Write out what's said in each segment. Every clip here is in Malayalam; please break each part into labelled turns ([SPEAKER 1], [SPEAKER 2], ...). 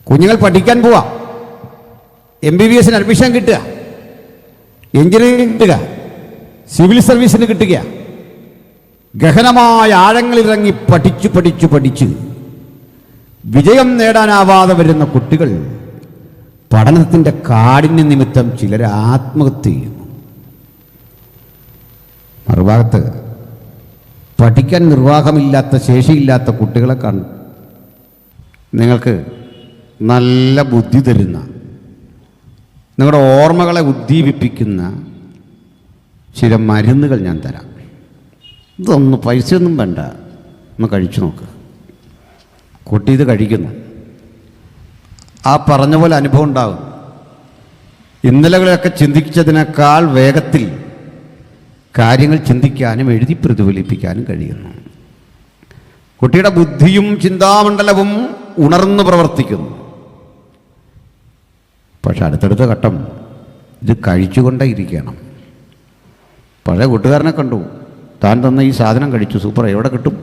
[SPEAKER 1] കുഞ്ഞുങ്ങൾ പഠിക്കാൻ പോവാ, MBBS അഡ്മിഷൻ കിട്ടുക, എഞ്ചിനീയറിംഗ് കിട്ടുക, സിവിൽ സർവീസിന് കിട്ടുക. ഗഹനമായ ആഴങ്ങളിലിറങ്ങി പഠിച്ച് വിജയം നേടാനാവാതെ വരുന്ന കുട്ടികൾ പഠനത്തിൻ്റെ കാഠിന്യ നിമിത്തം ചിലർ ആത്മഹത്യ ചെയ്യുന്നു. മറുഭാഗത്ത് പഠിക്കാൻ നിർവാഹമില്ലാത്ത, ശേഷിയില്ലാത്ത കുട്ടികളെ നിങ്ങൾക്ക് നല്ല ബുദ്ധി തരുന്ന, നിങ്ങളുടെ ഓർമ്മകളെ ഉദ്ദീപിപ്പിക്കുന്ന ചില മരുന്നുകൾ ഞാൻ തരാം. ഇതൊന്നും പൈസയൊന്നും വേണ്ട, ഒന്ന് കഴിച്ചു നോക്ക്. കുട്ടി ഇത് കഴിക്കുന്നു, ആ പറഞ്ഞ പോലെ അനുഭവം ഉണ്ടാകും. ഇന്നലകളെയൊക്കെ ചിന്തിച്ചതിനേക്കാൾ വേഗത്തിൽ കാര്യങ്ങൾ ചിന്തിക്കാനും എഴുതി പ്രതിഫലിപ്പിക്കാനും കഴിയുന്നു. കുട്ടിയുടെ ബുദ്ധിയും ചിന്താമണ്ഡലവും ഉണർന്നു പ്രവർത്തിക്കുന്നു. പക്ഷെ അടുത്തടുത്ത ഘട്ടം ഇത് കഴിച്ചുകൊണ്ടേ ഇരിക്കണം. പഴയ കൂട്ടുകാരനെ കണ്ടു, താൻ തന്ന ഈ സാധനം കഴിച്ചു, സൂപ്പർ, എവിടെ കിട്ടും?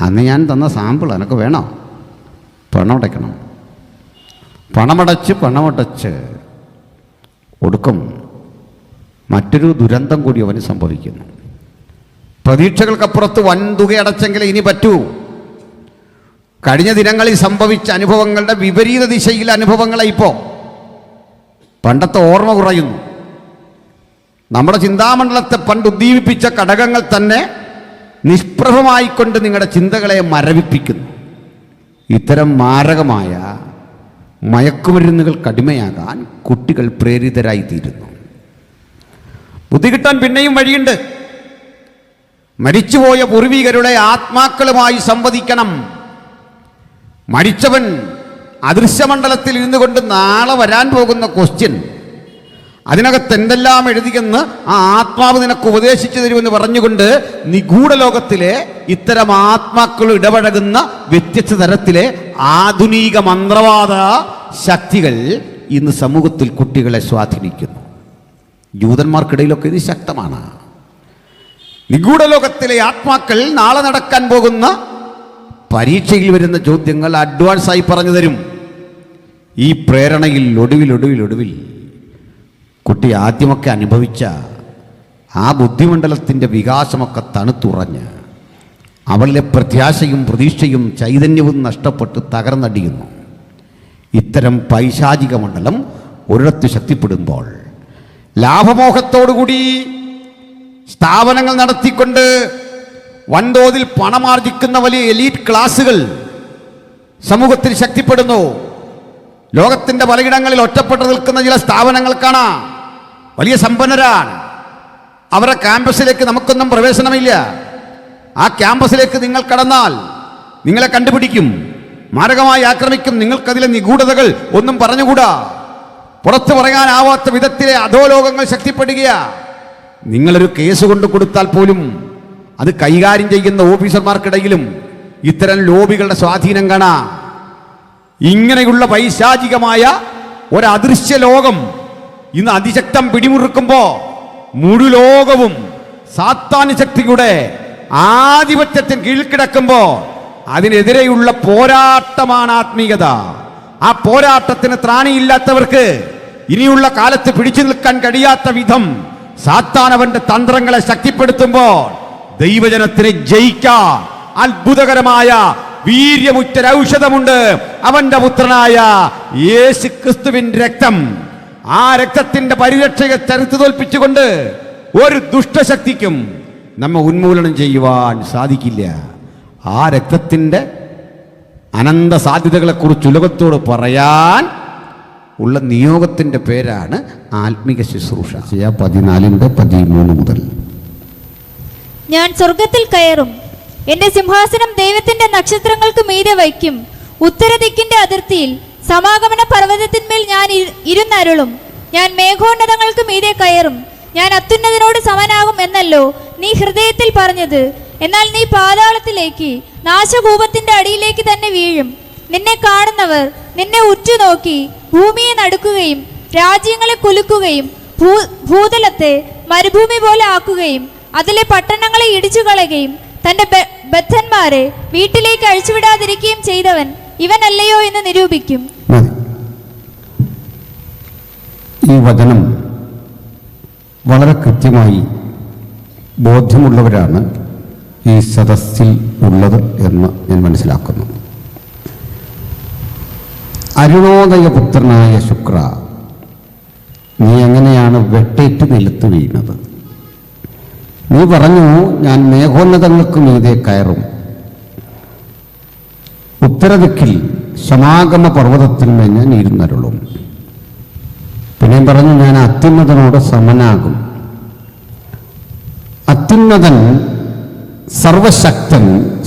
[SPEAKER 1] അന്ന് ഞാൻ തന്ന സാമ്പിൾ എനിക്ക് വേണോ? പണമടയ്ക്കണം. പണമടച്ച് ഒടുക്കം മറ്റൊരു ദുരന്തം കൂടി അവന് സംഭവിക്കുന്നു. പ്രതീക്ഷകൾക്കപ്പുറത്ത് വൻതുക അടച്ചെങ്കിലേ ഇനി പറ്റൂ. കഴിഞ്ഞ ദിനങ്ങളിൽ സംഭവിച്ച അനുഭവങ്ങളുടെ വിപരീത ദിശയിലെ അനുഭവങ്ങളെ ഇപ്പോൾ പണ്ടത്തെ ഓർമ്മ കുറയുന്നു. നമ്മുടെ ചിന്താമണ്ഡലത്തെ പണ്ട് ഉദ്ദീപിപ്പിച്ച ഘടകങ്ങൾ തന്നെ നിഷ്പ്രഭമായിക്കൊണ്ട് നിങ്ങളുടെ ചിന്തകളെ മരവിപ്പിക്കുന്നു. ഇത്തരം മാരകമായ മയക്കുമരുന്നുകൾക്ക് അടിമയാകാൻ കുട്ടികൾ പ്രേരിതരായിത്തീരുന്നു. ബുദ്ധി കിട്ടാൻ പിന്നെയും വഴിയുണ്ട്. മരിച്ചുപോയ പൂർവികരുടെ ആത്മാക്കളുമായി സംവദിക്കണം. മരിച്ചവൻ അദൃശ്യമണ്ഡലത്തിൽ ഇരുന്നു കൊണ്ട് നാളെ വരാൻ പോകുന്ന ക്വസ്റ്റ്യൻ, അതിനകത്ത് എന്തെല്ലാം എഴുതിയെന്ന് ആ ആത്മാവ് നിനക്ക് ഉപദേശിച്ചു തരുമെന്ന് പറഞ്ഞുകൊണ്ട് നിഗൂഢ ലോകത്തിലെ ഇത്തരം ആത്മാക്കൾ ഇടപഴകുന്ന വ്യത്യസ്ത തരത്തിലെ ആധുനിക മന്ത്രവാദ ശക്തികൾ ഇന്ന് സമൂഹത്തിൽ കുട്ടികളെ സ്വാധീനിക്കുന്നു. ജൂതന്മാർക്കിടയിലൊക്കെ ഇത് ശക്തമാണ്. നിഗൂഢ ലോകത്തിലെ ആത്മാക്കൾ നാളെ നടക്കാൻ പോകുന്ന പരീക്ഷയിൽ വരുന്ന ചോദ്യങ്ങൾ അഡ്വാൻസായി പറഞ്ഞു തരും. ഈ പ്രേരണയിൽ ഒടുവിൽ കുട്ടി ആദ്യമൊക്കെ അനുഭവിച്ച ആ ബുദ്ധിമണ്ഡലത്തിൻ്റെ വികാസമൊക്കെ തണുത്തുറഞ്ഞ് അവളിലെ പ്രത്യാശയും പ്രതീക്ഷയും ചൈതന്യവും നഷ്ടപ്പെട്ട് തകർന്നടിയുന്നു. ഇത്തരം പൈശാചിക മണ്ഡലം ഒരിടത്ത് ശക്തിപ്പെടുമ്പോൾ ലാഭമോഹത്തോടുകൂടി സ്ഥാപനങ്ങൾ നടത്തിക്കൊണ്ട് വൻതോതിൽ പണമാർജിക്കുന്ന വലിയ എലീറ്റ് ക്ലാസുകൾ സമൂഹത്തിൽ ശക്തിപ്പെടുന്നു. ലോകത്തിൻ്റെ പലയിടങ്ങളിൽ ഒറ്റപ്പെട്ടു നിൽക്കുന്ന ചില സ്ഥാപനങ്ങൾ കാണാം. വലിയ സമ്പന്നരാണ്. അവരുടെ ക്യാമ്പസിലേക്ക് നമുക്കൊന്നും പ്രവേശനമില്ല. ആ ക്യാമ്പസിലേക്ക് നിങ്ങൾ കടന്നാൽ നിങ്ങളെ കണ്ടുപിടിക്കും, മാരകമായി ആക്രമിക്കും. നിങ്ങൾക്കതിലെ നിഗൂഢതകൾ ഒന്നും പറഞ്ഞുകൂടാ. പുറത്തു പറയാനാവാത്ത വിധത്തിലെ അധോലോകങ്ങൾ ശക്തിപ്പെടുകയാ. നിങ്ങളൊരു കേസ് കൊണ്ട് കൊടുത്താൽ പോലും അത് കൈകാര്യം ചെയ്യുന്ന ഓഫീസർമാർക്കിടയിലും ഇത്തരം ലോബികളുടെ സ്വാധീനം കാണാം. ഇങ്ങനെയുള്ള പൈശാചികമായ ഒരു അദൃശ്യ ലോകം ഇന്ന് അതിശക്തം പിടിമുറുക്കുമ്പോ മുഴു ലോകവും സാത്താന്യ ശക്തിയുടെ ആധിപത്യത്തിന് കീഴ്ക്കിടക്കുമ്പോ അതിനെതിരെയുള്ള പോരാട്ടമാണ് ആത്മീയത. ആ പോരാട്ടത്തിന് ത്രാണിയില്ലാത്തവർക്ക് ഇനിയുള്ള കാലത്ത് പിടിച്ചു നിൽക്കാൻ കഴിയാത്ത വിധം സാത്താൻ അവന്റെ തന്ത്രങ്ങളെ ശക്തിപ്പെടുത്തുമ്പോൾ ദൈവജനത്തിനെ ജയിക്കാൻ അത്ഭുതകരമായ വീര്യമുറ്റൊരൗഷധമുണ്ട്. അവന്റെ പുത്രനായ യേശു ക്രിസ്തുവിന്റെ രക്തം. ആ രക്തത്തിന്റെ പരിരക്ഷയെ ചെറുത്തു തോൽപ്പിച്ചുകൊണ്ട് ഒരു ദുഷ്ടശക്തിക്കും നമ്മെ ഉന്മൂലനം ചെയ്യുവാൻ സാധിക്കില്ല. ആ രക്തത്തിന്റെ അനന്ത സാധ്യതകളെക്കുറിച്ച് ഉലകത്തോട് പറയാൻ ഉള്ള നിയോഗത്തിന്റെ പേരാണ് ആത്മീക ശുശ്രൂഷ. 14:13 മുതൽ.
[SPEAKER 2] ഞാൻ സ്വർഗത്തിൽ കയറും, എന്റെ സിംഹാസനം ദൈവത്തിന്റെ നക്ഷത്രങ്ങൾക്ക് മീതെ വയ്ക്കും. ഉത്തരദിക്കിന്റെ അതിർത്തിയിൽ സമാഗമന പർവ്വതത്തിന്മേൽ ഞാൻ ഇരുന്നരുളും. ഞാൻ മേഘോന്നതങ്ങൾക്ക് മീതെ കയറും. ഞാൻ അത്യുന്നതനോട് സമനാകും എന്നല്ലോ നീ ഹൃദയത്തിൽ പറഞ്ഞത്. എന്നാൽ നീ പാതാളത്തിലേക്ക്, നാശകൂപത്തിന്റെ അടിയിലേക്ക് തന്നെ വീഴും. നിന്നെ കാണുന്നവർ നിന്നെ ഉറ്റുനോക്കി ഭൂമിയെ നടുക്കുകയും രാജ്യങ്ങളെ കുലുക്കുകയും ഭൂതലത്തെ മരുഭൂമി പോലെ ആക്കുകയും അതിലെ പട്ടണങ്ങളെ ഇടിച്ചു കളയുകയും തന്റെ ബദ്ധന്മാരെ വീട്ടിലേക്ക് അഴിച്ചുവിടാതിരിക്കുകയും ചെയ്തവൻ ഇവനല്ലയോ എന്ന് നിരൂപിക്കും.
[SPEAKER 1] ഈ വചനം വളരെ കൃത്യമായി ബോധ്യമുള്ളവരാണ് ഈ സദസ്സിൽ ഉള്ളത് എന്ന് ഞാൻ മനസ്സിലാക്കുന്നു. അരുണോദയപുത്രനായ ശുക്ര, നീ എങ്ങനെയാണ് വെട്ടേറ്റ് നിലത്ത് വീണത്? നീ പറഞ്ഞു, ഞാൻ മേഘോന്നതങ്ങൾക്ക് മീതെ കയറും, ഉത്തരദിക്കിൽ സമാഗമ പർവ്വതത്തിന്മേൽ ഞാൻ ഇരുന്നരുളും. പിന്നെയും പറഞ്ഞു, ഞാൻ അത്യുന്നതനോട് സമനാകും. അത്യുന്നതൻ സർവശക്തൻ,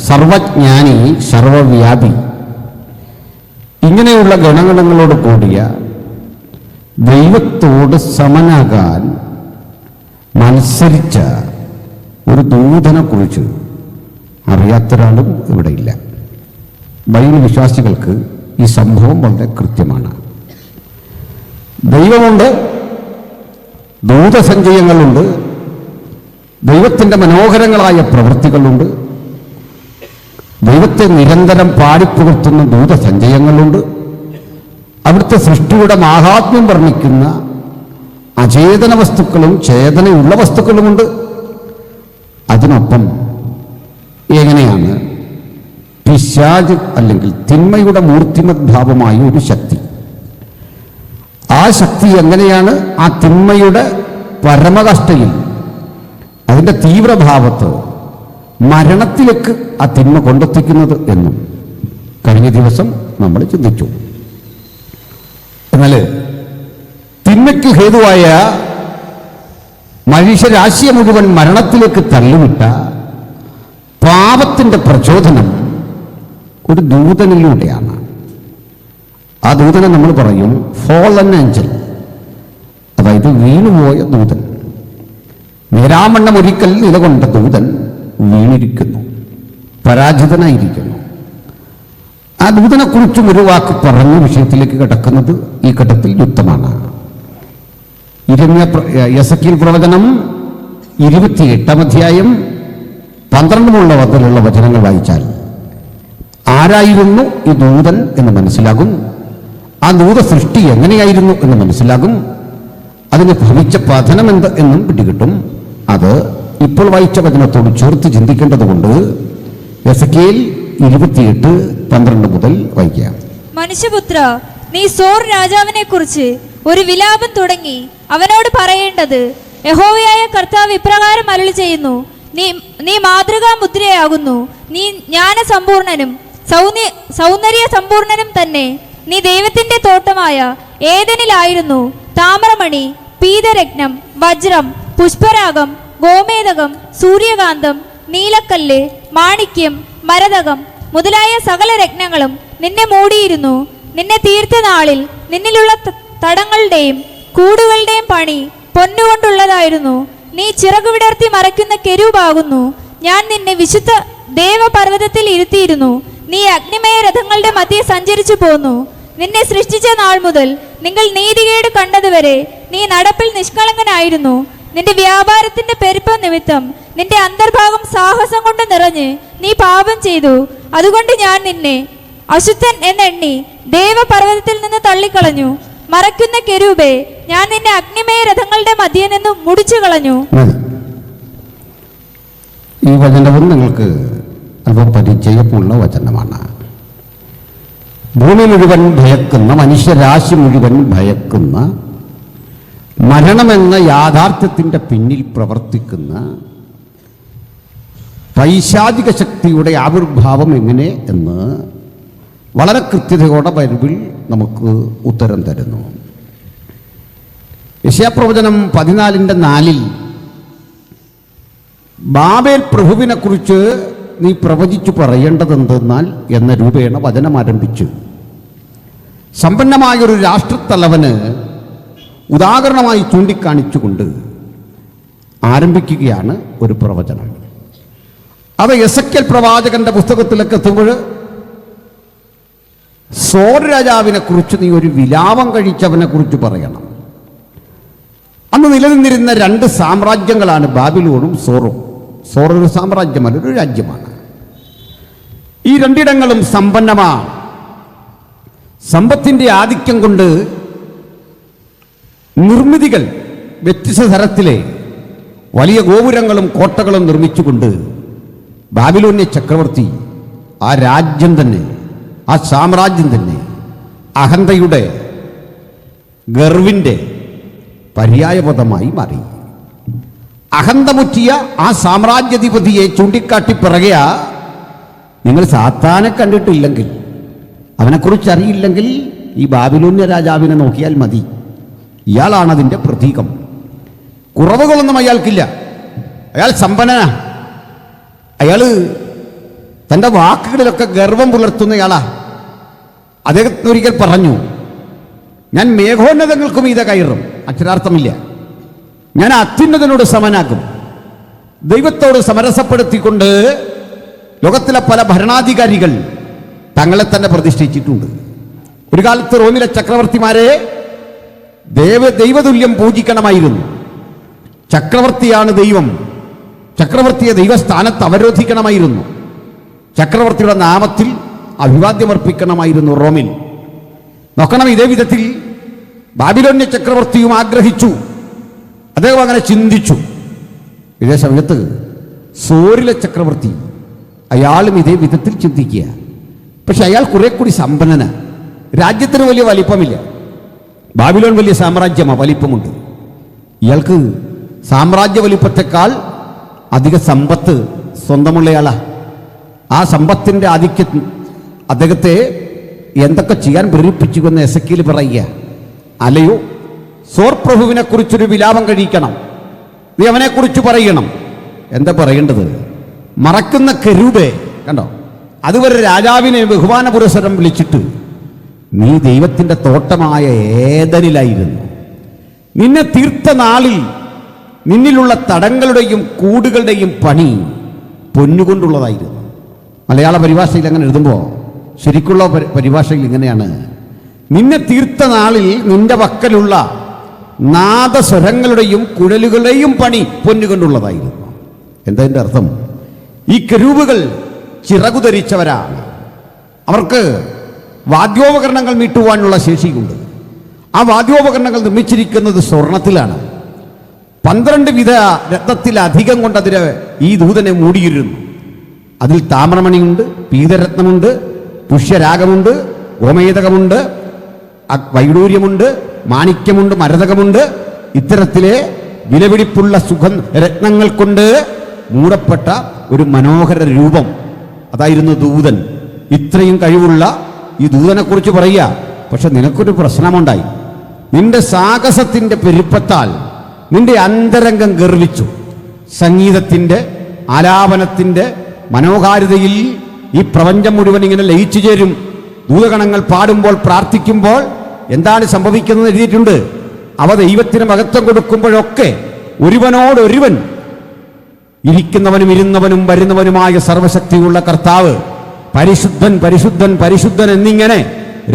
[SPEAKER 1] സർവജ്ഞാനി, സർവവ്യാപി, ഇങ്ങനെയുള്ള ഗുണഗണങ്ങളോട് കൂടിയ ദൈവത്തോട് സമനാകാൻ മത്സരിച്ച ഒരു ദൂതനെ കുറിച്ച് അറിയാത്തൊരാളും ഇവിടെയില്ല. ബൈബിൾ വിശ്വാസികൾക്ക് ഈ സംഭവം വളരെ കൃത്യമാണ്. ദൈവമുണ്ട്, ദൂതസഞ്ചയങ്ങളുണ്ട്, ദൈവത്തിൻ്റെ മനോഹരങ്ങളായ പ്രവൃത്തികളുണ്ട്, ദൈവത്തെ നിരന്തരം പാടിപ്പുകഴ്ത്തുന്ന ദൂതസഞ്ചയങ്ങളുണ്ട്, അവിടുത്തെ സൃഷ്ടിയുടെ മാഹാത്മ്യം വർണ്ണിക്കുന്ന അചേതന വസ്തുക്കളും ചേതനയുള്ള വസ്തുക്കളുമുണ്ട്. അതിനൊപ്പം എങ്ങനെയാണ് പിശാച് അല്ലെങ്കിൽ തിന്മയുടെ മൂർത്തിമത് ഭാവമായ ഒരു ശക്തി, ആ ശക്തി എങ്ങനെയാണ് ആ തിന്മയുടെ പരമകഷ്ടയിൽ, അതിൻ്റെ തീവ്രഭാവത്ത് മരണത്തിലേക്ക് ആ തിന്മ കൊണ്ടെത്തിക്കുന്നത് എന്നും കഴിഞ്ഞ ദിവസം നമ്മൾ ചിന്തിച്ചു. എന്നാൽ തിന്മയ്ക്ക് ഹേതുവായ മനുഷ്യരാശിയെ മുഴുവൻ മരണത്തിലേക്ക് തള്ളിവിട്ട പാപത്തിൻ്റെ പ്രചോദനം ഒരു ദൂതനിലൂടെയാണ്. ആ ദൂതനെ നമ്മൾ പറയും ഫോളൻ ഏഞ്ചൽ, അതായത് വീണുപോയ ദൂതൻ. നേരാമണ്ണം ഒരിക്കൽ നിലകൊണ്ട ദൂതൻ വീണിരിക്കുന്നു, പരാജിതനായിരിക്കുന്നു. ആ ദൂതനെക്കുറിച്ചും ഒരു വാക്ക് പറഞ്ഞ വിഷയത്തിലേക്ക് കിടക്കുന്നത് ഈ ഘട്ടത്തിൽ യുക്തമാണ്. യെസക്കിയേൽ പ്രവചനം 28-ാം അധ്യായം 12 മുതലുള്ള വചനങ്ങൾ വായിച്ചാൽ ആരായിരുന്നു ഈ ദൂതൻ എന്ന് മനസ്സിലാകും. ആ ദൂത സൃഷ്ടി എങ്ങനെയായിരുന്നു എന്ന് മനസ്സിലാകും. അതിന് ഭവിച്ച പതനം എന്ത് എന്നും പിടികിട്ടും. അത് ഇപ്പോൾ വായിച്ച വചനത്തോട് ചേർത്ത് ചിന്തിക്കേണ്ടതുകൊണ്ട് യെസക്കിയേൽ 28:12 മുതൽ വായിക്കാം.
[SPEAKER 2] മനുഷ്യപുത്ര, നീ സോർ രാജാവിനെ കുറിച്ച് ഒരു വിലാപം തുടങ്ങി അവനോട് പറയേണ്ടത്, യഹോവയായ കർത്താവ് ഇപ്രകാരം അരുളി ചെയ്യുന്നു, നീ മാതൃകാ മുദ്രയാകുന്നു, നീ ജ്ഞാനസമ്പൂർണനും സൗന്ദര്യ സമ്പൂർണനും തന്നെ. നീ ദൈവത്തിന്റെ തോട്ടമായ ഏദനിലായിരുന്നു. താമ്രമണി, പീതരത്നം, വജ്രം, പുഷ്പരാഗം, ഗോമേതകം, സൂര്യകാന്തം, നീലക്കല്ല്, മാണിക്യം, മരതകം മുതലായ സകല രത്നങ്ങളും നിന്നെ മൂടിയിരുന്നു. നിന്നെ തീർത്ത നാളിൽ നിന്നിലുള്ള തടങ്ങളുടെയും കൂടുകളുടെയും പണി പൊന്നുകൊണ്ടുള്ളതായിരുന്നു. നീ ചിറകുവിടർത്തി മറയ്ക്കുന്ന കെരൂബാകുന്നു. ഞാൻ നിന്നെ വിശുദ്ധ ദേവപർവ്വതത്തിൽ ഇരുത്തിയിരുന്നു. നീ അഗ്നിമയ രഥങ്ങളുടെ മധ്യേ സഞ്ചരിച്ചു പോന്നു. നിന്നെ സൃഷ്ടിച്ച നാൾ മുതൽ നിങ്ങൾ നീതികേട് കണ്ടതുവരെ നീ നടപ്പിൽ നിഷ്കളങ്കനായിരുന്നു. നിന്റെ വ്യാപാരത്തിന്റെ പെരുപ്പം നിമിത്തം നിന്റെ അന്തർഭാഗം സാഹസം കൊണ്ട് നിറഞ്ഞ് നീ പാപം ചെയ്തു. അതുകൊണ്ട് ഞാൻ നിന്നെ അശുദ്ധൻ എന്നെണ്ണി ദേവപർവ്വതത്തിൽ നിന്ന് തള്ളിക്കളഞ്ഞു. മറയ്ക്കുന്ന കെരൂബേ, ഞാൻ നിന്നെ അഗ്നിമയ രഥങ്ങളുടെ മധ്യേ നിന്ന് മുടിച്ചു കളഞ്ഞു.
[SPEAKER 1] ഈ വചനവും നിങ്ങൾക്ക് അല്പം പരിചയമുള്ള വചനമാണ്. ഭൂമി മുഴുവൻ ഭയക്കുന്ന, മനുഷ്യരാശി മുഴുവൻ ഭയക്കുന്ന, മരണമെന്ന യാഥാർത്ഥ്യത്തിൻ്റെ പിന്നിൽ പ്രവർത്തിക്കുന്ന പൈശാചിക ശക്തിയുടെ ആവിർഭാവം എങ്ങനെ എന്ന് വളരെ കൃത്യതയോടെ ബൈബിൾ നമുക്ക് ഉത്തരം തരുന്നു. യെശയ്യാപ്രവചനം 14:4 ബാബേൽ പ്രഭുവിനെ കുറിച്ച് നീ പ്രവചിച്ചു പറയേണ്ടതെന്തെന്നാൽ എന്ന രൂപേണ വചനം ആരംഭിച്ചു സമ്പന്നമായൊരു രാഷ്ട്രത്തലവന് ഉദാഹരണമായി ചൂണ്ടിക്കാണിച്ചുകൊണ്ട് ആരംഭിക്കുകയാണ് ഒരു പ്രവചനം. അത് യെസക്കേൽ പ്രവാചകന്റെ പുസ്തകത്തിലേക്ക് എത്തുമ്പോൾ സോർ രാജാവിനെ കുറിച്ച് നീ ഒരു വിലാപം കഴിച്ചവനെ കുറിച്ച് പറയണം. അന്ന് നിലനിന്നിരുന്ന 2 സാമ്രാജ്യങ്ങളാണ് ബാബിലോണും സോറും. സോർ ഒരു സാമ്രാജ്യമല്ല, ഒരു രാജ്യമാണ്. ഈ 2 ഇടങ്ങളും സമ്പന്നമാണ്. സമ്പത്തിൻ്റെ ആധിക്യം കൊണ്ട് നിർമ്മിതികൾ വ്യത്യസ്ത തരത്തിലെ വലിയ ഗോപുരങ്ങളും കോട്ടകളും നിർമ്മിച്ചുകൊണ്ട് ബാബിലോന്യ ചക്രവർത്തി ആ രാജ്യം തന്നെ, ആ സാമ്രാജ്യം തന്നെ അഹന്തയുടെ, ഗർവിൻ്റെ പര്യായപദമായി മാറി. അഹന്തമുറ്റിയ ആ സാമ്രാജ്യാധിപതിയെ ചൂണ്ടിക്കാട്ടി പിറകെയാ, നിങ്ങൾ സാത്താനെ കണ്ടിട്ടില്ലെങ്കിൽ, അവനെക്കുറിച്ച് അറിയില്ലെങ്കിൽ ഈ ബാബിലോന്യ രാജാവിനെ നോക്കിയാൽ മതി. ഇയാളാണ് അതിൻ്റെ പ്രതീകം. കുറവുകളൊന്നും അയാൾക്കില്ല. അയാൾ സമ്പന്നനാ. അയാൾ തൻ്റെ വാക്കുകളിലൊക്കെ ഗർവം പുലർത്തുന്നയാളാ. അദ്ദേഹം ഒരിക്കൽ പറഞ്ഞു, ഞാൻ മേഘോന്നതങ്ങൾക്കും മീതെ കയറും. അക്ഷരാർത്ഥമില്ല. ഞാൻ അത്യുന്നതനോട് സമനാക്കും. ദൈവത്തോട് സമരസപ്പെടുത്തിക്കൊണ്ട് ലോകത്തിലെ പല ഭരണാധികാരികൾ തങ്ങളെ തന്നെ പ്രതിഷ്ഠിച്ചിട്ടുണ്ട്. ഒരു കാലത്ത് റോമിലെ ചക്രവർത്തിമാരെ ദൈവതുല്യം പൂജിക്കണമായിരുന്നു. ചക്രവർത്തിയാണ് ദൈവം. ചക്രവർത്തിയെ ദൈവസ്ഥാനത്ത് അവരോധിക്കണമായിരുന്നു. ചക്രവർത്തിയുടെ നാമത്തിൽ അഭിവാദ്യമർപ്പിക്കണമായിരുന്നു റോമിൽ. നോക്കണം, ഇതേ വിധത്തിൽ ബാബിലോന്യ ചക്രവർത്തിയും ആഗ്രഹിച്ചു. അദ്ദേഹം അങ്ങനെ ചിന്തിച്ചു. ഇതേ സമയത്ത് സോരിലെ ചക്രവർത്തി, അയാളും ഇതേ വിധത്തിൽ ചിന്തിക്കുക. പക്ഷെ അയാൾ കുറെ കൂടി സമ്പന്നന. രാജ്യത്തിന് വലിയ വലിപ്പമില്ല. ബാബിലോൺ വലിയ സാമ്രാജ്യമാണ്, വലിപ്പമുണ്ട്. ഇയാൾക്ക് സാമ്രാജ്യ വലിപ്പത്തെക്കാൾ അധിക സമ്പത്ത് സ്വന്തമുള്ളയാളാ. ആ സമ്പത്തിൻ്റെ ആധിക്യം അദ്ദേഹത്തെ എന്തൊക്കെ ചെയ്യാൻ പ്രേരിപ്പിച്ചുവെന്ന് എസെക്കിയേൽ പറയുക. അല്ലയോ, സോർ പ്രഭുവിനെ കുറിച്ചൊരു വിലാപം കഴിക്കണം, നീ അവനെക്കുറിച്ച് പറയണം. എന്താ പറയേണ്ടത്? മറക്കുന്ന കെരൂബേ, കണ്ടോ, അതുവരെ രാജാവിനെ ബഹുമാന പുരസ്സരം വിളിച്ചിട്ട്, നീ ദൈവത്തിൻ്റെ തോട്ടമായ ഏദനിലായിരുന്നു. നിന്നെ തീർത്ത നാളിൽ നിന്നിലുള്ള തടങ്ങളുടെയും കൂടുകളുടെയും പണി പൊന്നുകൊണ്ടുള്ളതായിരുന്നു. മലയാള പരിഭാഷയിൽ അങ്ങനെ എഴുതുമ്പോൾ ശരിക്കുള്ള പരിഭാഷയിൽ ഇങ്ങനെയാണ്: നിന്നെ തീർത്ത നാളിൽ നിന്റെ പക്കലുള്ള നാദസ്വരങ്ങളുടെയും കുഴലുകളുടെയും പണി പൊന്നുകൊണ്ടുള്ളതായിരുന്നു. എന്താ എൻ്റെ അർത്ഥം? ഈ കെരൂബുകൾ ചിറകുധരിച്ചവരാണ്. അവർക്ക് വാദ്യോപകരണങ്ങൾ മീട്ടുവാനുള്ള ശേഷിയുണ്ട്. ആ വാദ്യോപകരണങ്ങൾ നിർമ്മിച്ചിരിക്കുന്നത് സ്വർണത്തിലാണ്. 12 വിധ രത്നത്തിലധികം കൊണ്ട് അതിന് ഈ ദൂതനെ മൂടിയിരുന്നു. അതിൽ താമ്രമണിയുണ്ട്, പീതരത്നമുണ്ട്, പുഷ്യരാഗമുണ്ട്, ഗോമേതകമുണ്ട്, വൈഡൂര്യമുണ്ട്, മാണിക്യമുണ്ട്, മരതകമുണ്ട്. ഇത്തരത്തിലെ വിലപിടിപ്പുള്ള രത്നങ്ങൾ കൊണ്ട് മൂടപ്പെട്ട ഒരു മനോഹര രൂപം, അതായിരുന്നു ദൂതൻ. ഇത്രയും കഴിവുള്ള ഈ ദൂതനെ കുറിച്ച് പറയുക. പക്ഷെ നിനക്കൊരു പ്രശ്നമുണ്ടായി. നിന്റെ സാഹസത്തിന്റെ പെരുപ്പത്താൽ നിന്റെ അന്തരംഗം ഗർവിച്ചു. സംഗീതത്തിന്റെ, ആലാപനത്തിന്റെ മനോഹാരിതയിൽ ഈ പ്രപഞ്ചം മുഴുവൻ ഇങ്ങനെ ലയിച്ചു ചേരും. ദൂതഗണങ്ങൾ പാടുമ്പോൾ, പ്രാർത്ഥിക്കുമ്പോൾ എന്താണ് സംഭവിക്കുന്നത് എഴുതിയിട്ടുണ്ട്. അവ ദൈവത്തിന് മഹത്വം കൊടുക്കുമ്പോഴൊക്കെ ഒരുവനോടൊരുവൻ, ഇരിക്കുന്നവനും ഇരുന്നവനും വരുന്നവനുമായ സർവശക്തിയുള്ള കർത്താവ് പരിശുദ്ധൻ പരിശുദ്ധൻ പരിശുദ്ധൻ എന്നിങ്ങനെ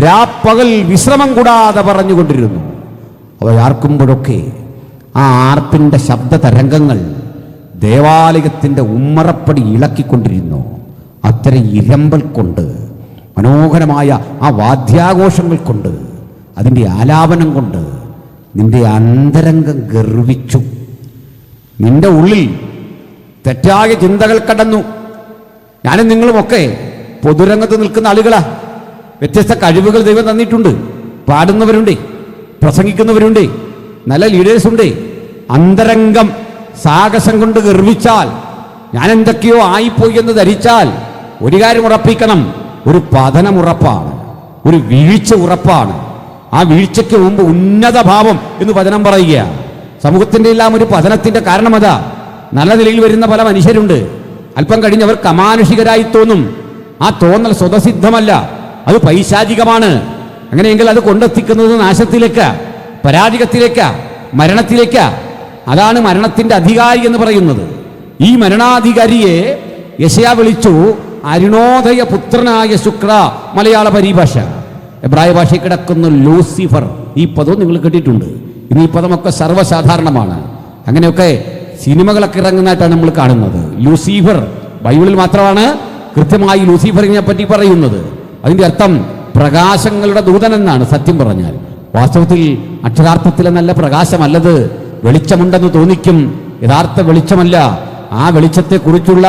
[SPEAKER 1] രാപ്പകൽ വിശ്രമം കൂടാതെ പറഞ്ഞുകൊണ്ടിരുന്നു. അവ ആർക്കുമ്പോഴൊക്കെ ആ ആർപ്പിൻ്റെ ശബ്ദ തരംഗങ്ങൾ ദേവാലയത്തിൻ്റെ ഉമ്മറപ്പടി ഇളക്കിക്കൊണ്ടിരുന്നു. അത്തരം ഇരമ്പൽ കൊണ്ട്, മനോഹരമായ ആ വാദ്യാഘോഷങ്ങൾ കൊണ്ട്, അതിൻ്റെ ആലാപനം കൊണ്ട് നിന്റെ അന്തരംഗം ഗർവിച്ചു. നിന്റെ ഉള്ളിൽ തെറ്റായ ചിന്തകൾ കടന്നു. ഞാനും നിങ്ങളുമൊക്കെ പൊതുരംഗത്ത് നിൽക്കുന്ന ആളുകളാ. വ്യത്യസ്ത കഴിവുകൾ ദൈവം തന്നിട്ടുണ്ട്. പാടുന്നവരുണ്ട്, പ്രസംഗിക്കുന്നവരുണ്ട്, നല്ല ലീഡേഴ്സുണ്ട്. അന്തരംഗം സാഹസം കൊണ്ട് ഗർവിച്ചാൽ, ഞാൻ എന്തൊക്കെയോ ആയിപ്പോയി എന്ന് ധരിച്ചാൽ, ഒരു കാര്യം ഉറപ്പിക്കണം: ഒരു പതനം ഉറപ്പാണ്, ഒരു വീഴ്ച ഉറപ്പാണ്. ആ വീഴ്ചയ്ക്ക് മുമ്പ് ഉന്നത ഭാവം എന്ന് വചനം പറയുക. സമൂഹത്തിൻ്റെ എല്ലാം ഒരു പതനത്തിന്റെ കാരണം അതാ. നല്ല നിലയിൽ വരുന്ന പല മനുഷ്യരുണ്ട്. അല്പം കഴിഞ്ഞവർക്ക് അമാനുഷികരായി തോന്നും. ആ തോന്നൽ സ്വതസിദ്ധമല്ല, അത് പൈശാചികമാണ്. അങ്ങനെയെങ്കിൽ അത് കൊണ്ടെത്തിക്കുന്നത് നാശത്തിലേക്ക്, പരാജയത്തിലേക്ക്, മരണത്തിലേക്ക്. അതാണ് മരണത്തിന്റെ അധികാരി എന്ന് പറയുന്നത്. ഈ മരണാധികാരിയെ യെശയ്യാ വിളിച്ചു അരുണോദയ പുത്രനായ ശുക്ര. മലയാള പരിഭാഷ. എബ്രായ ഭാഷയിൽ കിടക്കുന്ന ലൂസിഫർ, ഈ പദവും നിങ്ങൾ കേട്ടിട്ടുണ്ട്. ഇന്ന് ഈ പദമൊക്കെ സർവ്വസാധാരണമാണ്. അങ്ങനെയൊക്കെ സിനിമകളൊക്കെ ഇറങ്ങുന്നതായിട്ടാണ് നമ്മൾ കാണുന്നത്. ലൂസിഫർ ബൈബിളിൽ മാത്രമാണ് കൃത്യമായി ലൂസിഫറിനെ പറ്റി പറയുന്നത്. അതിൻ്റെ അർത്ഥം പ്രകാശങ്ങളുടെ ദൂതൻ എന്നാണ്. സത്യം പറഞ്ഞാൽ
[SPEAKER 3] വാസ്തവത്തിൽ അക്ഷരാർത്ഥത്തിലെ നല്ല പ്രകാശമല്ലത്. വെളിച്ചമുണ്ടെന്ന് തോന്നിക്കും, യഥാർത്ഥ വെളിച്ചമല്ല. ആ വെളിച്ചത്തെക്കുറിച്ചുള്ള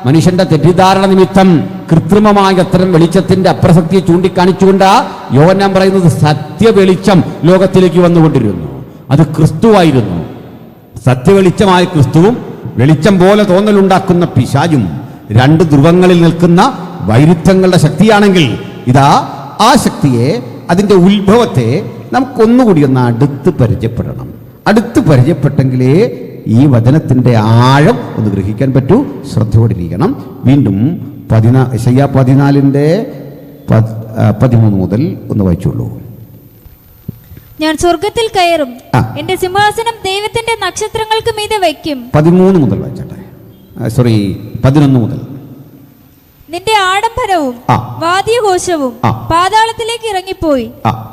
[SPEAKER 3] മനുഷ്യന്റെ തെറ്റിദ്ധാരണ നിമിത്തം കൃത്രിമമായ അത്തരം വെളിച്ചത്തിന്റെ അപ്രസക്തിയെ ചൂണ്ടിക്കാണിച്ചുകൊണ്ട് യോഹന്നാൻ പറയുന്നത് സത്യവെളിച്ചം ലോകത്തിലേക്ക് വന്നുകൊണ്ടിരുന്നു. അത് ക്രിസ്തുവായിരുന്നു. സത്യവെളിച്ചമായ ക്രിസ്തുവും വെളിച്ചം പോലെ തോന്നലുണ്ടാക്കുന്ന പിശാചും രണ്ട് ധ്രുവങ്ങളിൽ നിൽക്കുന്ന വൈരുദ്ധ്യങ്ങളുടെ ശക്തിയാണെങ്കിൽ ഇതാ ആ ശക്തിയെ, അതിൻ്റെ ഉത്ഭവത്തെ നമുക്കൊന്നുകൂടി ഒന്ന് അടുത്ത് പരിചയപ്പെടണം. അടുത്ത് പരിചയപ്പെട്ടെങ്കിലേ ഈ വചനത്തിൻ്റെ ആഴം ഒന്ന് ഗ്രഹിക്കാൻ പറ്റൂ. ശ്രദ്ധയോടിരിക്കണം. വീണ്ടും യെശയ്യാ 14:13 മുതൽ ഒന്ന് വായിച്ചോളൂ.
[SPEAKER 2] ഞാൻ സ്വർഗത്തിൽ കയറും, എന്റെ സിംഹാസനം ദൈവത്തിന്റെ നക്ഷത്രങ്ങൾക്ക് മീതെ വയ്ക്കും.
[SPEAKER 3] 13 മുതൽ വായിച്ചട്ടെ. 11 മുതൽ.
[SPEAKER 2] നിന്റെ ആഡംബരവും വാദ്യഘോഷവും പാതാളത്തിലേക്ക് ഇറങ്ങിപ്പോയി.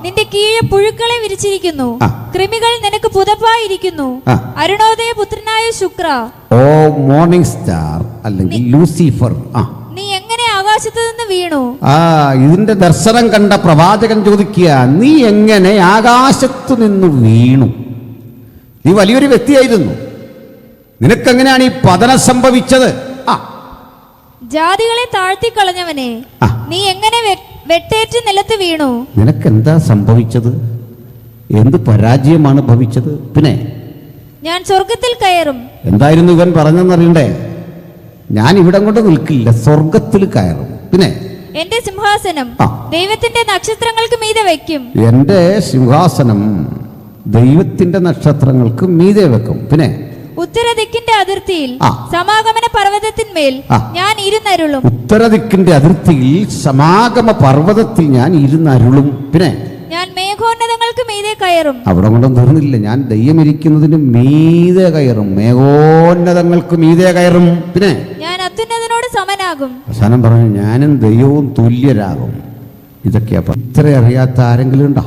[SPEAKER 2] നിന്റെ കീഴെ പുഴുക്കളെ വിരിച്ചിരിക്കുന്നു, കൃമികൾ നിനക്ക് പുതപ്പായിരിക്കുന്നു. അരുണോദയ പുത്രനായ ശുക്ര,
[SPEAKER 3] ഓ മോർണിംഗ് സ്റ്റാർ അല്ലെങ്കിൽ ലൂസിഫർ,
[SPEAKER 2] നീ എങ്ങനെ ആകാശത്ത് നിന്ന് വീണു?
[SPEAKER 3] ഇതിന്റെ ദർശനം കണ്ട പ്രവാചകൻ ചോദിക്കുക, നീ എങ്ങനെ ആകാശത്തു നിന്ന് വീണു? നീ വലിയൊരു വ്യക്തിയായിരുന്നു, നിനക്കെങ്ങനെയാണ് ഈ പതനം സംഭവിച്ചത്?
[SPEAKER 2] ജാതികളെ താഴ്ത്തിക്കളഞ്ഞവനെ, നീ എങ്ങനെ വെട്ടേറ്റ് നിലത്ത് വീണു?
[SPEAKER 3] നിനക്കെന്താ സംഭവിച്ചത്? എന്ത് പരാജയമാണ് ഭവിച്ചത്? പിന്നെ
[SPEAKER 2] ഞാൻ സ്വർഗത്തിൽ കയറും.
[SPEAKER 3] എന്തായിരുന്നു ഇവൻ പറഞ്ഞെന്നറിയണ്ടേ? ഞാൻ ഇവിടെ കൊണ്ട് നിൽക്കില്ല, സ്വർഗത്തിൽ കയറും. പിന്നെ
[SPEAKER 2] എന്റെ സിംഹാസനം ദൈവത്തിന്റെ നക്ഷത്രങ്ങൾക്ക് മീതെ വയ്ക്കും.
[SPEAKER 3] എന്റെ സിംഹാസനം ദൈവത്തിന്റെ നക്ഷത്രങ്ങൾക്ക് മീതെ വെക്കും. പിന്നെ
[SPEAKER 2] ഉത്തരദിക്കിന്റെ അതിർത്തിയിൽ സമാഗമന പർവ്വതത്തിന്മേൽ ഞാൻ ഇരുന്നരുളും.
[SPEAKER 3] ഉത്തരദിക്കിന്റെ അതിർത്തിയിൽ സമാഗമ പർവ്വതത്തിൽ ഞാൻ ഇരുന്നരുളും. പിന്നെ
[SPEAKER 2] ഞാൻ മേഘോന്നതങ്ങൾക്ക് മീതെ കയറും.
[SPEAKER 3] അവിടെ കൊണ്ടും തീർന്നില്ല, ഞാൻ ദൈവം ഇരിക്കുന്നതിന് മീതെ കയറും, മേഘോന്നതങ്ങൾക്ക് മീതെ കയറും. പിന്നെ
[SPEAKER 2] ഞാൻ അത്യുന്നതനോട് സമനാകും.
[SPEAKER 3] അവസാനം പറഞ്ഞു, ഞാനും ദൈവവും തുല്യരാകും. ഇതൊക്കെയാ. ഇത്ര അറിയാത്ത ആരെങ്കിലും ഉണ്ടോ?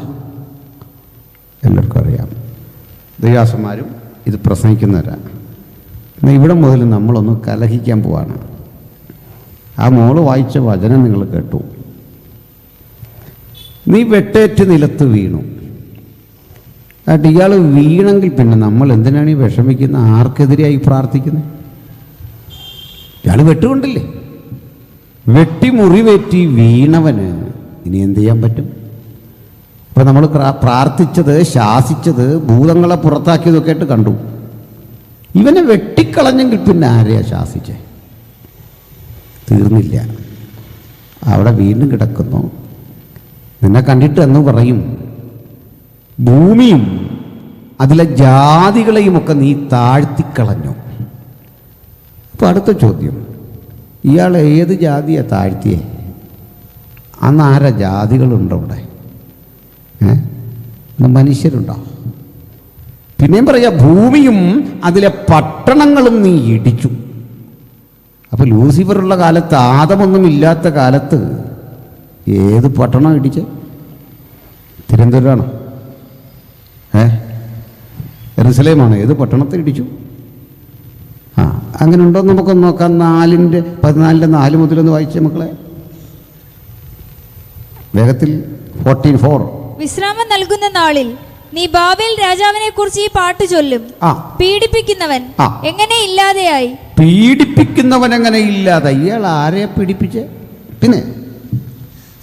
[SPEAKER 3] എല്ലാവർക്കും അറിയാം. ദൈവാസന്മാരും ഇത് പ്രസംഗിക്കുന്നവരാണ്. എന്നാൽ ഇവിടെ മുതൽ നമ്മളൊന്ന് കലഹിക്കാൻ പോവാണ്. ആ മോള് വായിച്ച വചനം നിങ്ങൾ കേട്ടു. നീ വെട്ടേറ്റ് നിലത്ത് വീണു. എന്നിട്ട് ഇയാൾ വീണെങ്കിൽ പിന്നെ നമ്മൾ എന്തിനാണ് ഈ വിഷമിക്കുന്ന? ആർക്കെതിരെയായി പ്രാർത്ഥിക്കുന്നത്? ഇയാൾ വെട്ടുകൊണ്ടില്ലേ? വെട്ടി മുറിവേറ്റി വീണവന് ഇനി എന്ത് ചെയ്യാൻ പറ്റും? ഇപ്പം നമ്മൾ പ്രാർത്ഥിച്ചത്, ശാസിച്ചത്, ഭൂതങ്ങളെ പുറത്താക്കിയതൊക്കെ ആയിട്ട് കണ്ടു. ഇവനെ വെട്ടിക്കളഞ്ഞെങ്കിൽ പിന്നെ ആരെയാ ശാസിച്ചേ? തീർന്നില്ല, അവിടെ വീണ്ടും കിടക്കുന്നു. നിന്നെ കണ്ടിട്ട് എന്ന് പറയും, ഭൂമിയും അതിലെ ജാതികളെയുമൊക്കെ നീ താഴ്ത്തിക്കളഞ്ഞു. അപ്പോൾ അടുത്ത ചോദ്യം, ഇയാൾ ഏത് ജാതിയാണ് താഴ്ത്തിയേ? അന്ന് ആരാ ജാതികളുണ്ടോ അവിടെ? മനുഷ്യരുണ്ടോ? പിന്നെയും പറയാം, ഭൂമിയും അതിലെ പട്ടണങ്ങളും നീ ഇടിച്ചു. അപ്പോൾ ലൂസിഫറുള്ള കാലത്ത്, ആദമൊന്നും ഇല്ലാത്ത കാലത്ത് ഏത് പട്ടണം ഇടിച്ച്? തിരുവനന്തപുരമാണോ? യെരുശലേമാണോ? ഏത് പട്ടണത്തെ ഇടിച്ചു? അങ്ങനെ ഉണ്ടോ നമുക്കൊന്ന് നോക്കാം. 14:4 മുതലൊന്ന് വായിച്ചേ മക്കളെ, വേഗത്തിൽ. 14:4.
[SPEAKER 2] വിശ്രാമം നൽകുന്ന നാളിൽ നീ ബാബേൽ രാജാവിനെ കുറിച്ച് ഈ പാട്ട് ചൊല്ലും. പീഡിപ്പിക്കുന്നവൻ എങ്ങനെ ഇല്ലാതെയായി?
[SPEAKER 3] പീഡിപ്പിക്കുന്നവൻ എങ്ങനെ ഇല്ലാതെ? ഇയാൾ ആരെയാ പീഡിപ്പിച്ചേ? പിന്നെ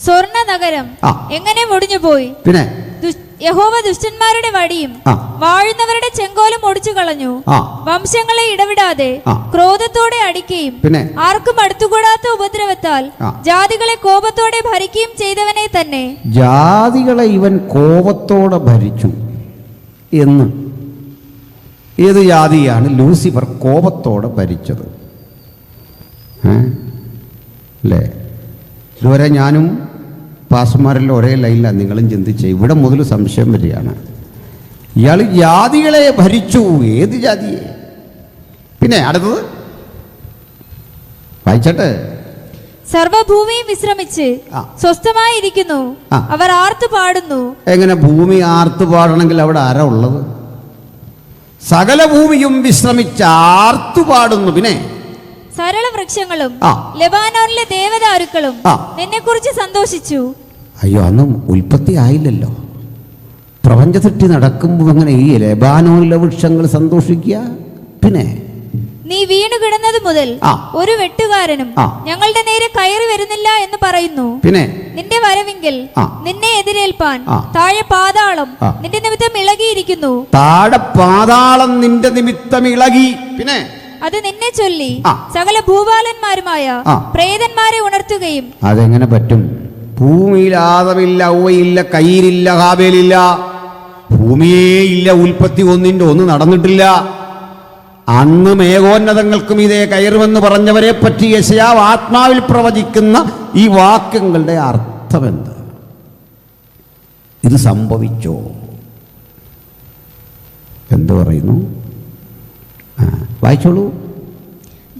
[SPEAKER 2] സ്വർണ്ണ നഗരം എങ്ങനെ മുടിഞ്ഞുപോയി?
[SPEAKER 3] പിന്നെ
[SPEAKER 2] യഹോവ ദുഷ്ടന്മാരുടെ വടിയും വാഴുന്നവരുടെ ചെങ്കോലും ഒടിച്ചു കളഞ്ഞു. വംശങ്ങളെ ഇടവിടാതെ ക്രോധത്തോടെ അടിക്കുകയും ആർക്കും അടുത്തുകൂടാത്ത ഉപദ്രവത്താൽ ജാതികളെ കോപത്തോടെ ഭരിക്കുകയും ചെയ്തവനെ തന്നെ.
[SPEAKER 3] ജാതികളെ ഇവൻ കോപത്തോടെ ഭരിച്ചു എന്ന് ഏത് ജാതിയാണ് ലൂസിഫർ കോപത്തോടെ ഭരിച്ചത്? അല്ലേ? ഇതുവരെ ഞാനും പാസ്റ്റർമാരെല്ലാം ഒരേ ലൈനിലാണ്. നിങ്ങളും ചിന്തിച്ചേ, ഇവിടെ മുതൽ സംശയം വരികയാണ്. ഇയാൾ ജാതികളെ ഭരിച്ചു. ഏത് ജാതിയെ? പിന്നെ അടുത്തത് വായിച്ചട്ടെ.
[SPEAKER 2] സർവഭൂമിയും വിശ്രമിച്ച് സ്വസ്ഥമായിരിക്കുന്നു, അവർ ആർത്തു പാടുന്നു.
[SPEAKER 3] എങ്ങനെ ഭൂമി ആർത്തു പാടണമെങ്കിൽ അവിടെ ആരാ ഉള്ളത്? സകല ഭൂമിയും വിശ്രമിച്ച് ആർത്തു പാടുന്നു. പിന്നെ
[SPEAKER 2] സരള വൃക്ഷങ്ങളും ലെബാനോനിലെ ദേവദാരുക്കളും നിന്നെ കുറിച്ച് സന്തോഷിച്ചു.
[SPEAKER 3] അയ്യോ, അന്ന് ഉൽപ്പത്തി ആയില്ലല്ലോ. പ്രപഞ്ചസൃഷ്ടി നടക്കുമ്പോൾ അങ്ങനെ ഈ ലെബാനോനിലെ വൃക്ഷങ്ങൾ സന്തോഷിക്കുക. പിന്നെ
[SPEAKER 2] നീ വീണു കിടന്നത് മുതൽ ഒരു വെട്ടുകാരനും ഞങ്ങളുടെ നേരെ കയറി വരുന്നില്ല എന്ന് പറയുന്നു.
[SPEAKER 3] പിന്നെ
[SPEAKER 2] നിന്റെ വരവിങ്കിൽ നിന്നെ എതിരേൽപ്പാൻ താഴെ പാതാളം നിന്റെ നിമിത്തം ഇളകിയിരിക്കുന്നു.
[SPEAKER 3] താഴെ പാതാളം നിന്റെ നിമിത്തം ഇളകി. പിന്നെ
[SPEAKER 2] അത് നിന്നെ ചൊല്ലി സകല ഭൂപാലന്മാരുമായ പ്രേതന്മാരെ ഉണർത്തുകയും.
[SPEAKER 3] അതെങ്ങനെ പറ്റും? ഭൂമിയിൽ ആദമില്ല, ഔവയില്ല, കയ്യിലില്ല, ഹാബേലില്ല, ഭൂമിയേ ഇല്ല, ഉൽപ്പത്തി ഒന്നിൻ്റെ ഒന്ന് നടന്നിട്ടില്ല. അന്ന് മേഘോന്നതങ്ങൾക്കും ഇതേ കയറുമെന്ന് പറഞ്ഞവരെ പറ്റി യെശയ്യാവ് ആത്മാവിൽ പ്രവചിക്കുന്ന ഈ വാക്യങ്ങളുടെ അർത്ഥമെന്ത്? ഇത് സംഭവിച്ചോ? എന്തു പറയുന്നു? വായിച്ചോളൂ.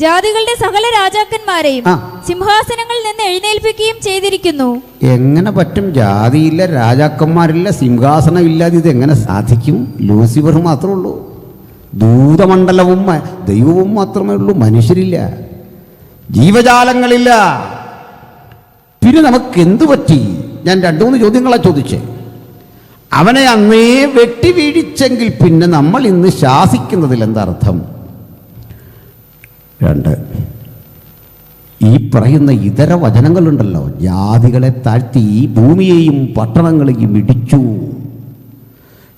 [SPEAKER 2] ജാതികളുടെ സകല രാജാക്കന്മാരെയും സിംഹാസനങ്ങളിൽ നിന്ന് എഴുന്നേൽപ്പിക്കുകയും ചെയ്തിരിക്കുന്നു.
[SPEAKER 3] എങ്ങനെ പറ്റും? ജാതിയില്ല, രാജാക്കന്മാരില്ല, സിംഹാസനം ഇല്ലാതെ ഇത് എങ്ങനെ സാധിക്കും? ലൂസിഫർ മാത്രമേ ഉള്ളൂ, ദൂതമണ്ഡലവും ദൈവവും മാത്രമേ ഉള്ളൂ, മനുഷ്യരില്ല, ജീവജാലങ്ങളില്ല. പിന്നെ നമുക്ക് എന്തു പറ്റി? ഞാൻ 2-3 ചോദ്യങ്ങളാണ് ചോദിച്ചേ. അവനെ അന്നേ വെട്ടി വീഴിച്ചെങ്കിൽ പിന്നെ നമ്മൾ ഇന്ന് ശാസിക്കുന്നതിൽ എന്തർത്ഥം? 2, ഈ പറയുന്ന ഇതര വചനങ്ങളുണ്ടല്ലോ, ജാതികളെ താഴ്ത്തി ഭൂമിയെയും പട്ടണങ്ങളെയും ഇടിച്ചു.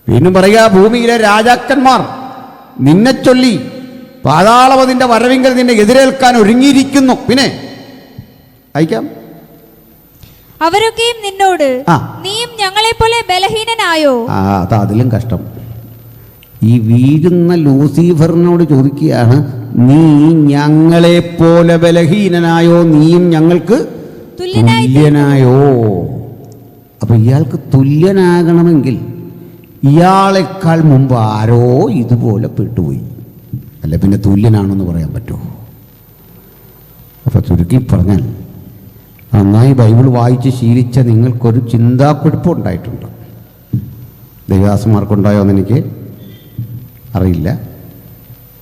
[SPEAKER 3] പിന്നെ പറയുക, ഭൂമിയിലെ രാജാക്കന്മാർ നിന്നെ ചൊല്ലി പാതാളവതിൻ്റെ വരവിങ്കൽ നിന്നെ എതിരേൽക്കാൻ ഒരുങ്ങിയിരിക്കുന്നു. പിന്നെ അയക്കാം.
[SPEAKER 2] അവരൊക്കെയും നിന്നോട് നീയും ഞങ്ങളെപ്പോലെ ബലഹീനനായോ?
[SPEAKER 3] അതിലും കഷ്ടം. ഈ വീഴുന്ന ലൂസിഫറിനോട് ചോദിക്കുകയാണ്, നീ ഞങ്ങളെപ്പോലെ ബലഹീനനായോ? നീയും ഞങ്ങൾക്ക് തുല്യനായോ? അപ്പൊ ഇയാൾക്ക് തുല്യനാകണമെങ്കിൽ ഇയാളെക്കാൾ മുമ്പ് ആരോ ഇതുപോലെ പെട്ടുപോയി, അല്ല പിന്നെ തുല്യനാണെന്ന് പറയാൻ പറ്റുമോ? അപ്പോൾ ചുരുക്കി പറഞ്ഞാൽ, നന്നായി ബൈബിൾ വായിച്ച് ശീലിച്ച നിങ്ങൾക്കൊരു ചിന്താക്കുഴപ്പമുണ്ടായിട്ടുണ്ട്. ദൈവദാസന്മാർക്കുണ്ടായോന്ന് എനിക്ക് അറിയില്ല.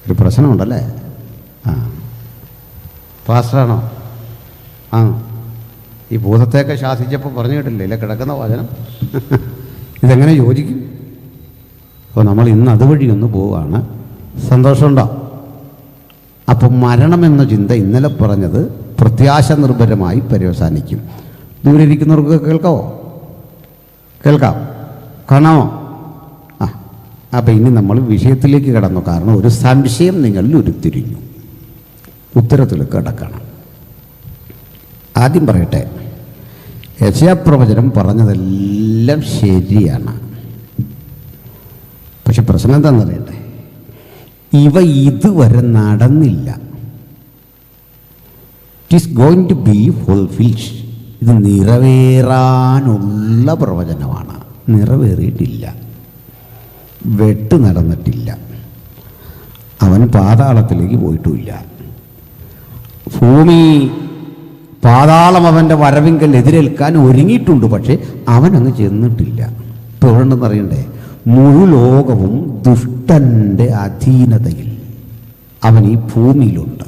[SPEAKER 3] ഒരു പ്രശ്നമുണ്ടല്ലേ? പാസ്റ്ററാണോ? ഈ ഭൂതത്തെയൊക്കെ ശാസിച്ചപ്പോൾ പറഞ്ഞു കേട്ടില്ലേ ഇല്ല കിടക്കുന്ന വചനം? ഇതെങ്ങനെ യോജിക്കും? അപ്പോൾ നമ്മൾ ഇന്ന് അതുവഴി ഒന്ന് പോവുകയാണ്. സന്തോഷമുണ്ടോ? അപ്പം മരണമെന്ന ചിന്ത ഇന്നലെ പറഞ്ഞത് പ്രത്യാശ നിർഭരമായി പര്യവസാനിക്കും. ദൂരെ ഇരിക്കുന്നവർക്ക് കേൾക്കാമോ? കേൾക്കാം, കാണാമോ? അപ്പം ഇനി നമ്മൾ വിഷയത്തിലേക്ക് കടന്നു. കാരണം ഒരു സംശയം നിങ്ങളിൽ ഉരുത്തിരിഞ്ഞു, ഉത്തരത്തിൽ കിടക്കണം. ആദ്യം പറയട്ടെ, യെശയ്യാപ്രവചനം പറഞ്ഞതെല്ലാം ശരിയാണ്. പക്ഷെ പ്രശ്നം എന്താണെന്നറിയട്ടെ, ഇവ ഇതുവരെ നടന്നില്ല. It is going to be fulfilled. ഇത് നിറവേറാനുള്ള പ്രവചനമാണ്. നിറവേറിയിട്ടില്ല, വെട്ട് നടന്നിട്ടില്ല, അവൻ പാതാളത്തിലേക്ക് പോയിട്ടുമില്ല. ഭൂമി പാതാളം അവൻ്റെ വരവിങ്കൽ എതിരേൽക്കാൻ ഒരുങ്ങിയിട്ടുണ്ട്, പക്ഷേ അവനങ്ങ് ചെന്നിട്ടില്ല. ഇപ്പോൾ എവിടെയുണ്ടെന്ന് അറിയണ്ടേ? മുഴുലോകവും ദുഷ്ടൻ്റെ അധീനതയിൽ അവൻ ഈ ഭൂമിയിലുണ്ട്.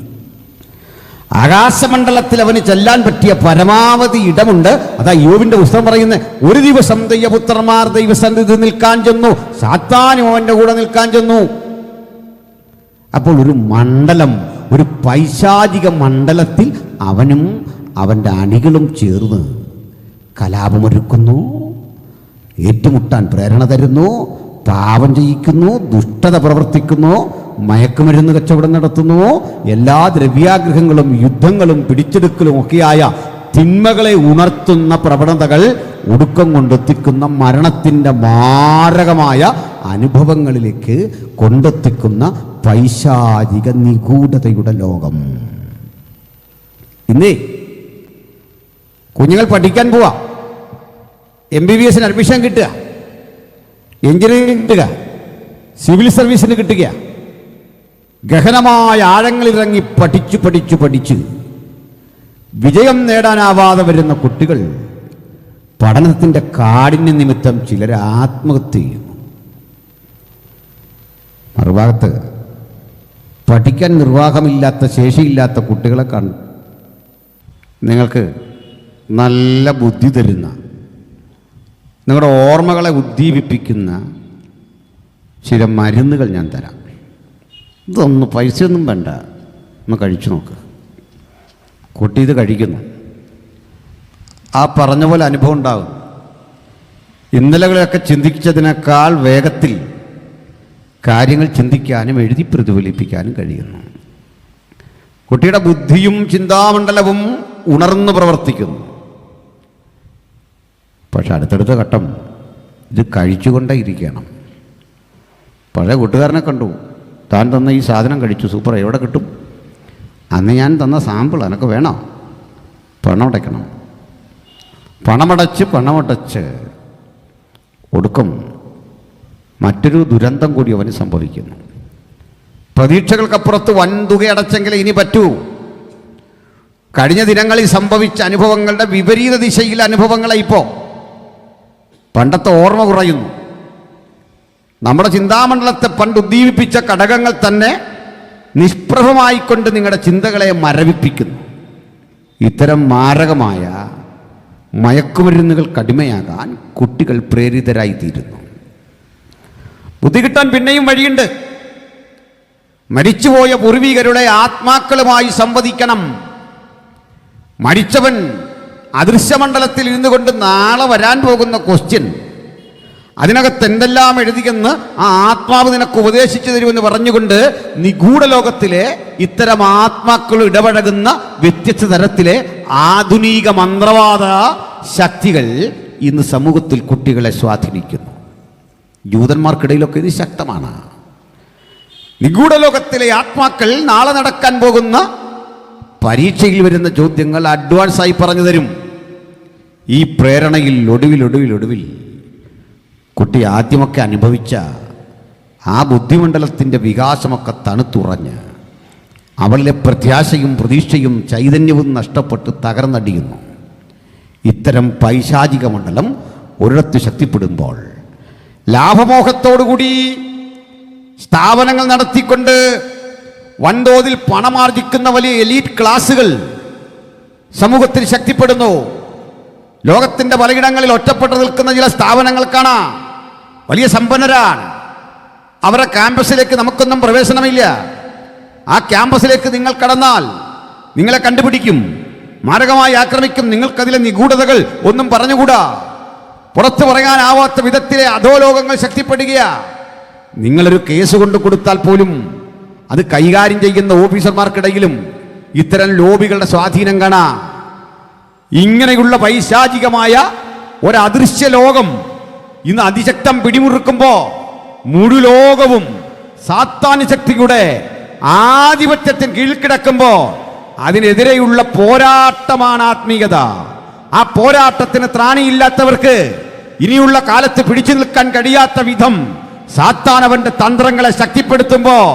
[SPEAKER 3] ആകാശമണ്ഡലത്തിൽ അവന് ചെല്ലാൻ പറ്റിയ പരമാവധി ഇടമുണ്ട്. അതാ യോബിന്റെ പുസ്തകം പറയുന്നത്, ഒരു ദിവസം ദൈവപുത്രന്മാർ ദൈവസന്നിധി നിൽക്കാൻ ചെന്നു, സാത്താനും അവൻ്റെ കൂടെ നിൽക്കാൻ ചെന്നു. അപ്പോൾ ഒരു മണ്ഡലം, ഒരു പൈശാചിക മണ്ഡലത്തിൽ അവനും അവൻ്റെ അണികളും ചേർന്ന് കലാപമൊരുക്കുന്നു, ഏറ്റുമുട്ടാൻ പ്രേരണ തരുന്നു, പാപം ചെയ്യിക്കുന്നു, ദുഷ്ടത പ്രവർത്തിക്കുന്നു, മയക്കുമരുന്ന് കച്ചവടം നടത്തുന്നു. എല്ലാ ദ്രവ്യാഗ്രഹങ്ങളും യുദ്ധങ്ങളും പിടിച്ചെടുക്കലും ഒക്കെയായ തിന്മകളെ ഉണർത്തുന്ന പ്രവണതകൾ ഒടുക്കം കൊണ്ടെത്തിക്കുന്ന മരണത്തിൻ്റെ മാരകമായ അനുഭവങ്ങളിലേക്ക് കൊണ്ടെത്തിക്കുന്ന പൈശാചിക നിഗൂഢതയുടെ ലോകം. ഇന്നേ കുഞ്ഞുങ്ങൾ പഠിക്കാൻ പോവാ, MBBS അഡ്മിഷൻ കിട്ടുക, എഞ്ചിനീയറിംഗ് കിട്ടുക, സിവിൽ സർവീസിന് കിട്ടുക, ഗഹനമായ ആഴങ്ങളിലിറങ്ങി പഠിച്ച് വിജയം നേടാനാവാതെ വരുന്ന കുട്ടികൾ പഠനത്തിൻ്റെ കാഠിന്യ നിമിത്തം ചിലർ ആത്മഹത്യ ചെയ്യുന്നു. മറുഭാഗത്ത് പഠിക്കാൻ നിർവാഹമില്ലാത്ത, ശേഷിയില്ലാത്ത കുട്ടികളെ നിങ്ങൾക്ക് നല്ല ബുദ്ധി തരുന്ന,
[SPEAKER 1] നിങ്ങളുടെ ഓർമ്മകളെ ഉദ്ദീപിപ്പിക്കുന്ന ചില മരുന്നുകൾ ഞാൻ തരാം. ഇതൊന്നും പൈസയൊന്നും വേണ്ട, ഒന്ന് കഴിച്ചു നോക്ക്. കുട്ടി ഇത് കഴിക്കുന്നു, ആ പറഞ്ഞ പോലെ അനുഭവം ഉണ്ടാകും. ഇന്നലകളെയൊക്കെ ചിന്തിച്ചതിനേക്കാൾ വേഗത്തിൽ കാര്യങ്ങൾ ചിന്തിക്കാനും എഴുതി പ്രതിഫലിപ്പിക്കാനും കഴിയുന്നു. കുട്ടിയുടെ ബുദ്ധിയും ചിന്താമണ്ഡലവും ഉണർന്നു പ്രവർത്തിക്കുന്നു. പക്ഷെ അടുത്തടുത്ത ഘട്ടം ഇത് കഴിച്ചുകൊണ്ടേ ഇരിക്കണം. പഴയ കൂട്ടുകാരനെ കണ്ടു, താൻ തന്ന ഈ സാധനം കഴിച്ചു, സൂപ്പർ, എവിടെ കിട്ടും? അന്ന് ഞാൻ തന്ന സാമ്പിൾ എനക്ക് വേണോ? പണമടയ്ക്കണം. പണമടച്ച് ഒടുക്കം മറ്റൊരു ദുരന്തം കൂടി അവന് സംഭവിക്കുന്നു. പ്രതീക്ഷകൾക്കപ്പുറത്ത് വൻതുക അടച്ചെങ്കിലേ ഇനി പറ്റൂ. കഴിഞ്ഞ ദിനങ്ങളിൽ സംഭവിച്ച അനുഭവങ്ങളുടെ വിപരീത ദിശയിലെ അനുഭവങ്ങളെ ഇപ്പോൾ പണ്ടത്തെ ഓർമ്മ കുറയുന്നു. നമ്മുടെ ചിന്താമണ്ഡലത്തെ പണ്ട് ഉദ്ദീപിപ്പിച്ച ഘടകങ്ങൾ തന്നെ നിഷ്പ്രഭമായിക്കൊണ്ട് നിങ്ങളുടെ ചിന്തകളെ മരവിപ്പിക്കുന്നു. ഇത്തരം മാരകമായ മയക്കുമരുന്നുകൾക്ക് അടിമയാകാൻ കുട്ടികൾ പ്രേരിതരായിത്തീരുന്നു. ബുദ്ധി കിട്ടാൻ പിന്നെയും വഴിയുണ്ട്. മരിച്ചുപോയ പൂർവികരുടെ ആത്മാക്കളുമായി സംവദിക്കണം. മരിച്ചവൻ അദൃശ്യമണ്ഡലത്തിൽ ഇരുന്നു കൊണ്ട് നാളെ വരാൻ പോകുന്ന ക്വസ്റ്റ്യൻ, അതിനകത്ത് എന്തെല്ലാം എഴുതിയെന്ന് ആ ആത്മാവ് നിനക്ക് ഉപദേശിച്ചു തരുമെന്ന് പറഞ്ഞുകൊണ്ട് നിഗൂഢ ലോകത്തിലെ ഇത്തരം ആത്മാക്കൾ ഇടപഴകുന്ന വ്യത്യസ്ത തരത്തിലെ ആധുനിക മന്ത്രവാദ ശക്തികൾ ഇന്ന് സമൂഹത്തിൽ കുട്ടികളെ സ്വാധീനിക്കുന്നു. ജൂതന്മാർക്കിടയിലൊക്കെ ഇത് ശക്തമാണ്. നിഗൂഢ ലോകത്തിലെ ആത്മാക്കൾ നാളെ നടക്കാൻ പോകുന്ന പരീക്ഷയിൽ വരുന്ന ചോദ്യങ്ങൾ അഡ്വാൻസായി പറഞ്ഞു തരും. ഈ പ്രേരണയിൽ ഒടുവിൽ കുട്ടി ആദ്യമൊക്കെ അനുഭവിച്ച ആ ബുദ്ധിമണ്ഡലത്തിൻ്റെ വികാസമൊക്കെ തണുത്തുറഞ്ഞ് അവളിലെ പ്രത്യാശയും പ്രതീക്ഷയും ചൈതന്യവും നഷ്ടപ്പെട്ട് തകർന്നടിയുന്നു. ഇത്തരം പൈശാചിക മണ്ഡലം ഒരിടത്ത് ശക്തിപ്പെടുമ്പോൾ ലാഭമോഹത്തോടുകൂടി സ്ഥാപനങ്ങൾ നടത്തിക്കൊണ്ട് വൻതോതിൽ പണമാർജിക്കുന്ന വലിയ എലീറ്റ് ക്ലാസുകൾ സമൂഹത്തിൽ ശക്തിപ്പെടുന്നു. ലോകത്തിൻ്റെ പലയിടങ്ങളിൽ ഒറ്റപ്പെട്ടു നിൽക്കുന്ന ചില സ്ഥാപനങ്ങൾ കാണാം. വലിയ സമ്പന്നരാണ്. അവരുടെ ക്യാമ്പസിലേക്ക് നമുക്കൊന്നും പ്രവേശനമില്ല. ആ ക്യാമ്പസിലേക്ക് നിങ്ങൾ കടന്നാൽ നിങ്ങളെ കണ്ടുപിടിക്കും, മാരകമായി ആക്രമിക്കും. നിങ്ങൾക്കതിലെ നിഗൂഢതകൾ ഒന്നും പറഞ്ഞുകൂടാ. പുറത്തു പറയാനാവാത്ത വിധത്തിലെ അധോലോകങ്ങൾ ശക്തിപ്പെടുക. നിങ്ങളൊരു കേസ് കൊണ്ട് കൊടുത്താൽ പോലും അത് കൈകാര്യം ചെയ്യുന്ന ഓഫീസർമാർക്കിടയിലും ഇത്തരം ലോബികളുടെ സ്വാധീനം കാണാം. ഇങ്ങനെയുള്ള പൈശാചികമായ ഒരദൃശ്യ ലോകം ഇന്ന് അതിശക്തം പിടിമുറുക്കുമ്പോൾ മുഴുലോകവും സാത്താന്യ ശക്തിയുടെ ആധിപത്യത്തിന് കീഴ്ക്കിടക്കുമ്പോൾ അതിനെതിരെയുള്ള പോരാട്ടമാണ് ആത്മീയത. ആ പോരാട്ടത്തിന് ത്രാണിയില്ലാത്തവർക്ക് ഇനിയുള്ള കാലത്ത് പിടിച്ചു നിൽക്കാൻ കഴിയാത്ത വിധം സാത്താൻ അവന്റെ തന്ത്രങ്ങളെ ശക്തിപ്പെടുത്തുമ്പോൾ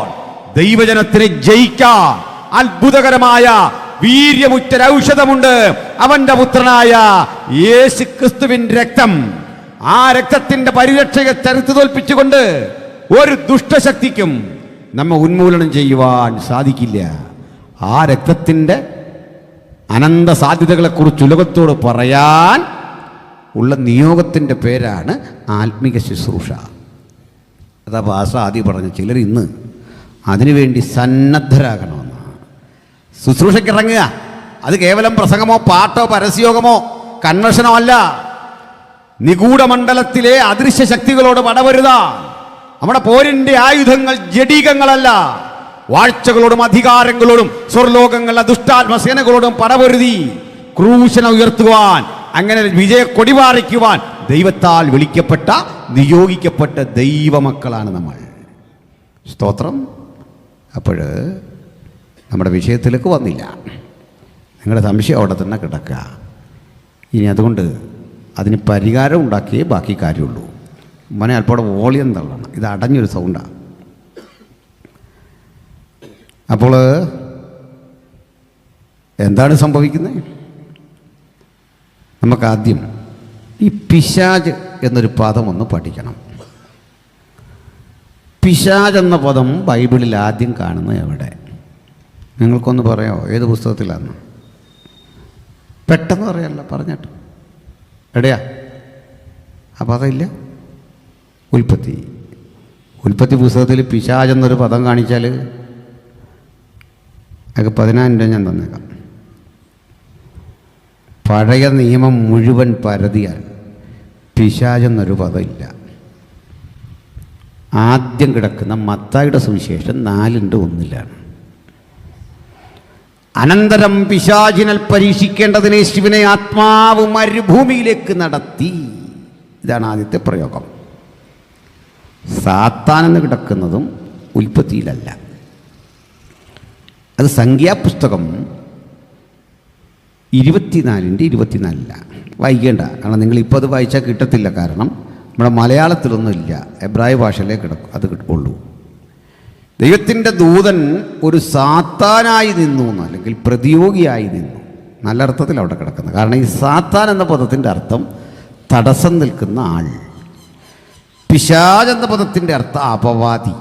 [SPEAKER 1] ദൈവജനത്തിനെ ജയിക്കാൻ അത്ഭുതകരമായ വീര്യമുറ്റൊരൗഷധമുണ്ട്. അവന്റെ പുത്രനായ യേശു ക്രിസ്തുവിന്റെ രക്തം. ആ രക്തത്തിന്റെ പരിരക്ഷയെ ചെറുത്തു തോൽപ്പിച്ചുകൊണ്ട് ഒരു ദുഷ്ടശക്തിക്കും നമ്മെ ഉന്മൂലനം ചെയ്യുവാൻ സാധിക്കില്ല. ആ രക്തത്തിൻ്റെ അനന്ത സാധ്യതകളെക്കുറിച്ച് ഉലകത്തോട് പറയാൻ ഉള്ള നിയോഗത്തിൻ്റെ പേരാണ് ആത്മീക ശുശ്രൂഷ. അതാ ഭാഷ ആദ്യം പറഞ്ഞു. ചിലർ ഇന്ന് അതിനുവേണ്ടി സന്നദ്ധരാകണമെന്ന് ശുശ്രൂഷയ്ക്ക് ഇറങ്ങുക. അത് കേവലം പ്രസംഗമോ പാട്ടോ പരസ്യോഗമോ കൺവെൻഷനോ അല്ല. നിഗൂഢമണ്ഡലത്തിലെ അദൃശ്യ ശക്തികളോട് പടവരുത. നമ്മുടെ പോരിന്റെ ആയുധങ്ങൾ ജഡീകങ്ങളല്ല. വാഴ്ചകളോടും അധികാരങ്ങളോടും സ്വർലോകങ്ങളുടെ ദുഷ്ടാത്മസേനകളോടും പടപൊരുതി ക്രൂശനെ ഉയർത്തുവാൻ, അങ്ങനെ വിജയ കൊടിപാറിക്കുവാൻ ദൈവത്താൽ വിളിക്കപ്പെട്ട നിയോഗിക്കപ്പെട്ട ദൈവമക്കളാണ് നമ്മൾ. സ്തോത്രം. അപ്പോൾ നമ്മുടെ വിഷയത്തിലേക്ക് വന്നില്ല. നിങ്ങളുടെ സംശയം അവിടെ തന്നെ കിടക്കുക. ഇനി അതുകൊണ്ട് അതിന് പരിഹാരം ഉണ്ടാക്കിയേ ബാക്കി കാര്യമുള്ളൂ. മോനെ അല്പം വോളിയം തള്ളണം. ഇത് അടഞ്ഞൊരു സൗണ്ടാണ്. അപ്പോൾ എന്താണ് സംഭവിക്കുന്നത്? നമുക്കാദ്യം ഈ പിശാച് എന്നൊരു പദം ഒന്ന് പഠിക്കണം. പിശാച് എന്ന പദം ബൈബിളിൽ ആദ്യം കാണുന്നത് എവിടെ? നിങ്ങൾക്കൊന്ന് പറയാമോ? ഏത് പുസ്തകത്തിലാണ്? പെട്ടെന്ന് പറയല്ല, പറഞ്ഞിട്ട് എവിടെയാ? ആ പദമില്ല. ഉൽപ്പത്തി പുസ്തകത്തിൽ പിശാചെന്നൊരു പദം കാണിച്ചാൽ അതൊക്കെ 10,000 രൂപ ഞാൻ തന്നേക്കാം. പഴയ നിയമം മുഴുവൻ പരതിയാൽ പിശാചെന്നൊരു പദമില്ല. ആദ്യം കിടക്കുന്ന മത്തായിയുടെ സുവിശേഷം 4:1 അനന്തരം പിശാചിനാൽ പരീക്ഷിക്കേണ്ടതിനെ ശിവനെ ആത്മാവ് മരുഭൂമിയിലേക്ക് നടത്തി. ഇതാണ് ആദ്യത്തെ പ്രയോഗം. സാത്താനെന്ന് കിടക്കുന്നതും ഉൽപ്പത്തിയിലല്ല, അത് സംഖ്യാപുസ്തകം 24:24 വായിക്കേണ്ട. കാരണം നിങ്ങളിപ്പോൾ അത് വായിച്ചാൽ കിട്ടത്തില്ല. കാരണം നമ്മുടെ മലയാളത്തിലൊന്നുമില്ല, എബ്രായ ഭാഷയിലേ കിടക്കും, അത് ഉള്ളൂ. ദൈവത്തിൻ്റെ ദൂതൻ ഒരു സാത്താനായി നിന്നു അല്ലെങ്കിൽ പ്രതിയോഗിയായി നിന്നു, നല്ല അർത്ഥത്തിൽ അവിടെ കിടക്കുന്നത്. കാരണം ഈ സാത്താൻ എന്ന പദത്തിൻ്റെ അർത്ഥം തടസ്സം നിൽക്കുന്ന ആൾ. പിശാച് എന്ന പദത്തിൻ്റെ അർത്ഥം അപവാദി.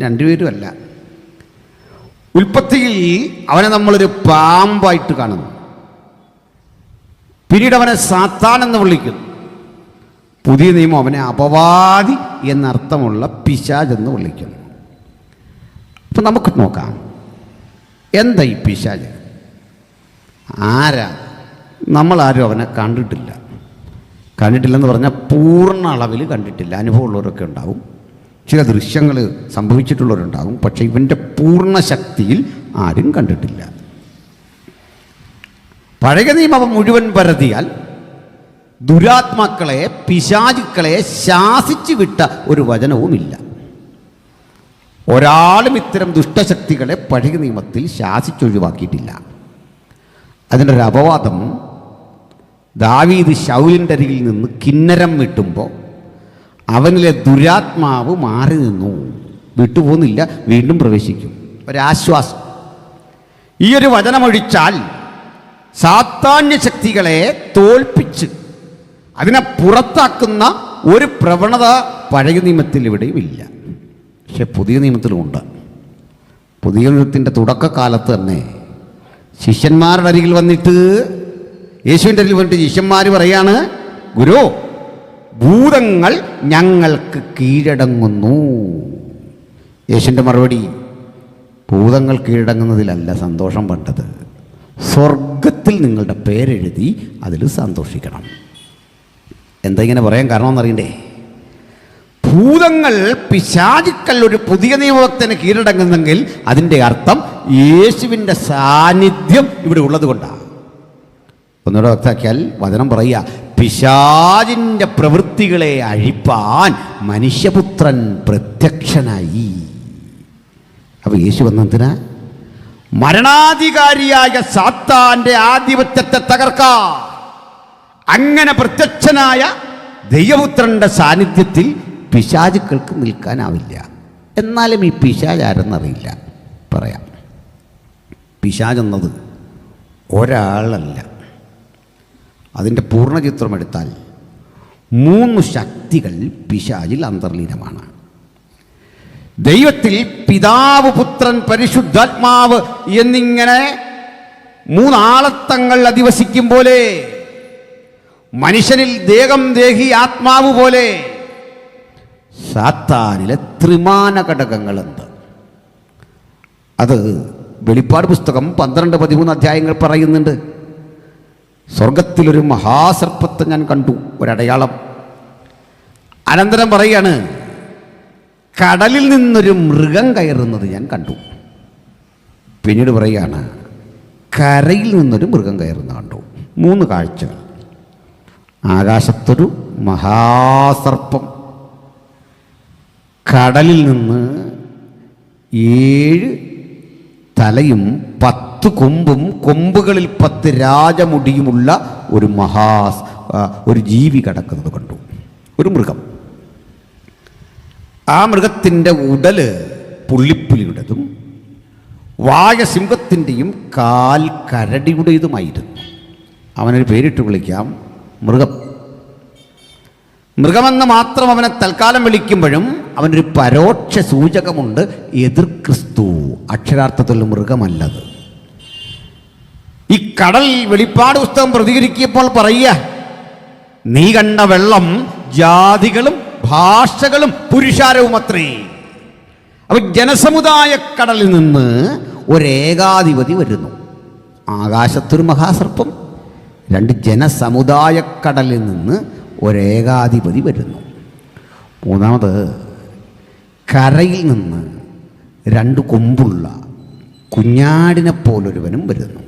[SPEAKER 1] രണ്ടുപേരും അല്ല. ഉൽപ്പത്തിയിൽ അവനെ നമ്മളൊരു പാമ്പായിട്ട് കാണുന്നു, പിന്നീട് അവനെ സാത്താൻ എന്ന് വിളിക്കുന്നു. പുതിയ നിയമം അവനെ അപവാദി എന്നർത്ഥമുള്ള പിശാച് എന്ന് വിളിക്കുന്നു. അപ്പം നമുക്ക് നോക്കാം, എന്താ ഈ പിശാച്? ആരാ? നമ്മളാരും അവനെ കണ്ടിട്ടില്ലെന്ന് പറഞ്ഞാൽ പൂർണ്ണ അളവിൽ കണ്ടിട്ടില്ല. അനുഭവമുള്ളവരൊക്കെ ഉണ്ടാവും, ചില ദൃശ്യങ്ങൾ സംഭവിച്ചിട്ടുള്ളവരുണ്ടാകും. പക്ഷേ ഇവൻ്റെ പൂർണ്ണ ശക്തിയിൽ ആരും കണ്ടിട്ടില്ല. പഴയ നിയമം മുഴുവൻ പരതിയാൽ ദുരാത്മാക്കളെ, പിശാചുക്കളെ ശാസിച്ചു വിട്ട ഒരു വചനവുമില്ല. ഒരാളും ഇത്തരം ദുഷ്ടശക്തികളെ പഴയ നിയമത്തിൽ ശാസിച്ചൊഴിവാക്കിയിട്ടില്ല. അതിൻ്റെ ഒരു അപവാദം, ദാവീദ് ശൗലിൻ്റെ അരികിൽ നിന്ന് കിന്നരം വിട്ടുമ്പോൾ അവനിലെ ദുരാത്മാവ് മാറി നിന്നു, വിട്ടുപോകുന്നില്ല, വീണ്ടും പ്രവേശിക്കും. ഒരാശ്വാസം. ഈ ഒരു വചനമൊഴിച്ചാൽ സാത്താന്യ ശക്തികളെ തോൽപ്പിച്ച് അതിനെ പുറത്താക്കുന്ന ഒരു പ്രവണത പഴയ നിയമത്തിൽ ഇവിടെയും ഇല്ല. പക്ഷെ പുതിയ നിയമത്തിലുമുണ്ട്. പുതിയ നിയമത്തിൻ്റെ തുടക്കകാലത്ത് തന്നെ ശിഷ്യന്മാരുടെ അരികിൽ വന്നിട്ട്, യേശുവിൻ്റെ അരികിൽ വന്നിട്ട് ശിഷ്യന്മാർ പറയാണ്, ഗുരു, ഭൂതങ്ങൾ ഞങ്ങൾക്ക് കീഴടങ്ങുന്നു. യേശുവിൻ്റെ മറുപടി, ഭൂതങ്ങൾ കീഴടങ്ങുന്നതിലല്ല സന്തോഷം വേണ്ടത്, സ്വർഗത്തിൽ നിങ്ങളുടെ പേരെഴുതി അതിൽ സന്തോഷിക്കണം. എന്താ ഇങ്ങനെ പറയാൻ കാരണമെന്നറിയണ്ടേ? ഭൂതങ്ങൾ, പിശാചുക്കൾ ഒരു പുതിയ നിയമത്തിന് കീഴടങ്ങുന്നെങ്കിൽ അതിൻ്റെ അർത്ഥം യേശുവിൻ്റെ സാന്നിധ്യം ഇവിടെ ഉള്ളത് കൊണ്ടാണ്. ഒന്നുകൂടെ വ്യക്തമാക്കിയാൽ വചനം പറയുക, പിശാചിൻ്റെ പ്രവൃത്തികളെ അഴിപ്പാൻ മനുഷ്യപുത്രൻ പ്രത്യക്ഷനായി. അപ്പോൾ യേശു വന്നതിനാ മരണാധികാരിയായ സാത്താൻ്റെ ആധിപത്യത്തെ തകർക്കാൻ. അങ്ങനെ പ്രത്യക്ഷനായ ദൈവപുത്രൻ്റെ സാന്നിധ്യത്തിൽ പിശാചുക്കൾക്ക് നിൽക്കാനാവില്ല. എന്നാലും ഈ പിശാച് ആരെന്നറിയില്ല. പറയാം, പിശാചെന്നത് ഒരാളല്ല. അതിൻ്റെ പൂർണ്ണചിത്രം എടുത്താൽ 3 ശക്തികൾ പിശാചിൽ അന്തർലീനമാണ്. ദൈവത്തിൽ പിതാവ്, പുത്രൻ, പരിശുദ്ധാത്മാവ് എന്നിങ്ങനെ 3 ആളത്തങ്ങൾ അധിവസിക്കും പോലെ മനുഷ്യനിൽ ദേഹം, ദേഹി, ആത്മാവ് പോലെ സാത്താനിലെ ത്രിമാന ഘടകങ്ങളുണ്ട്. അത് വെളിപ്പാട് പുസ്തകം 12-13 അധ്യായങ്ങൾ പറയുന്നുണ്ട്. സ്വർഗത്തിലൊരു മഹാസർപ്പത്തെ ഞാൻ കണ്ടു, ഒരടയാളം. അനന്തരം പറയുകയാണ്, കടലിൽ നിന്നൊരു മൃഗം കയറുന്നത് ഞാൻ കണ്ടു. പിന്നീട് പറയുകയാണ്, കരയിൽ നിന്നൊരു മൃഗം കയറുന്ന കണ്ടു. 3 കാഴ്ചകൾ. ആകാശത്തൊരു മഹാസർപ്പം, കടലിൽ നിന്ന് 7 തലയും 10 കൊമ്പും കൊമ്പുകളിൽ 10 രാജമുടിയുമുള്ള ഒരു ജീവി കിടക്കുന്നത് കണ്ടു. ഒരു മൃഗം. ആ മൃഗത്തിൻ്റെ ഉടല് പുള്ളിപ്പുലിയുടേതും വായ സിംഹത്തിൻ്റെയും കാൽ കരടിയുടേതുമായിരുന്നു. അവനൊരു പേരിട്ട് വിളിക്കാം, മൃഗം. മൃഗമെന്ന് മാത്രം അവനെ തൽക്കാലം വിളിക്കുമ്പോഴും അവനൊരു പരോക്ഷ സൂചകമുണ്ട്, എതിർ ക്രിസ്തു. അക്ഷരാർത്ഥത്തിൽ മൃഗമല്ലത്. ഈ കടൽ വെളിപ്പാട് പുസ്തകം പ്രതികരിക്കുമ്പോൾ പറയുക, നീ കണ്ട വെള്ളം ജാതികളും ഭാഷകളും പുരുഷാരവുമത്രേ. അപ്പൊ ജനസമുദായ കടലിൽ നിന്ന് ഒരേകാധിപതി വരുന്നു. ആകാശത്തൊരു മഹാസർപ്പം, 2 ജനസമുദായ കടലിൽ നിന്ന് ഒരേകാധിപതി വരുന്നു. 3 കരയിൽ നിന്ന് 2 കൊമ്പുള്ള കുഞ്ഞാടിനെ പോലൊരുവനും വരുന്നു.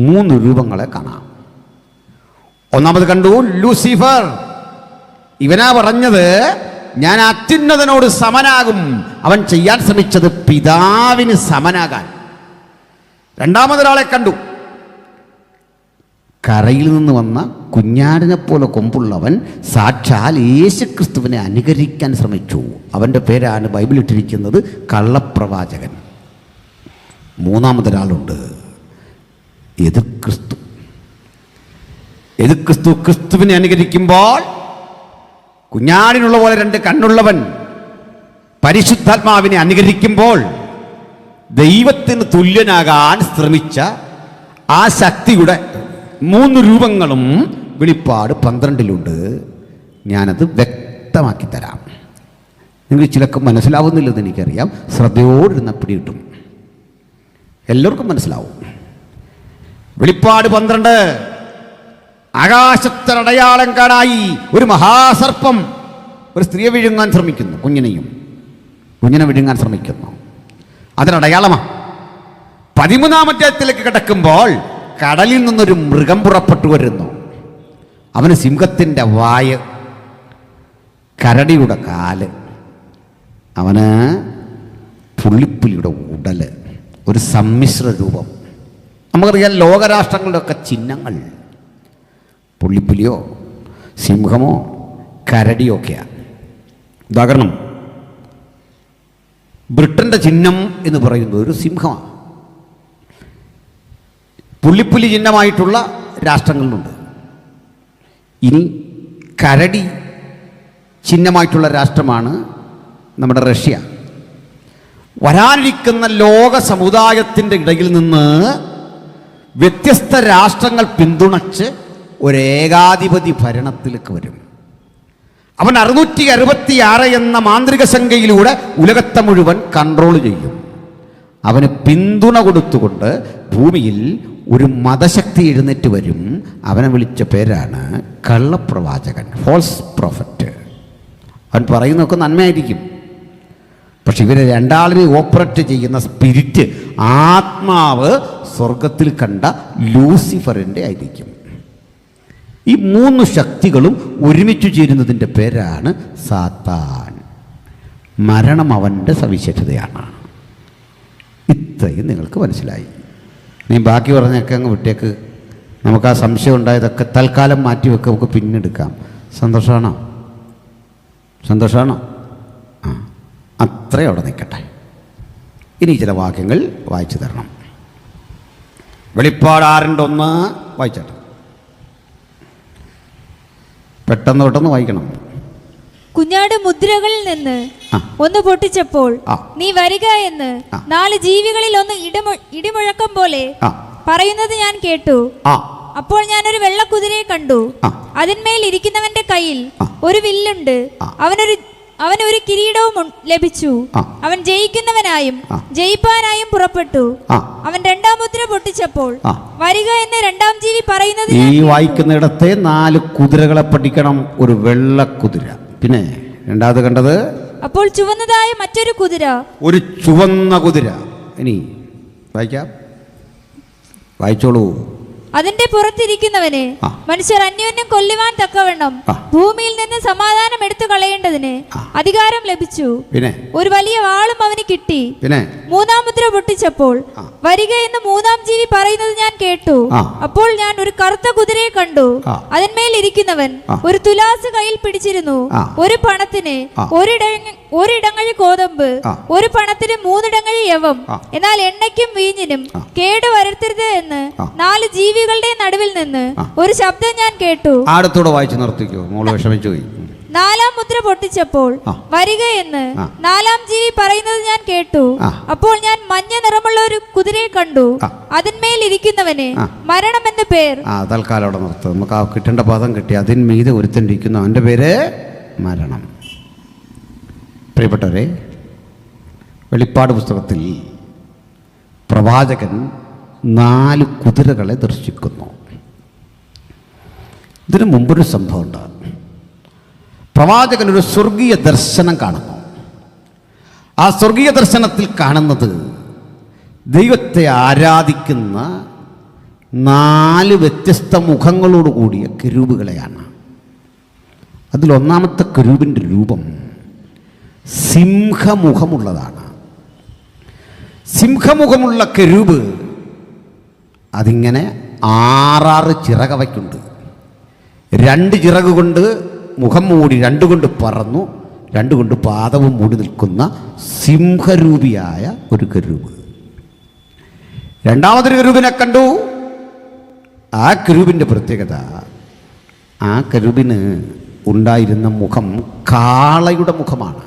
[SPEAKER 1] 3 രൂപങ്ങളെ കാണാം. 1 കണ്ടു ലൂസിഫർ. ഇവനാ പറഞ്ഞത് ഞാൻ അത്യുന്നതനോട് സമനാകും. അവൻ ചെയ്യാൻ ശ്രമിച്ചത് പിതാവിന് സമനാകാൻ. 2 കണ്ടു, കരയിൽ നിന്ന് വന്ന കുഞ്ഞാടിനെ പോലെ കൊമ്പുള്ളവൻ സാക്ഷാൽ യേശുക്രിസ്തുവിനെ അനുകരിക്കാൻ ശ്രമിച്ചു. അവൻ്റെ പേരാണ് ബൈബിളിൽ ഇട്ടിരിക്കുന്നത് കള്ളപ്രവാചകൻ. 3 എതിർക്രിസ്തു. എതിർക്രിസ്തു ക്രിസ്തുവിനെ അനുകരിക്കുമ്പോൾ കുഞ്ഞാടിനുള്ള പോലെ 2 കണ്ണുള്ളവൻ പരിശുദ്ധാത്മാവിനെ അനുകരിക്കുമ്പോൾ ദൈവത്തിന് തുല്യനാകാൻ ശ്രമിച്ച ആ ശക്തിയുടെ 3 രൂപങ്ങളും വെളിപ്പാട് 12 ഞാനത് വ്യക്തമാക്കി തരാം. നിങ്ങൾ ചിലർക്ക് മനസ്സിലാവുന്നില്ലെന്ന് എനിക്കറിയാം. ശ്രദ്ധയോടിരുന്ന പിടി കിട്ടും, എല്ലാവർക്കും മനസ്സിലാവും. വെളിപ്പാട് 12 ആകാശത്തിനടയാളം കാണായി ഒരു മഹാസർപ്പം ഒരു സ്ത്രീയെ വിഴുങ്ങാൻ ശ്രമിക്കുന്നു. കുഞ്ഞിനെ വിഴുങ്ങാൻ ശ്രമിക്കുന്നു. അതിനടയാളമാണ്. 13 അധ്യായത്തിലേക്ക് കിടക്കുമ്പോൾ കടലിൽ നിന്നൊരു മൃഗം പുറപ്പെട്ടു വരുന്നു. അവന് സിംഹത്തിൻ്റെ വായ്, കരടിയുടെ കാല്, അവന് പുള്ളിപ്പുലിയുടെ ഉടല്, ഒരു സമ്മിശ്ര രൂപം. നമുക്കറിയാം ലോകരാഷ്ട്രങ്ങളുടെയൊക്കെ ചിഹ്നങ്ങൾ പുള്ളിപ്പുലിയോ സിംഹമോ കരടിയോ ഒക്കെയാണ്. ഉദാഹരണം, ബ്രിട്ടൻ്റെ ചിഹ്നം എന്ന് പറയുന്നത് ഒരു സിംഹമാണ്. പുള്ളിപ്പുലി ചിഹ്നമായിട്ടുള്ള രാഷ്ട്രങ്ങളുണ്ട്. ഇനി കരടി ചിഹ്നമായിട്ടുള്ള രാഷ്ട്രമാണ് നമ്മുടെ റഷ്യ. വരാനിരിക്കുന്ന ലോക സമുദായത്തിൻ്റെ ഇടയിൽ നിന്ന് വ്യത്യസ്ത രാഷ്ട്രങ്ങൾ പിന്തുണച്ച് ഒരേകാധിപതി ഭരണത്തിലേക്ക് വരും. അവൻ 666 എന്ന മാന്ത്രിക സംഖ്യയിലൂടെ ഉലകത്തെ മുഴുവൻ കൺട്രോൾ ചെയ്യും. അവന് പിന്തുണ കൊടുത്തുകൊണ്ട് ഭൂമിയിൽ ഒരു മതശക്തി എഴുന്നേറ്റ് വരും. അവനെ വിളിച്ച പേരാണ് കള്ളപ്രവാചകൻ, ഫോൾസ് പ്രോഫറ്റ്. അവൻ പറയുന്നതൊക്കെ നന്മയായിരിക്കും, പക്ഷെ ഇവരെ 2 ഓപ്പറേറ്റ് ചെയ്യുന്ന സ്പിരിറ്റ്, ആത്മാവ് സ്വർഗത്തിൽ കണ്ട ലൂസിഫറിൻ്റെ ആയിരിക്കും. ഈ 3 ശക്തികളും ഒരുമിച്ച് ചേരുന്നതിൻ്റെ പേരാണ് സാത്താൻ. മരണം അവൻ്റെ സവിശേഷതയാണ്. ഇത്രയും നിങ്ങൾക്ക് മനസ്സിലായി. നീ ബാക്കി പറഞ്ഞൊക്കെ അങ്ങ് വിട്ടേക്ക്. നമുക്ക് ആ സംശയം ഉണ്ടായതൊക്കെ തൽക്കാലം മാറ്റിവെക്കുക, നമുക്ക് പിന്നെടുക്കാം. സന്തോഷമാണോ? ആ, അത്രയും അവിടെ നിൽക്കട്ടെ. ഇനി ചില വാക്യങ്ങൾ വായിച്ചു തരണം. വെളിപ്പാട് 6:1 വായിച്ചാട്ടെ. പെട്ടെന്ന് വായിക്കണം.
[SPEAKER 2] കുഞ്ഞാട് മുദ്രകളിൽ നിന്ന് ഒന്ന് പൊട്ടിച്ചപ്പോൾ നീ വരിക എന്ന് 4 ജീവികളിൽ ഒന്ന് ഇടിമുഴക്കം പോലെ പറയുന്നത് ഞാൻ കേട്ടു. അപ്പോൾ ഞാൻ ഒരു വെള്ളക്കുതിരയെ കണ്ടു. അതിന്മേൽ ഇരിക്കുന്നവന്റെ കയ്യിൽ ഒരു വില്ലുണ്ട്. അവനൊരു കിരീടവും ലഭിച്ചു. അവൻ ജയിക്കുന്നവനായും ജയിപ്പാനായും പുറപ്പെട്ടു. അവൻ 2 മുദ്ര പൊട്ടിച്ചപ്പോൾ വരിക എന്ന് 2 ജീവി പറയുന്നത്.
[SPEAKER 1] ഈ വായിക്കുന്നിടത്തെ 4 കുതിരകളെ പഠിക്കണം. ഒരു വെള്ളക്കുതിര, പിന്നെ 2 കണ്ടത്
[SPEAKER 2] അപ്പോൾ ചുവന്നതായ മറ്റൊരു കുതിര,
[SPEAKER 1] ഒരു ചുവന്ന കുതിര. ഇനി വായിച്ചോളൂ.
[SPEAKER 2] അതിന്റെ പുറത്തിരിക്കുന്നവന് മനുഷ്യർ അന്യോന്യം കൊല്ലുവാൻ തക്കവണ്ണം ഭൂമിയിൽ നിന്ന് സമാധാനം എടുത്തു കളയേണ്ടതിന് അധികാരം ലഭിച്ചു. പിന്നെ ഒരു വലിയ വാളും അവന് കിട്ടി. പിന്നെ 3 മുദ്ര പൊട്ടിച്ചപ്പോൾ വരിക എന്ന് 3 ജീവി പറയുന്നത് ഞാൻ കേട്ടു. അപ്പോൾ ഞാൻ ഒരു കറുത്ത കുതിരയെ കണ്ടു. അതിന്മേൽ ഇരിക്കുന്നവൻ ഒരു തുലാസ് കയ്യിൽ പിടിച്ചിരുന്നു. ഒരു പണത്തിന് ഒരിടങ്ങഴി കോതമ്പ്, ഒരു പണത്തിന് 3 ഇടങ്ങഴി യവം. എന്നാൽ എണ്ണയ്ക്കും വീഞ്ഞിനും കേട് വരുത്തരുത് എന്ന് 4 ജീവികളുടെ നടുവിൽ നിന്ന് ഒരു ശബ്ദം ഞാൻ കേട്ടു.
[SPEAKER 1] അടുത്തൂടെ വായിച്ചു നിർത്തിക്കോ, മോള് വിഷമിച്ചു പോയി.
[SPEAKER 2] നാലാം മുദ്ര പൊട്ടിച്ചപ്പോൾ
[SPEAKER 3] ആ.
[SPEAKER 2] വരിക എന്ന്
[SPEAKER 3] ആ.
[SPEAKER 2] നാലാം ജീവി പറയുന്നത് ഞാൻ കേട്ടു.
[SPEAKER 3] ആ.
[SPEAKER 2] അപ്പോൾ ഞാൻ മഞ്ഞ നിറമുള്ള ഒരു കുതിരയെ കണ്ടു.
[SPEAKER 3] ആ.
[SPEAKER 2] അതിന്മേൽ ഇരിക്കുന്നവന്
[SPEAKER 3] ആ.
[SPEAKER 2] മരണം എന്ന് പേർ.
[SPEAKER 3] തൽക്കാലം അവിടെ നിർത്തും. നമുക്ക് ആ കിട്ടേണ്ട പദം കിട്ടി. അതിന്മീതെ ഒരുത്തണ്ടിരിക്കുന്നു, അവൻ്റെ പേര് മരണം. പ്രിയപ്പെട്ടവരെ, വെളിപ്പാട് പുസ്തകത്തിൽ പ്രവാചകൻ 4 കുതിരകളെ ദർശിക്കുന്നു. ഇതിനു മുമ്പൊരു സംഭവമുണ്ട്. പ്രവാചകൻ ഒരു സ്വർഗീയ ദർശനം കാണുന്നു. ആ സ്വർഗീയ ദർശനത്തിൽ കാണുന്നത് ദൈവത്തെ ആരാധിക്കുന്ന 4 വ്യത്യസ്ത മുഖങ്ങളോട് കൂടിയ കെരൂബുകളെയാണ്. അതിലൊന്നാമത്തെ കെരൂബിൻ്റെ രൂപം സിംഹമുഖമുള്ളതാണ്. സിംഹമുഖമുള്ള കെരൂബ് അതിങ്ങനെ 6 ചിറകവയ്ക്കുണ്ട്. 2 ചിറക് കൊണ്ട് മുഖം മൂടി, 2 കൊണ്ട് പറന്നു, 2 കൊണ്ട് പാദവും മൂടി നിൽക്കുന്ന സിംഹരൂപിയായ ഒരു കെരൂബ്. രണ്ടാമതൊരു കെരൂബിനെ കണ്ടു. ആ കെരൂബിൻ്റെ പ്രത്യേകത, ആ കെരൂബിന് ഉണ്ടായിരുന്ന മുഖം കാളയുടെ മുഖമാണ്.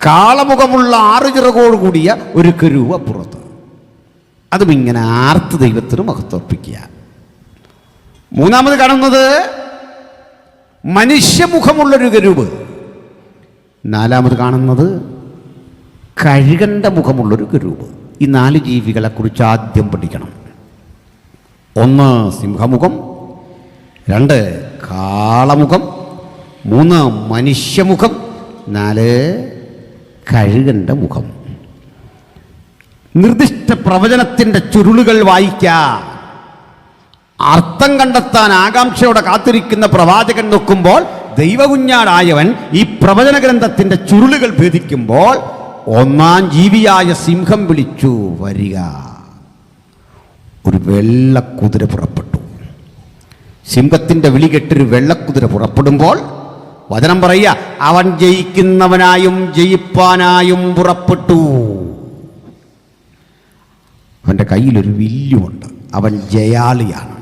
[SPEAKER 3] കാളമുഖമുള്ള 6 ചിറകോട് കൂടിയ ഒരു കെരൂബ് അപ്പുറത്ത്. അതും ഇങ്ങനെ ആർത്ത് ദൈവത്തിന് മഹത്വർപ്പിക്കുക. മൂന്നാമത് കാണുന്നത് മനുഷ്യമുഖമുള്ളൊരു കെരൂബ്. നാലാമത് കാണുന്നത് കഴുകൻ്റെ മുഖമുള്ളൊരു കെരൂബ്. ഈ 4 ജീവികളെക്കുറിച്ച് ആദ്യം പഠിക്കണം. 1 സിംഹമുഖം, 2 കാളമുഖം, 3 മനുഷ്യമുഖം, 4 കഴുകൻ്റെ മുഖം. നിർദ്ദിഷ്ട പ്രവചനത്തിൻ്റെ ചുരുളുകൾ വായിക്കാം. അർത്ഥം കണ്ടെത്താൻ ആകാംക്ഷയോടെ കാത്തിരിക്കുന്ന പ്രവാചകൻ നോക്കുമ്പോൾ ദൈവകുഞ്ഞാടായവൻ ഈ പ്രവചന ഗ്രന്ഥത്തിൻ്റെ ചുരുളുകൾ ഭേദിക്കുമ്പോൾ 1-ാം ജീവിയായ സിംഹം വിളിച്ചു, വരിക. ഒരു വെള്ളക്കുതിര പുറപ്പെട്ടു. സിംഹത്തിൻ്റെ വിളി കേട്ടൊരു വെള്ളക്കുതിര പുറപ്പെടുമ്പോൾ വചനം പറയുക, അവൻ ജയിക്കുന്നവനായും ജയിപ്പാനായും പുറപ്പെട്ടു. അവൻ്റെ കയ്യിലൊരു വില്ലുമുണ്ട്. അവൻ ജയാളിയാണ്.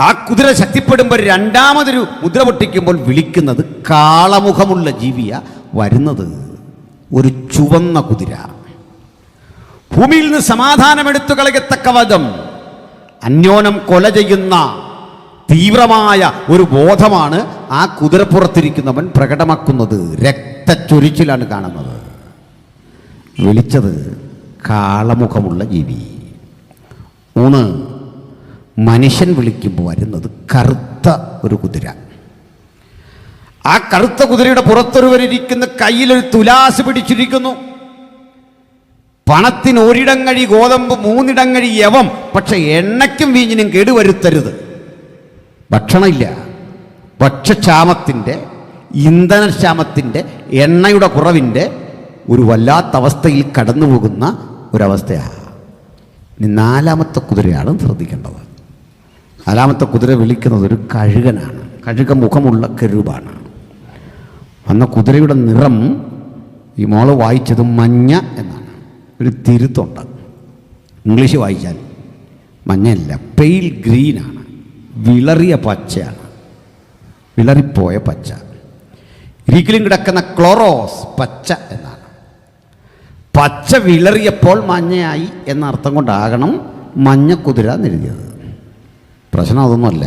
[SPEAKER 3] ആ കുതിര ശക്തിപ്പെടുമ്പോൾ രണ്ടാമതൊരു മുദ്ര പൊട്ടിക്കുമ്പോൾ വിളിക്കുന്നത് കാളമുഖമുള്ള ജീവിയ വരുന്നത് ഒരു ചുവന്ന കുതിര. ഭൂമിയിൽ നിന്ന് സമാധാനമെടുത്തു കളയത്തക്ക വധം അന്യോന്യം കൊല ചെയ്യുന്ന തീവ്രമായ ഒരു ബോധമാണ് ആ കുതിരപ്പുറത്തിരിക്കുന്നവൻ പ്രകടമാക്കുന്നത്. രക്തച്ചൊരിച്ചിലാണ് കാണുന്നത്. വിളിച്ചത് കാളമുഖമുള്ള ജീവി. 3 മനുഷ്യൻ വിളിക്കുമ്പോൾ വരുന്നത് കറുത്ത ഒരു കുതിര. ആ കറുത്ത കുതിരയുടെ പുറത്തൊരുവരിയ്ക്കുന്ന കയ്യിലൊരു തുലാസ് പിടിച്ചിരിക്കുന്നു. പണത്തിന് 1 ഇടങ്ങഴി ഗോതമ്പ്, 3 ഇടങ്ങഴി യവം, പക്ഷെ എണ്ണയ്ക്കും വീഞ്ഞിനും കേടുവരുത്തരുത്. ഭക്ഷണമില്ല. ഭക്ഷ്യക്ഷാമത്തിൻ്റെ, ഇന്ധനക്ഷാമത്തിൻ്റെ, എണ്ണയുടെ കുറവിൻ്റെ ഒരു വല്ലാത്ത അവസ്ഥയിൽ കടന്നു പോകുന്ന ഒരവസ്ഥയാണ്. ഇനി 4-ാമത്തെ കുതിരയാണ് ശ്രദ്ധിക്കേണ്ടത്. 4-ാമത്തെ കുതിര വിളിക്കുന്നത് ഒരു കഴുകനാണ്. കഴുക മുഖമുള്ള കെരൂബാണ്. അന്ന കുതിരയുടെ നിറം ഈ മോള് വായിച്ചത് മഞ്ഞ എന്നാണ്. ഒരു തിരുത്തുണ്ട്. ഇംഗ്ലീഷ് വായിച്ചാൽ മഞ്ഞയല്ല, പെയിൽ ഗ്രീനാണ്. വിളറിയ പച്ചയാണ്. വിളറിപ്പോയ പച്ച. ഗ്രീക്കിലും കിടക്കുന്ന ക്ലോറോസ് പച്ച എന്നാണ്. പച്ച വിളറിയപ്പോൾ മഞ്ഞയായി എന്ന അർത്ഥം കൊണ്ടാകണം മഞ്ഞക്കുതിര എന്നെഴുതിയത്. പ്രശ്നം അതൊന്നുമല്ല.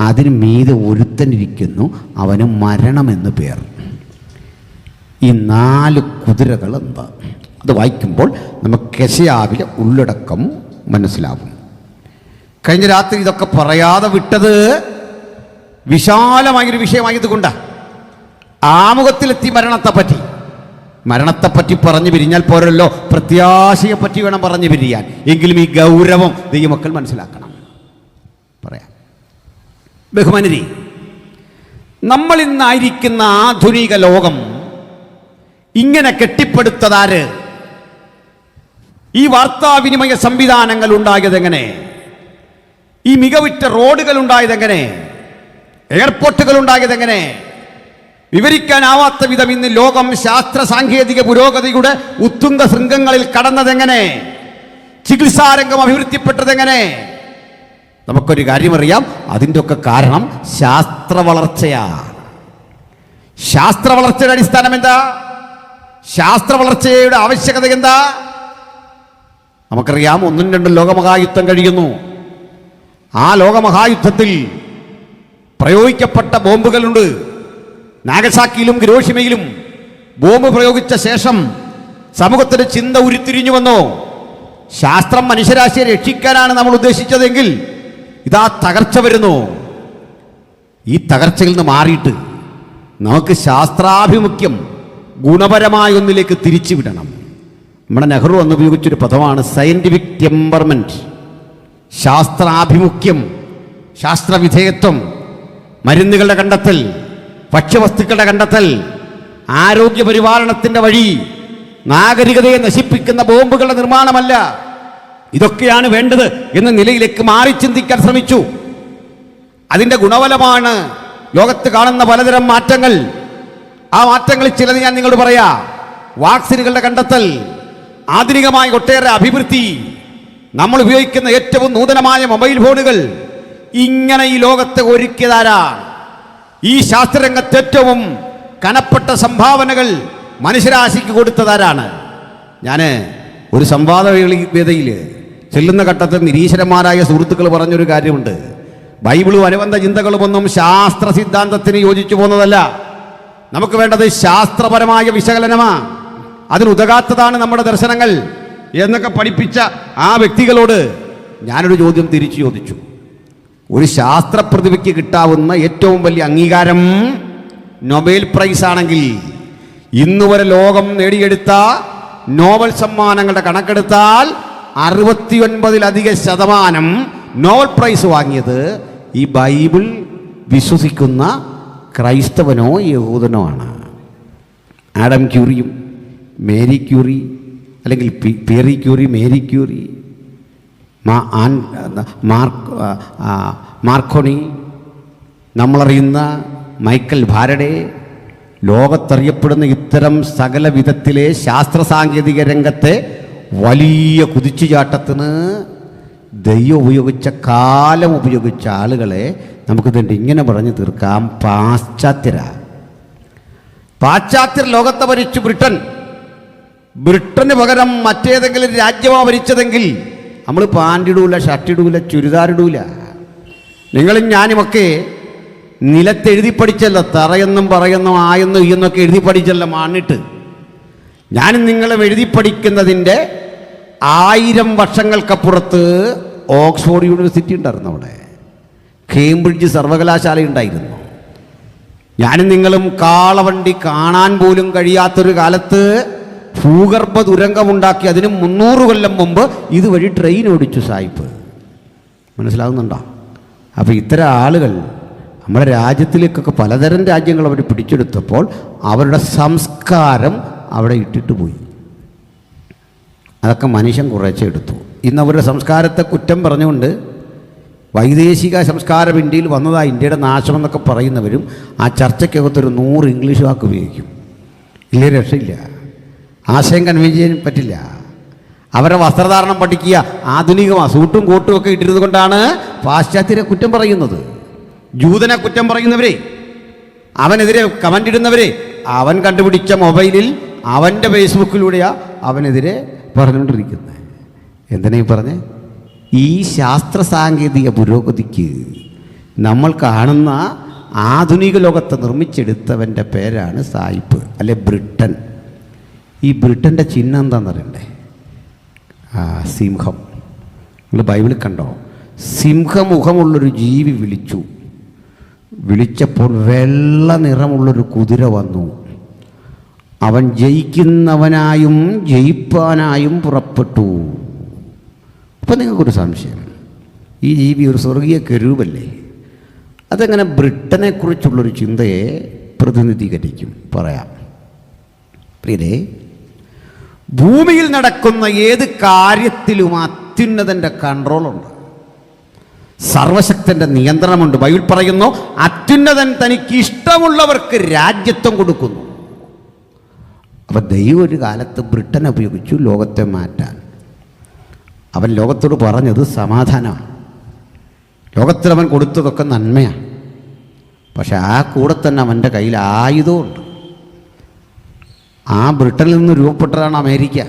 [SPEAKER 3] അതിന് മീതെ ഒരുത്തനിരിക്കുന്നു, അവന് മരണമെന്ന് പേർ. ഈ 4 കുതിരകൾ എന്താ? അത് വായിക്കുമ്പോൾ നമുക്ക് യെശയ്യാവിലെ ഉള്ളടക്കം മനസ്സിലാവും. കഴിഞ്ഞ രാത്രി ഇതൊക്കെ പറയാതെ വിട്ടത് വിശാലമായൊരു വിഷയമായതുകൊണ്ടാണ്. ആമുഖത്തിലെത്തി മരണത്തെപ്പറ്റി പറഞ്ഞു പിരിഞ്ഞാൽ പോരല്ലോ, പ്രത്യാശയെപ്പറ്റി വേണം പറഞ്ഞു പിരിയാൻ. എങ്കിലും ഈ ഗൗരവം ദൈവമക്കൾ മനസ്സിലാക്കണം. പറയാം. ബഹുമാനരെ, നമ്മൾ ഇന്നായിരിക്കുന്ന ആധുനിക ലോകം ഇങ്ങനെ കെട്ടിപ്പടുത്തതാര്? ഈ വാർത്താവിനിമയ സംവിധാനങ്ങൾ ഉണ്ടായതെങ്ങനെ? ഈ മികവുറ്റ റോഡുകൾ ഉണ്ടായതെങ്ങനെ? എയർപോർട്ടുകൾ ഉണ്ടായതെങ്ങനെ? വിവരിക്കാനാവാത്ത വിധം ഇന്ന് ലോകം ശാസ്ത്ര സാങ്കേതിക പുരോഗതിയുടെ ഉത്തുംഗ ശൃംഗങ്ങളിൽ കടന്നതെങ്ങനെ? ചികിത്സാരംഗം അഭിവൃദ്ധിപ്പെട്ടതെങ്ങനെ?
[SPEAKER 1] നമുക്കൊരു കാര്യമറിയാം, അതിൻ്റെ ഒക്കെ കാരണം ശാസ്ത്ര വളർച്ചയാണ്. ശാസ്ത്ര വളർച്ചയുടെ അടിസ്ഥാനം എന്താ? ശാസ്ത്ര വളർച്ചയുടെ ആവശ്യകത എന്താ? നമുക്കറിയാം, 1ഉം 2ഉം ലോകമഹായുദ്ധം കഴിയുന്നു. ആ ലോകമഹായുദ്ധത്തിൽ പ്രയോഗിക്കപ്പെട്ട ബോംബുകളുണ്ട്. നാഗസാക്കിയിലും ഹിരോഷിമയിലും ബോംബ് പ്രയോഗിച്ച ശേഷം സമൂഹത്തിന് ചിന്ത ഉരുത്തിരിഞ്ഞു വന്നു. ശാസ്ത്രം മനുഷ്യരാശിയെ രക്ഷിക്കാനാണ് നമ്മൾ ഉദ്ദേശിച്ചതെങ്കിൽ ഇതാ തകർച്ച വരുന്നു. ഈ തകർച്ചയിൽ നിന്ന് മാറിയിട്ട് നമുക്ക് ശാസ്ത്രാഭിമുഖ്യം ഗുണപരമായ ഒന്നിലേക്ക് തിരിച്ചുവിടണം. നമ്മുടെ നെഹ്റു അന്ന് ഉപയോഗിച്ചൊരു പദമാണ് സയൻറ്റിഫിക് ടെമ്പർമെൻറ്റ്. ശാസ്ത്രാഭിമുഖ്യം, ശാസ്ത്രവിധേയത്വം, മരുന്നുകളുടെ കണ്ടെത്തൽ, ഭക്ഷ്യവസ്തുക്കളുടെ കണ്ടെത്തൽ, ആരോഗ്യ പരിപാലനത്തിൻ്റെ വഴി, നാഗരികതയെ നശിപ്പിക്കുന്ന ബോംബുകളുടെ നിർമ്മാണമല്ല. ഇതൊക്കെയാണ് വേണ്ടത് എന്ന നിലയിലേക്ക് മാറി ചിന്തിക്കാൻ ശ്രമിച്ചു. അതിൻ്റെ ഗുണഫലമാണ് ലോകത്ത് കാണുന്ന പലതരം മാറ്റങ്ങൾ. ആ മാറ്റങ്ങളിൽ ചിലത് ഞാൻ നിങ്ങളോട് പറയാം. വാക്സിനുകളുടെ കണ്ടെത്തൽ, ആധുനികമായ ഒട്ടേറെ അഭിവൃദ്ധി, നമ്മൾ ഉപയോഗിക്കുന്ന ഏറ്റവും നൂതനമായ മൊബൈൽ ഫോണുകൾ, ഇങ്ങനെ ഈ ലോകത്തെ ഒരുക്കിയതാരാണ്? ഈ ശാസ്ത്രരംഗത്ത് ഏറ്റവും കനപ്പെട്ട സംഭാവനകൾ മനുഷ്യരാശിക്ക് കൊടുത്തതാരാണ്? ഞാൻ ഒരു സംവാദ വേദിയിൽ ചെല്ലുന്ന ഘട്ടത്തിൽ നിരീശ്വരന്മാരായ സുഹൃത്തുക്കൾ പറഞ്ഞൊരു കാര്യമുണ്ട്. ബൈബിളും അനുബന്ധ ചിന്തകളുമൊന്നും ശാസ്ത്ര സിദ്ധാന്തത്തിന് യോജിച്ചു പോകുന്നതല്ല. നമുക്ക് വേണ്ടത് ശാസ്ത്രപരമായ വിശകലനമാണ്. അതിനുതകാത്തതാണ് നമ്മുടെ ദർശനങ്ങൾ എന്നൊക്കെ പഠിപ്പിച്ച ആ വ്യക്തികളോട് ഞാനൊരു ചോദ്യം തിരിച്ചു ചോദിച്ചു. ഒരു ശാസ്ത്രപ്രതിഭയ്ക്ക് കിട്ടാവുന്ന ഏറ്റവും വലിയ അംഗീകാരം നൊബേൽ പ്രൈസ് ആണെങ്കിൽ, ഇന്നുവരെ ലോകം നേടിയെടുത്ത നോബൽ സമ്മാനങ്ങളുടെ കണക്കെടുത്താൽ 69% നോബൽ പ്രൈസ് വാങ്ങിയത് ഈ ബൈബിൾ വിശ്വസിക്കുന്ന ക്രൈസ്തവനോ യഹൂദനോ ആണ്. ആഡം ക്യൂറിയും മേരി ക്യൂറി, അല്ലെങ്കിൽ Pierre Curie, Marie Curie, Marconi, നമ്മളറിയുന്ന മൈക്കൽ ഫാരഡേ, ലോകത്തറിയപ്പെടുന്ന ഇത്തരം സകല വിധത്തിലെ ശാസ്ത്ര സാങ്കേതിക രംഗത്തെ വലിയ കുതിച്ചുചാട്ടത്തിന് ദൈവം ഉപയോഗിച്ച, കാലം ഉപയോഗിച്ച ആളുകളെ നമുക്കിതുണ്ട് ഇങ്ങനെ പറഞ്ഞു തീർക്കാം. പാശ്ചാത്യർ ലോകത്തെ ഭരിച്ചു. ബ്രിട്ടന് പകരം മറ്റേതെങ്കിലും രാജ്യമാണ് ഭരിച്ചതെങ്കിൽ നമ്മൾ പാൻറ്റിടൂല, ഷർട്ടിടൂല, ചുരിദാറിടൂല. നിങ്ങളും ഞാനുമൊക്കെ നിലത്തെഴുതി പഠിച്ചല്ല, തറയെന്നും പറയുന്നു, ആയെന്നും ഈയെന്നൊക്കെ എഴുതി പഠിച്ചല്ല മണ്ണിട്ട്. ഞാനും നിങ്ങളും എഴുതി പഠിക്കുന്നതിൻ്റെ 1000 വർഷങ്ങൾക്കപ്പുറത്ത് ഓക്സ്ഫോർഡ് യൂണിവേഴ്സിറ്റി ഉണ്ടായിരുന്നു, അവിടെ കേംബ്രിഡ്ജ് സർവകലാശാല ഉണ്ടായിരുന്നു. ഞാനും നിങ്ങളും കാളവണ്ടി കാണാൻ പോലും കഴിയാത്തൊരു കാലത്ത് ഭൂഗർഭ തുരങ്കമുണ്ടാക്കി അതിന് 300 കൊല്ലം മുമ്പ് ഇതുവഴി ട്രെയിൻ ഓടിച്ചു സായിപ്പ്. മനസ്സിലാകുന്നുണ്ടോ? അപ്പോൾ ഇത്തരം ആളുകൾ നമ്മുടെ രാജ്യത്തിലേക്കൊക്കെ പലതരം രാജ്യങ്ങൾ അവർ പിടിച്ചെടുത്തപ്പോൾ അവരുടെ സംസ്കാരം അവിടെ ഇട്ടിട്ട് പോയി. അതൊക്കെ മനുഷ്യൻ കുറേശ്ശെ എടുത്തു. ഇന്ന് അവരുടെ സംസ്കാരത്തെ കുറ്റം പറഞ്ഞുകൊണ്ട് വൈദേശിക സംസ്കാരം ഇന്ത്യയിൽ വന്നതാ, ഇന്ത്യയുടെ നാശമെന്നൊക്കെ പറയുന്നവരും ആ ചർച്ചയ്ക്കകത്തൊരു 100 ഇംഗ്ലീഷ് വാക്ക് ഉപയോഗിക്കും. ഇല്ലേ, രക്ഷയില്ല. ആശയം കൺവീൻ ചെയ്യാൻ പറ്റില്ല. അവരുടെ വസ്ത്രധാരണം പഠിക്കുക ആധുനികമാണ്. സൂട്ടും കോട്ടും ഒക്കെ ഇട്ടിരുന്നത് കൊണ്ടാണ് പാശ്ചാത്യരെ കുറ്റം പറയുന്നത്. ജൂതനെ കുറ്റം പറയുന്നവരെ, അവനെതിരെ കമൻ്റ് ഇടുന്നവരെ, അവൻ കണ്ടുപിടിച്ച മൊബൈലിൽ അവൻ്റെ ഫേസ്ബുക്കിലൂടെയാണ് അവനെതിരെ പറഞ്ഞുകൊണ്ടിരിക്കുന്നത്. എന്തിനാ ഈ പറഞ്ഞേ? ഈ ശാസ്ത്ര സാങ്കേതിക പുരോഗതിക്ക് നമ്മൾ കാണുന്ന ആധുനിക ലോകത്തെ നിർമ്മിച്ചെടുത്തവൻ്റെ പേരാണ് സായിപ്പ്, അല്ലെ ബ്രിട്ടൻ. ഈ ബ്രിട്ടൻ്റെ ചിഹ്നം എന്താണെന്ന് അറിയണ്ടേ? സിംഹം. നിങ്ങൾ ബൈബിളിൽ കണ്ടോ? സിംഹമുഖമുള്ളൊരു ജീവി വിളിച്ചപ്പോൾ വെള്ള നിറമുള്ളൊരു കുതിര വന്നു. അവൻ ജയിക്കുന്നവനായും ജയിപ്പാനായും പുറപ്പെട്ടു. അപ്പം നിങ്ങൾക്കൊരു സംശയം, ഈ ജീവി ഒരു സ്വർഗീയ കെരൂബല്ലേ? അതെങ്ങനെ ബ്രിട്ടനെക്കുറിച്ചുള്ളൊരു ചിന്തയെ പ്രതിനിധീകരിക്കും? പറയാം. പ്രിയരേ, ഭൂമിയിൽ നടക്കുന്ന ഏത് കാര്യത്തിലും അത്യുന്നതൻ്റെ കൺട്രോളുണ്ട്, സർവശക്തൻ്റെ നിയന്ത്രണമുണ്ട്. ബൈബിൾ പറയുന്നു, അത്യുന്നതൻ തനിക്ക് ഇഷ്ടമുള്ളവർക്ക് രാജ്യത്വം കൊടുക്കുന്നു. അപ്പം ദൈവം ഒരു കാലത്ത് ബ്രിട്ടനെ ഉപയോഗിച്ചു ലോകത്തെ മാറ്റാൻ. അവൻ ലോകത്തോട് പറഞ്ഞത് സമാധാനമാണ്. ലോകത്തിൽ അവൻ കൊടുത്തതൊക്കെ നന്മയാണ്. പക്ഷെ ആ കൂടെ തന്നെ അവൻ്റെ കയ്യിൽ ആയുധമുണ്ട്. ആ ബ്രിട്ടനിൽ നിന്ന് രൂപപ്പെട്ടതാണ് അമേരിക്ക.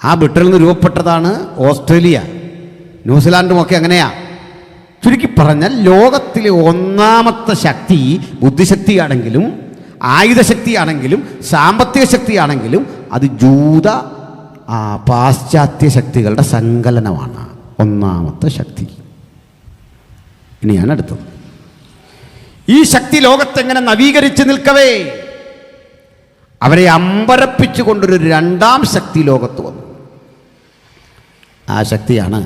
[SPEAKER 1] ആ ബ്രിട്ടനിൽ നിന്ന് രൂപപ്പെട്ടതാണ് ഓസ്ട്രേലിയ, ന്യൂസിലാൻഡുമൊക്കെ അങ്ങനെയാണ്. ചുരുക്കി പറഞ്ഞാൽ ലോകത്തിലെ ഒന്നാമത്തെ ശക്തി ബുദ്ധിശക്തിയാണെങ്കിലും ആയുധശക്തിയാണെങ്കിലും സാമ്പത്തിക ശക്തിയാണെങ്കിലും അത് ജൂത പാശ്ചാത്യ ശക്തികളുടെ സങ്കലനമാണ് ഒന്നാമത്തെ ശക്തി. ഇനിയാണ് അടുത്തത്. ഈ ശക്തി ലോകത്തെങ്ങനെ നവീകരിച്ച് നിൽക്കവേ അവരെ അമ്പരപ്പിച്ചുകൊണ്ടൊരു രണ്ടാം ശക്തി ലോകത്ത് വന്നു. ആ ശക്തിയാണ്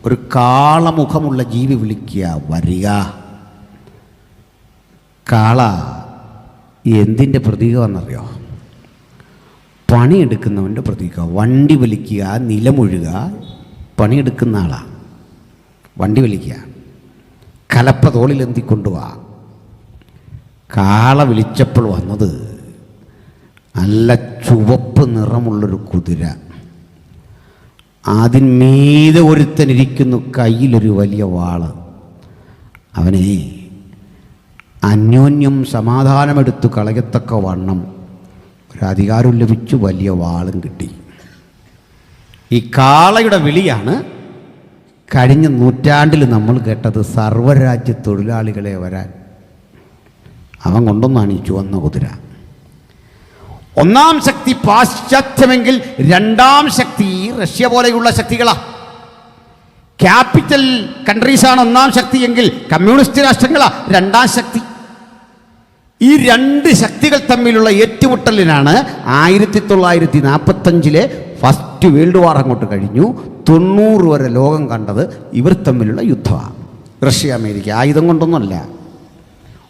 [SPEAKER 1] ഒരു കാളമുഖമുള്ള ജീവി വിളിക്കുക, വരിക. കാള എന്തിൻ്റെ പ്രതീകമാണെന്നറിയോ? പണിയെടുക്കുന്നവൻ്റെ പ്രതീകം. വണ്ടി വലിക്കുക, നിലമൊഴുക, പണിയെടുക്കുന്ന ആളാണ്. വണ്ടി വലിക്കുക, കലപ്പ തോളിലെന്തിക്കൊണ്ടുപോവാ. കാള വിളിച്ചപ്പോൾ വന്നത് നല്ല ചുവപ്പ് നിറമുള്ളൊരു കുതിര. അതിന്മീതെ ഒരുത്തനിരിക്കുന്നു, കയ്യിലൊരു വലിയ വാള്. അവനെ അന്യോന്യം സമാധാനമെടുത്തു കളയത്തക്ക വണ്ണം ഒരധികാരം ലഭിച്ചു, വലിയ വാളും കിട്ടി. ഈ കാളയുടെ വിളിയാണ് കഴിഞ്ഞ നൂറ്റാണ്ടിൽ നമ്മൾ കേട്ടത് സർവ്വരാജ്യ തൊഴിലാളികളെ വരാൻ. അവൻ കൊണ്ടൊന്നാണ് ഈ ചുവന്ന കുതിര. ഒന്നാം ശക്തി പാശ്ചാത്യമെങ്കിൽ രണ്ടാം ശക്തി റഷ്യ പോലെയുള്ള ശക്തികളാണ്. ക്യാപിറ്റൽ കൺട്രീസാണ് ഒന്നാം ശക്തി എങ്കിൽ കമ്മ്യൂണിസ്റ്റ് രാഷ്ട്രങ്ങളാണ് രണ്ടാം ശക്തി. ഈ രണ്ട് ശക്തികൾ തമ്മിലുള്ള ഏറ്റുമുട്ടലിനാണ് 1945 ഫസ്റ്റ് വേൾഡ് വാർ അങ്ങോട്ട് കഴിഞ്ഞു. 90 വരെ ലോകം കണ്ടത് ഇവർ തമ്മിലുള്ള യുദ്ധമാണ്. റഷ്യ അമേരിക്ക ആയുധം കൊണ്ടൊന്നുമല്ല,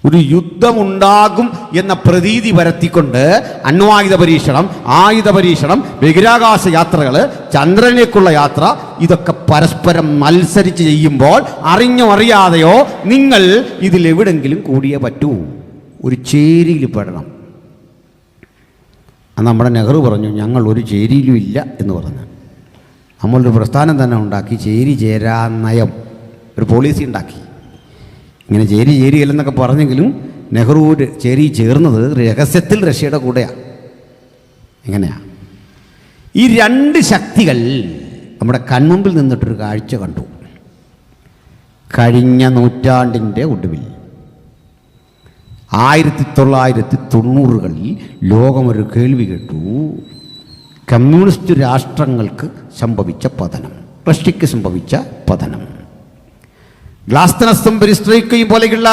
[SPEAKER 1] ഒരു യുദ്ധമുണ്ടാകും എന്ന പ്രതീതി പരത്തിക്കൊണ്ട് അണ്വായുധ പരീക്ഷണം, ആയുധ പരീക്ഷണം, ബഹിരാകാശ യാത്രകൾ, ചന്ദ്രനിലേക്കുള്ള യാത്ര, ഇതൊക്കെ പരസ്പരം മത്സരിച്ച് ചെയ്യുമ്പോൾ അറിഞ്ഞോ അറിയാതെയോ നിങ്ങൾ ഇതിലെവിടെങ്കിലും കൂടിയേ പറ്റൂ. ഒരു ചേരിയിൽ പെടണം. നമ്മുടെ നെഹ്റു പറഞ്ഞു, ഞങ്ങൾ ഒരു ചേരിയിലും ഇല്ല എന്ന് പറഞ്ഞു. നമ്മളൊരു പ്രസ്ഥാനം തന്നെ ഉണ്ടാക്കി, ചേരി ചേരാ നയം, ഒരു പോളിസി ഉണ്ടാക്കി. ഇങ്ങനെ ചേരിയല്ലെന്നൊക്കെ പറഞ്ഞെങ്കിലും നെഹ്റു ചേരി ചേർന്നത് രഹസ്യത്തിൽ റഷ്യയുടെ കൂടെയാണ്. എങ്ങനെയാണ്? ഈ രണ്ട് ശക്തികൾ നമ്മുടെ കൺമുമ്പിൽ നിന്നിട്ടൊരു കാഴ്ച കണ്ടു. കഴിഞ്ഞ നൂറ്റാണ്ടിൻ്റെ ഒടുവിൽ 1990കളിൽ ലോകമൊരു കേൾവി കേട്ടു. കമ്മ്യൂണിസ്റ്റ് രാഷ്ട്രങ്ങൾക്ക് സംഭവിച്ച പതനം, റഷ്യക്ക് സംഭവിച്ച പതനം. ഗ്ലാസ്തനസ്തും പെരിസ്ട്രോയ്ക്കയും പോലെയുള്ള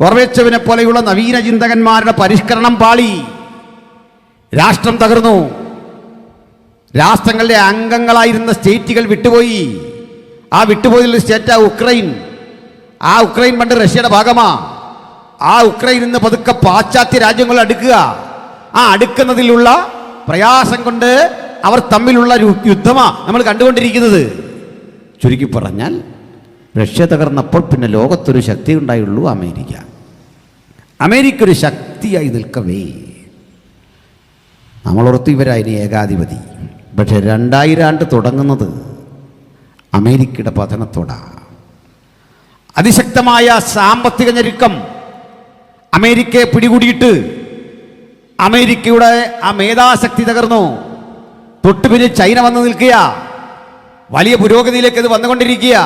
[SPEAKER 1] ഗോർബച്ചേവിനെ പോലെയുള്ള നവീന ചിന്തകന്മാരുടെ പരിഷ്കരണം പാളി. രാഷ്ട്രം തകർന്നു. രാഷ്ട്രങ്ങളുടെ അംഗങ്ങളായിരുന്ന സ്റ്റേറ്റുകൾ വിട്ടുപോയി. ആ വിട്ടുപോയുള്ള സ്റ്റേറ്റാ ഉക്രൈൻ. ആ ഉക്രൈൻ പണ്ട് റഷ്യയുടെ ഭാഗമാ. ആ ഉക്രൈൻ ഇന്ന് പതുക്കെ പാശ്ചാത്യ രാജ്യങ്ങൾ അടുക്കുക. ആ അടുക്കുന്നതിലുള്ള പ്രയാസം കൊണ്ട് അവർ തമ്മിലുള്ള യുദ്ധമാ നമ്മൾ കണ്ടുകൊണ്ടിരിക്കുന്നത്. ചുരുക്കി പറഞ്ഞാൽ റഷ്യ തകർന്നപ്പോൾ പിന്നെ ലോകത്തൊരു ശക്തി ഉണ്ടായുള്ളൂ, അമേരിക്ക. അമേരിക്ക ഒരു ശക്തിയായി നിൽക്കവേ നമ്മളോർത്ത് ഇവരായിന് ഏകാധിപതി. പക്ഷെ 2000 ആണ്ട് തുടങ്ങുന്നത് അമേരിക്കയുടെ പതനത്തോടാണ്. അതിശക്തമായ സാമ്പത്തിക ഞെരുക്കം അമേരിക്കയെ പിടികൂടിയിട്ട് അമേരിക്കയുടെ ആ മേധാശക്തി തകർന്നു. തൊട്ടു പിന്നെ ചൈന വന്ന് നിൽക്കുക. വലിയ പുരോഗതിയിലേക്ക് ഇത് വന്നുകൊണ്ടിരിക്കുക.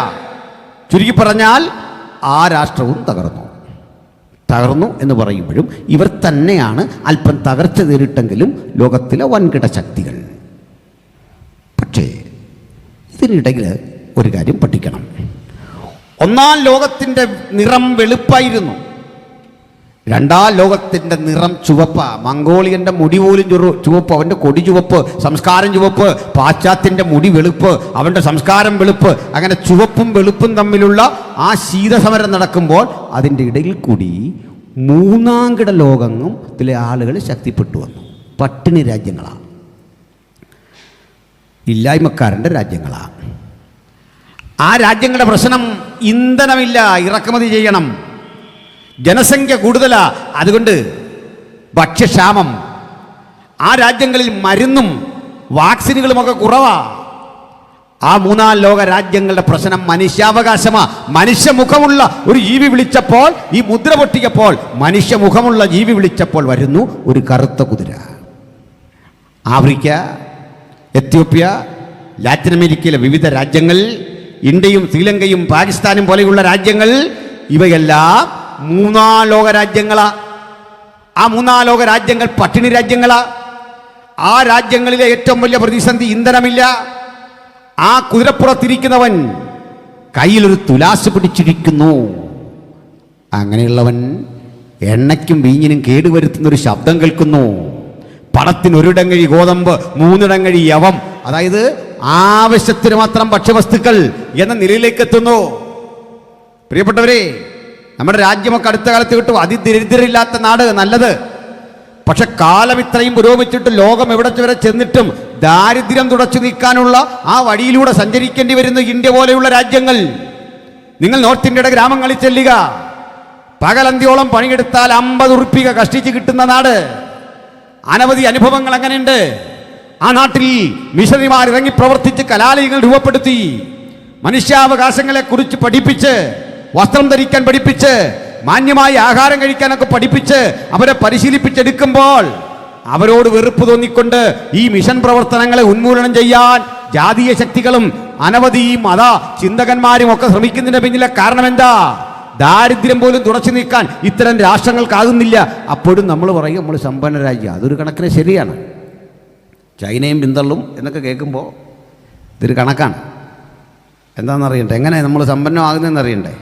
[SPEAKER 1] ചുരുക്കി പറഞ്ഞാൽ ആ രാഷ്ട്രവും തകർന്നു എന്ന് പറയുമ്പോഴും ഇവർ തന്നെയാണ് അല്പം തകർച്ച നേരിട്ടെങ്കിലും ലോകത്തിലെ വൻകിട ശക്തികൾ. പക്ഷേ ഇതിനിടയിൽ ഒരു കാര്യം പഠിക്കണം. ഒന്നാം ലോകത്തിൻ്റെ നിറം വെളുപ്പായിരുന്നു. രണ്ടാം ലോകത്തിൻ്റെ നിറം ചുവപ്പ. മംഗോളിയൻ്റെ മുടി പോലും ചുവപ്പ്, അവൻ്റെ കൊടി ചുവപ്പ്, സംസ്കാരം ചുവപ്പ്. പാശ്ചാത്യൻ്റെ മുടി വെളുപ്പ്, അവൻ്റെ സംസ്കാരം വെളുപ്പ്. അങ്ങനെ ചുവപ്പും വെളുപ്പും തമ്മിലുള്ള ആ ശീതസമരം നടക്കുമ്പോൾ അതിൻ്റെ ഇടയിൽ കൂടി മൂന്നാംകിട ലോകത്തിലെ ആളുകൾ ശക്തിപ്പെട്ടു വന്നു. പട്ടിണി രാജ്യങ്ങളാണ്, ഇല്ലായ്മക്കാരൻ്റെ രാജ്യങ്ങളാണ്. ആ രാജ്യങ്ങളുടെ പ്രശ്നം ഇന്ധനമില്ല, ഇറക്കുമതി ചെയ്യണം. ജനസംഖ്യ കൂടുതലാ, അതുകൊണ്ട് ഭക്ഷ്യക്ഷാമം. ആ രാജ്യങ്ങളിൽ മരുന്നും വാക്സിനുകളുമൊക്കെ കുറവാ. ആ മൂന്നാം ലോക രാജ്യങ്ങളുടെ പ്രശ്നം മനുഷ്യാവകാശമാ. മനുഷ്യമുഖമുള്ള ഒരു ജീവി വിളിച്ചപ്പോൾ, ഈ മുദ്ര പൊട്ടിയപ്പോൾ മനുഷ്യമുഖമുള്ള ജീവി വിളിച്ചപ്പോൾ വരുന്നു ഒരു കറുത്ത കുതിര. ആഫ്രിക്ക, എത്യോപ്യ, ലാറ്റിൻ അമേരിക്കയിലെ വിവിധ രാജ്യങ്ങൾ, ഇന്ത്യയും ശ്രീലങ്കയും പാകിസ്ഥാനും പോലെയുള്ള രാജ്യങ്ങൾ, ഇവയെല്ലാം മൂന്നാം ലോക രാജ്യങ്ങളാ. ആ മൂന്നാം ലോക രാജ്യങ്ങൾ പട്ടിണി രാജ്യങ്ങളാ. ആ രാജ്യങ്ങളിലെ ഏറ്റവും വലിയ പ്രതിസന്ധി ഇന്ധനമില്ല. ആ കുതിരപ്പുറത്തിരിക്കുന്നവൻ കയ്യിലൊരു തുലാസ് പിടിച്ചിരിക്കുന്നു. അങ്ങനെയുള്ളവൻ എണ്ണയ്ക്കും വീഞ്ഞിനും കേടുവരുത്തുന്ന ഒരു ശബ്ദം കേൾക്കുന്നു. പണത്തിന് ഒരിടങ്ങഴി ഗോതമ്പ്, മൂന്നിടങ്ങഴി യവം, അതായത് ആവശ്യത്തിന് മാത്രം ഭക്ഷ്യവസ്തുക്കൾ എന്ന നിലയിലേക്ക് എത്തുന്നു. പ്രിയപ്പെട്ടവരെ, നമ്മുടെ രാജ്യമൊക്കെ അടുത്ത കാലത്ത് കിട്ടും അതിദരിദ്രരില്ലാത്ത നാട്, നല്ലത്. പക്ഷെ കാലം ഇത്രയും പുരോഗമിച്ചിട്ട് ലോകം എവിടെ വരെ ചെന്നിട്ടും ദാരിദ്ര്യം തുടച്ചു നീക്കാനുള്ള ആ വഴിയിലൂടെ സഞ്ചരിക്കേണ്ടി വരുന്ന ഇന്ത്യ പോലെയുള്ള രാജ്യങ്ങൾ. നിങ്ങൾ നോർത്ത് ഇന്ത്യയുടെ ഗ്രാമങ്ങളിൽ ചെല്ലുക, പകലന്തിയോളം പണിയെടുത്താൽ 50 ഉറുപ്പിക കഷ്ടിച്ച് കിട്ടുന്ന നാട്. അനവധി അനുഭവങ്ങൾ അങ്ങനെയുണ്ട്. ആ നാട്ടിൽ മിഷണറിമാർ ഇറങ്ങി പ്രവർത്തിച്ച് കലാലയങ്ങൾ രൂപപ്പെടുത്തി, മനുഷ്യാവകാശങ്ങളെ കുറിച്ച് പഠിപ്പിച്ച്, വസ്ത്രം ധരിക്കാൻ പഠിപ്പിച്ച്, മാന്യമായി ആഹാരം കഴിക്കാനൊക്കെ പഠിപ്പിച്ച് അവരെ പരിശീലിപ്പിച്ചെടുക്കുമ്പോൾ അവരോട് വെറുപ്പ് തോന്നിക്കൊണ്ട് ഈ മിഷൻ പ്രവർത്തനങ്ങളെ ഉന്മൂലനം ചെയ്യാൻ ജാതീയ ശക്തികളും അനവധി മത ചിന്തകന്മാരും ഒക്കെ ശ്രമിക്കുന്നതിന് പിന്നിലെ കാരണം എന്താ? ദാരിദ്ര്യം പോലും തുടച്ചു നീക്കാൻ ഇത്തരം രാഷ്ട്രങ്ങൾക്കാകുന്നില്ല. അപ്പോഴും നമ്മൾ പറയും നമ്മൾ സമ്പന്ന രാജ്യം. അതൊരു കണക്കിന് ശരിയാണ്. ചൈനയും പിന്തള്ളും എന്നൊക്കെ കേൾക്കുമ്പോൾ ഇതൊരു കണക്കാണ്. എന്താണെന്നറിയണ്ടേ? എങ്ങനെ നമ്മൾ സമ്പന്നമാകുന്നതെന്ന് അറിയണ്ടേ?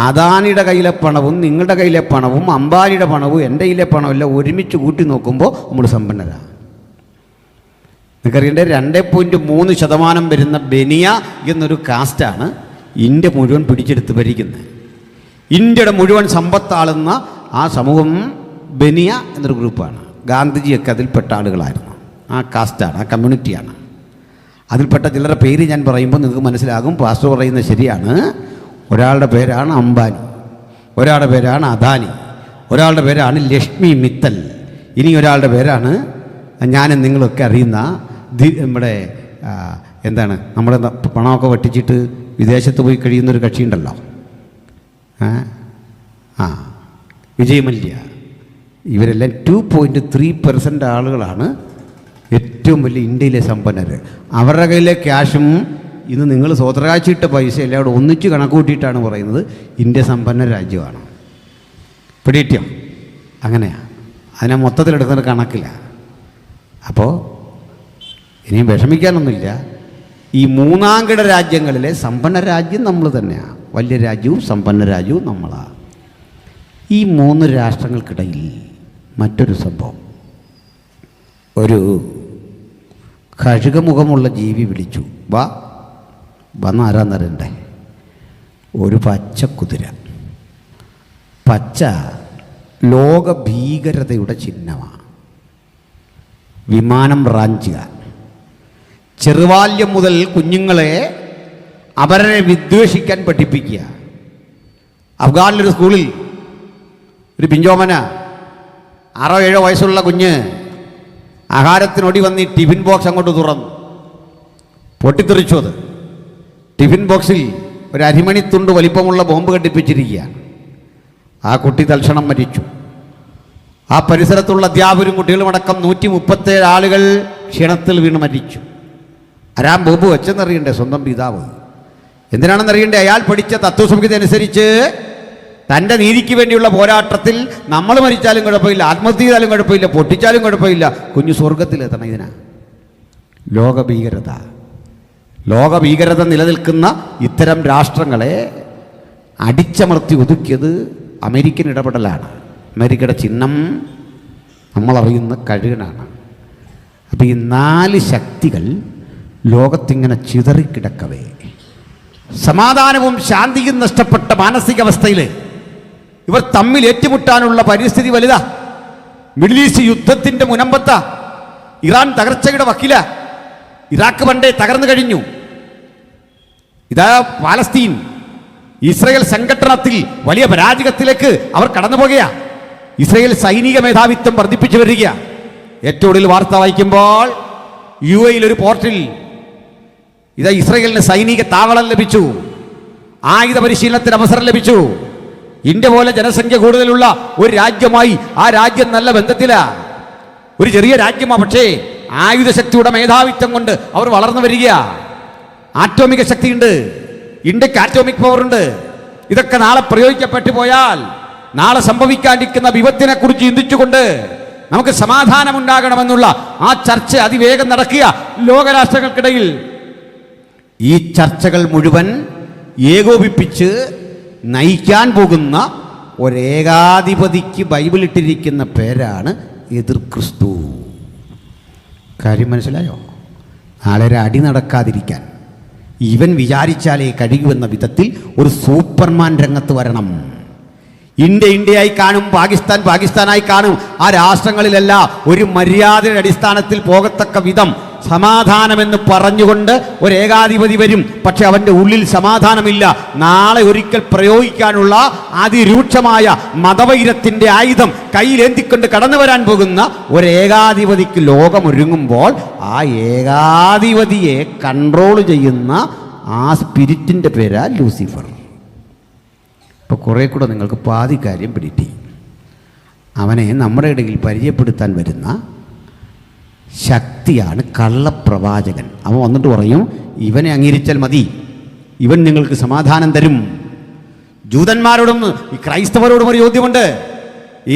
[SPEAKER 1] അദാനിയുടെ കയ്യിലെ പണവും നിങ്ങളുടെ കയ്യിലെ പണവും അംബാനിയുടെ പണവും എൻ്റെ കയ്യിലെ പണവും എല്ലാം ഒരുമിച്ച് കൂട്ടി നോക്കുമ്പോൾ നമ്മൾ സമ്പന്നരാണ്. നിങ്ങൾക്കറിയണ്ടേ? 2.3% വരുന്ന ബനിയ എന്നൊരു കാസ്റ്റാണ് ഇന്ത്യ മുഴുവൻ പിടിച്ചെടുത്ത് ഭരിക്കുന്നത്. ഇന്ത്യയുടെ മുഴുവൻ സമ്പത്താളുന്ന ആ സമൂഹം ബനിയ എന്നൊരു ഗ്രൂപ്പാണ്. ഗാന്ധിജിയൊക്കെ അതിൽപ്പെട്ട ആളുകളായിരുന്നു. ആ കാസ്റ്റാണ്, ആ കമ്മ്യൂണിറ്റിയാണ്. അതിൽപ്പെട്ട ചിലരുടെ പേര് ഞാൻ പറയുമ്പോൾ നിങ്ങൾക്ക് മനസ്സിലാകും. പാസ്റ്റർ പറയുന്നത് ശരിയാണ്. ഒരാളുടെ പേരാണ് അംബാനി, ഒരാളുടെ പേരാണ് അദാനി, ഒരാളുടെ പേരാണ് ലക്ഷ്മി മിത്തൽ, ഇനി ഒരാളുടെ പേരാണ് ഞാനും നിങ്ങളൊക്കെ അറിയുന്ന നമ്മുടെ എന്താണ്, നമ്മുടെ പണമൊക്കെ വെട്ടിച്ചിട്ട് വിദേശത്ത് പോയി കഴിയുന്നൊരു കക്ഷിയുണ്ടല്ലോ, വിജയ് മല്യ. ഇവരെല്ലാം 2.3% ആളുകളാണ് ഏറ്റവും വലിയ ഇന്ത്യയിലെ സമ്പന്നർ. അവരുടെ കയ്യിലെ ക്യാഷും ഇന്ന് നിങ്ങൾ സ്വതകാഴ്ചയിട്ട പൈസ എല്ലാം അവിടെ ഒന്നിച്ച് കണക്ക് കൂട്ടിയിട്ടാണ് പറയുന്നത് ഇന്ത്യ സമ്പന്ന രാജ്യമാണ്. പിടിയിട്ടോ? അങ്ങനെയാണ്. അതിനെ മൊത്തത്തിലെടുക്കുന്ന കണക്കില്ല. അപ്പോൾ ഇനിയും വിഷമിക്കാനൊന്നുമില്ല. ഈ മൂന്നാംകിട രാജ്യങ്ങളിലെ സമ്പന്ന രാജ്യം നമ്മൾ തന്നെയാണ്. വലിയ രാജ്യവും സമ്പന്ന രാജ്യവും നമ്മളാണ്. ഈ 3 രാഷ്ട്രങ്ങൾക്കിടയിൽ മറ്റൊരു സംഭവം, ഒരു കഴുകമുഖമുള്ള ജീവി വിളിച്ചു, വാ വന്ന് ആരാന്നറിയണ്ടേ? ഒരു പച്ച കുതിര. പച്ച ലോക ഭീകരതയുടെ ചിഹ്നമാണ്. വിമാനം റാഞ്ചുക, ചെറുബാല്യം മുതൽ കുഞ്ഞുങ്ങളെ അവരെ വിദ്വേഷിക്കാൻ പഠിപ്പിക്കുക. അഫ്ഗാനിലൊരു സ്കൂളിൽ ഒരു പിഞ്ചോമന 6-7 വയസ്സുള്ള കുഞ്ഞ് ആഹാരത്തിനൊടി വന്ന് ടിഫിൻ ബോക്സ് അങ്ങോട്ട് തുറന്നു, പൊട്ടിത്തെറിച്ചു. അത് ടിഫിൻ ബോക്സിൽ ഒരു അരിമണിത്തുണ്ട് വലിപ്പമുള്ള ബോംബ് ഘടിപ്പിച്ചിരിക്കുകയാണ്. ആ കുട്ടി തൽക്ഷണം മരിച്ചു. ആ പരിസരത്തുള്ള അധ്യാപകരും കുട്ടികളുമടക്കം 137 ആളുകൾ ക്ഷീണത്തിൽ വീണ് മരിച്ചു. ആരാം ബോംബ് വെച്ചെന്നറിയണ്ടേ? സ്വന്തം പിതാവ്. എന്തിനാണെന്നറിയണ്ടേ? അയാൾ പഠിച്ച തത്വസംഹിത അനുസരിച്ച് തൻ്റെ നീതിക്ക് വേണ്ടിയുള്ള പോരാട്ടത്തിൽ നമ്മൾ മരിച്ചാലും കുഴപ്പമില്ല, ആത്മഹത്യ ചെയ്താലും കുഴപ്പമില്ല, പൊട്ടിച്ചാലും കുഴപ്പമില്ല, കുഞ്ഞു സ്വർഗത്തിലെത്തണം. ഇതിനാ ലോകഭീകരത നിലനിൽക്കുന്ന ഇത്തരം രാഷ്ട്രങ്ങളെ അടിച്ചമർത്തി ഒതുക്കിയത് അമേരിക്കൻ ഇടപെടലാണ്. അമേരിക്കയുടെ ചിഹ്നം നമ്മളറിയുന്ന കഴുകനാണ്. അപ്പോൾ ഈ 4 ശക്തികൾ ലോകത്തിങ്ങനെ ചിതറിക്കിടക്കവേ സമാധാനവും ശാന്തിയും നഷ്ടപ്പെട്ട മാനസികാവസ്ഥയിൽ ഇവർ തമ്മിൽ ഏറ്റുമുട്ടാനുള്ള പരിസ്ഥിതി വലുതാ. മിഡിൽ ഈസ്റ്റ് യുദ്ധത്തിൻ്റെ മുനമ്പത്താ. ഇറാൻ തകർച്ചയുടെ വക്കില. ഇറാഖ് പണ്ടേ തകർന്നു കഴിഞ്ഞു. ഇതാ പാലസ്തീൻ ഇസ്രയേൽ സംഘട്ടനത്തിൽ വലിയ പരാജയത്തിലേക്ക് അവർ കടന്നു പോകുക. ഇസ്രയേൽ സൈനിക മേധാവിത്വം വർദ്ധിപ്പിച്ചു വരിക. ഏറ്റവും ഒടുവിൽ വാർത്ത വായിക്കുമ്പോൾ UAE ഒരു പോർട്ടിൽ ഇതാ ഇസ്രയേലിന് സൈനിക താവളം ലഭിച്ചു, ആയുധ പരിശീലനത്തിന് അവസരം ലഭിച്ചു. ഇന്ത്യ പോലെ ജനസംഖ്യ കൂടുതലുള്ള ഒരു രാജ്യമായി ആ രാജ്യം നല്ല ബന്ധത്തിലാ. ഒരു ചെറിയ രാജ്യമാണ്, പക്ഷേ ആയുധശക്തിയുടെ മേധാവിത്വം കൊണ്ട് അവർ വളർന്നു വരിക. ആറ്റോമിക ശക്തിയുണ്ട്, ഇന്ത്യക്ക് ആറ്റോമിക് പവർ ഉണ്ട്. ഇതൊക്കെ നാളെ പ്രയോഗിക്കപ്പെട്ടു പോയാൽ നാളെ സംഭവിക്കാണ്ടിരിക്കുന്ന വിപത്തിനെ കുറിച്ച് ചിന്തിച്ചുകൊണ്ട് നമുക്ക് സമാധാനമുണ്ടാകണമെന്നുള്ള ആ ചർച്ച അതിവേഗം നടക്കുക ലോകരാഷ്ട്രങ്ങൾക്കിടയിൽ. ഈ ചർച്ചകൾ മുഴുവൻ ഏകോപിപ്പിച്ച് നയിക്കാൻ പോകുന്ന ഒരേകാധിപതിക്ക് ബൈബിൾ ഇട്ടിരിക്കുന്ന പേരാണ് എതിർ ക്രിസ്തു. കാര്യം മനസ്സിലായോ? നാളെ ഒരു അടി നടക്കാതിരിക്കാൻ ഇവൻ വിചാരിച്ചാലേ കഴിയുമെന്ന വിധത്തിൽ ഒരു സൂപ്പർമാൻ രംഗത്ത് വരണം. ഇന്ത്യയായി കാണും, പാകിസ്ഥാൻ പാകിസ്ഥാനായി കാണും. ആ രാഷ്ട്രങ്ങളിലെല്ലാം ഒരു മര്യാദയുടെ അടിസ്ഥാനത്തിൽ പോകത്തക്ക വിധം സമാധാനമെന്ന് പറഞ്ഞുകൊണ്ട് ഒരു ഏകാധിപതി വരും. പക്ഷെ അവൻ്റെ ഉള്ളിൽ സമാധാനമില്ല. നാളെ ഒരിക്കൽ പ്രയോഗിക്കാനുള്ള അതിരൂക്ഷമായ മതവൈരത്തിൻ്റെ ആയുധം കയ്യിലേന്തിക്കൊണ്ട് കടന്നു വരാൻ പോകുന്ന ഒരു ഏകാധിപതിക്ക് ലോകമൊരുങ്ങുമ്പോൾ ആ ഏകാധിപതിയെ കൺട്രോൾ ചെയ്യുന്ന ആ സ്പിരിറ്റിൻ്റെ പേരാ ലൂസിഫർ. ഇപ്പോൾ കുറേ കൂടെ നിങ്ങൾക്ക് പാതി കാര്യം പിടിറ്റി. അവനെ നമ്മുടെ ഇടയിൽ പരിചയപ്പെടുത്താൻ വരുന്ന ശക്തിയാണ് കള്ളപ്രവാചകൻ. അവൻ വന്നിട്ട് പറയും, ഇവനെ അംഗീകരിച്ചാൽ മതി, ഇവൻ നിങ്ങൾക്ക് സമാധാനം തരും. ജൂതന്മാരോടും ഈ ക്രൈസ്തവരോടും ഒരു ചോദ്യമുണ്ട്.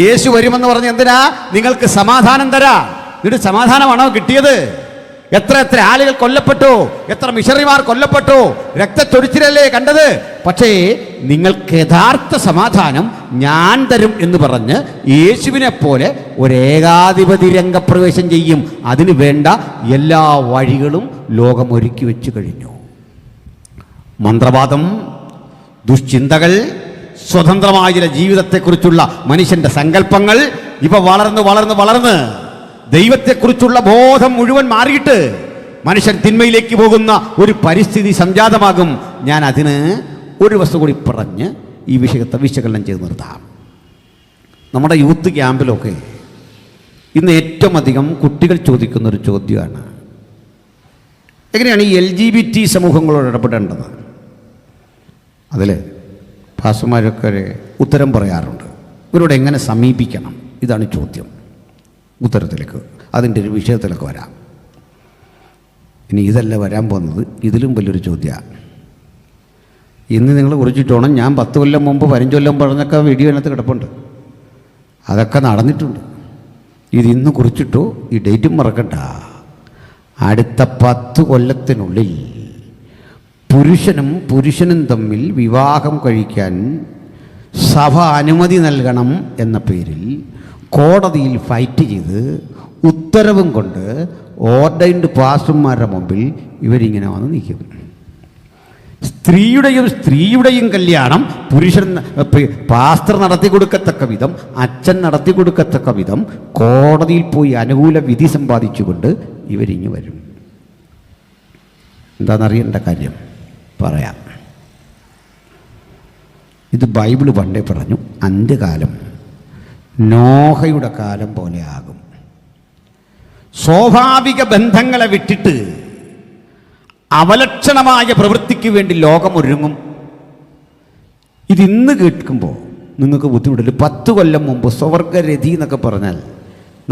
[SPEAKER 1] യേശു വരുമെന്ന് പറഞ്ഞ് എന്തിനാ? നിങ്ങൾക്ക് സമാധാനം തരാം. എന്നിട്ട് സമാധാനമാണോ കിട്ടിയത്? എത്ര എത്ര ആളുകൾ കൊല്ലപ്പെട്ടു, എത്ര മിഷണറിമാർ കൊല്ലപ്പെട്ടു, രക്തച്ചൊരിച്ചിലല്ലേ കണ്ടത്. പക്ഷേ നിങ്ങൾക്ക് യഥാർത്ഥ സമാധാനം ഞാൻ തരും എന്ന് പറഞ്ഞ് യേശുവിനെ പോലെ ഒരേകാധിപതി രംഗപ്രവേശം ചെയ്യും. അതിനു വേണ്ട എല്ലാ വഴികളും ലോകം ഒരുക്കി വെച്ചു കഴിഞ്ഞു. മന്ത്രവാദം, ദുശ്ചിന്തകൾ, സ്വതന്ത്രമായ ചില ജീവിതത്തെക്കുറിച്ചുള്ള മനുഷ്യന്റെ സങ്കല്പങ്ങൾ ഇവ വളർന്ന് വളർന്ന് വളർന്ന് ദൈവത്തെക്കുറിച്ചുള്ള ബോധം മുഴുവൻ മാറിയിട്ട് മനുഷ്യൻ തിന്മയിലേക്ക് പോകുന്ന ഒരു പരിസ്ഥിതി സംജാതമാകും. ഞാൻ അതിന് ഒരു വസ്തു കൂടി പറഞ്ഞ് ഈ വിഷയത്തെ വിശകലനം ചെയ്ത് നിർത്താം. നമ്മുടെ യൂത്ത് ക്യാമ്പിലൊക്കെ ഇന്ന് ഏറ്റവും അധികം കുട്ടികൾ ചോദിക്കുന്നൊരു ചോദ്യമാണ്, എങ്ങനെയാണ് ഈ LGBT സമൂഹങ്ങളോട് ഇടപെടേണ്ടത്? അതിൽ പാസ്റ്റർമാരൊക്കെ ഉത്തരം പറയാറുണ്ട്. ഇവരോട് എങ്ങനെ സമീപിക്കണം? ഇതാണ് ചോദ്യം. ഉത്തരത്തിലേക്ക്, അതിൻ്റെ ഒരു വിഷയത്തിലൊക്കെ വരാം. ഇനി ഇതല്ല വരാൻ പോകുന്നത്, ഇതിലും വലിയൊരു ചോദ്യമാണ്. ഇന്ന് നിങ്ങൾ കുറിച്ചിട്ടോണം, ഞാൻ 10 കൊല്ലം മുമ്പ് 15 കൊല്ലം പറഞ്ഞൊക്കെ വീഡിയോ അതിനകത്ത് കിടപ്പുണ്ട്. അതൊക്കെ നടന്നിട്ടുണ്ട്. ഇതിന്ന് കുറിച്ചിട്ടു, ഈ ഡേറ്റും മറക്കണ്ട. അടുത്ത 10 കൊല്ലത്തിനുള്ളിൽ പുരുഷനും തമ്മിൽ വിവാഹം കഴിക്കാൻ സഭ അനുമതി നൽകണം എന്ന പേരിൽ കോടതിയിൽ ഫൈറ്റ് ചെയ്ത് ഉത്തരവും കൊണ്ട് ഓർഡൈൻഡ് പാസ്റ്റർമാരുടെ മുമ്പിൽ ഇവരിങ്ങനെ വന്ന് നിൽക്കും. സ്ത്രീയുടെയും കല്യാണം പാസ്റ്റർ നടത്തി കൊടുക്കത്തക്ക വിധം, അച്ഛൻ നടത്തി കൊടുക്കത്തക്ക വിധം കോടതിയിൽ പോയി അനുകൂല വിധി സമ്പാദിച്ചുകൊണ്ട് ഇവരിങ്ങ് വരും. എന്താണെന്നറിയേണ്ട കാര്യം പറയാം. ഇത് ബൈബിള് പണ്ടേ പറഞ്ഞു, അന്ത്യകാലം നോഹയുടെ കാലം പോലെ ആകും. സ്വാഭാവിക ബന്ധങ്ങളെ വിട്ടിട്ട് അവലക്ഷണമായ പ്രവൃത്തിക്ക് വേണ്ടി ലോകമൊരുങ്ങും. ഇതിന്ന് കേൾക്കുമ്പോൾ നിങ്ങൾക്ക് ബുദ്ധിമുട്ടില്ല. 10 കൊല്ലം മുമ്പ് സ്വർഗരതി എന്നൊക്കെ പറഞ്ഞാൽ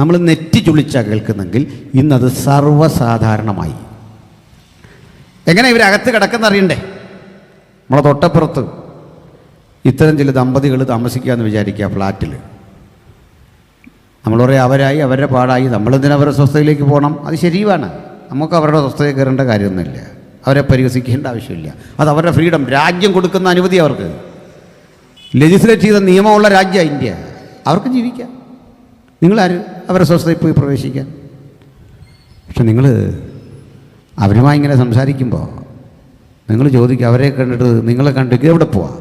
[SPEAKER 1] നമ്മൾ നെറ്റി ചുളിച്ചാണ് കേൾക്കുന്നെങ്കിൽ ഇന്നത് സർവ്വസാധാരണമായി. എങ്ങനെ ഇവരകത്ത് കിടക്കുന്നറിയണ്ടേ? നമ്മളെ തൊട്ടപ്പുറത്ത് ഇത്തരം ചില ദമ്പതികൾ താമസിക്കാമെന്ന് വിചാരിക്കുക ഫ്ലാറ്റിൽ. നമ്മൾ പറയും അവരായി അവരുടെ പാടായി, നമ്മളെന്തിനാ അവരുടെ സ്വസ്ഥതയിലേക്ക് പോകണം? അത് ശരിയാണ്, നമുക്ക് അവരുടെ സ്വസ്ഥതയിൽ കയറേണ്ട കാര്യമൊന്നുമില്ല, അവരെ പരിഹസിക്കേണ്ട ആവശ്യമില്ല. അത് അവരുടെ ഫ്രീഡം, രാജ്യം കൊടുക്കുന്ന അനുമതി അവർക്ക്. ലെജിസ്ലേറ്റ് ചെയ്ത നിയമമുള്ള രാജ്യമാണ് ഇന്ത്യ, അവർക്ക് ജീവിക്കാം. നിങ്ങളാര് അവരുടെ സ്വസ്ഥതയിൽ പോയി പ്രവേശിക്കാൻ? പക്ഷെ നിങ്ങൾ അവരുമായി ഇങ്ങനെ സംസാരിക്കുമ്പോൾ നിങ്ങൾ ചോദിക്കുക, അവരെ കണ്ടിട്ട് നിങ്ങളെ കണ്ടിട്ട് എവിടെ പോവാം?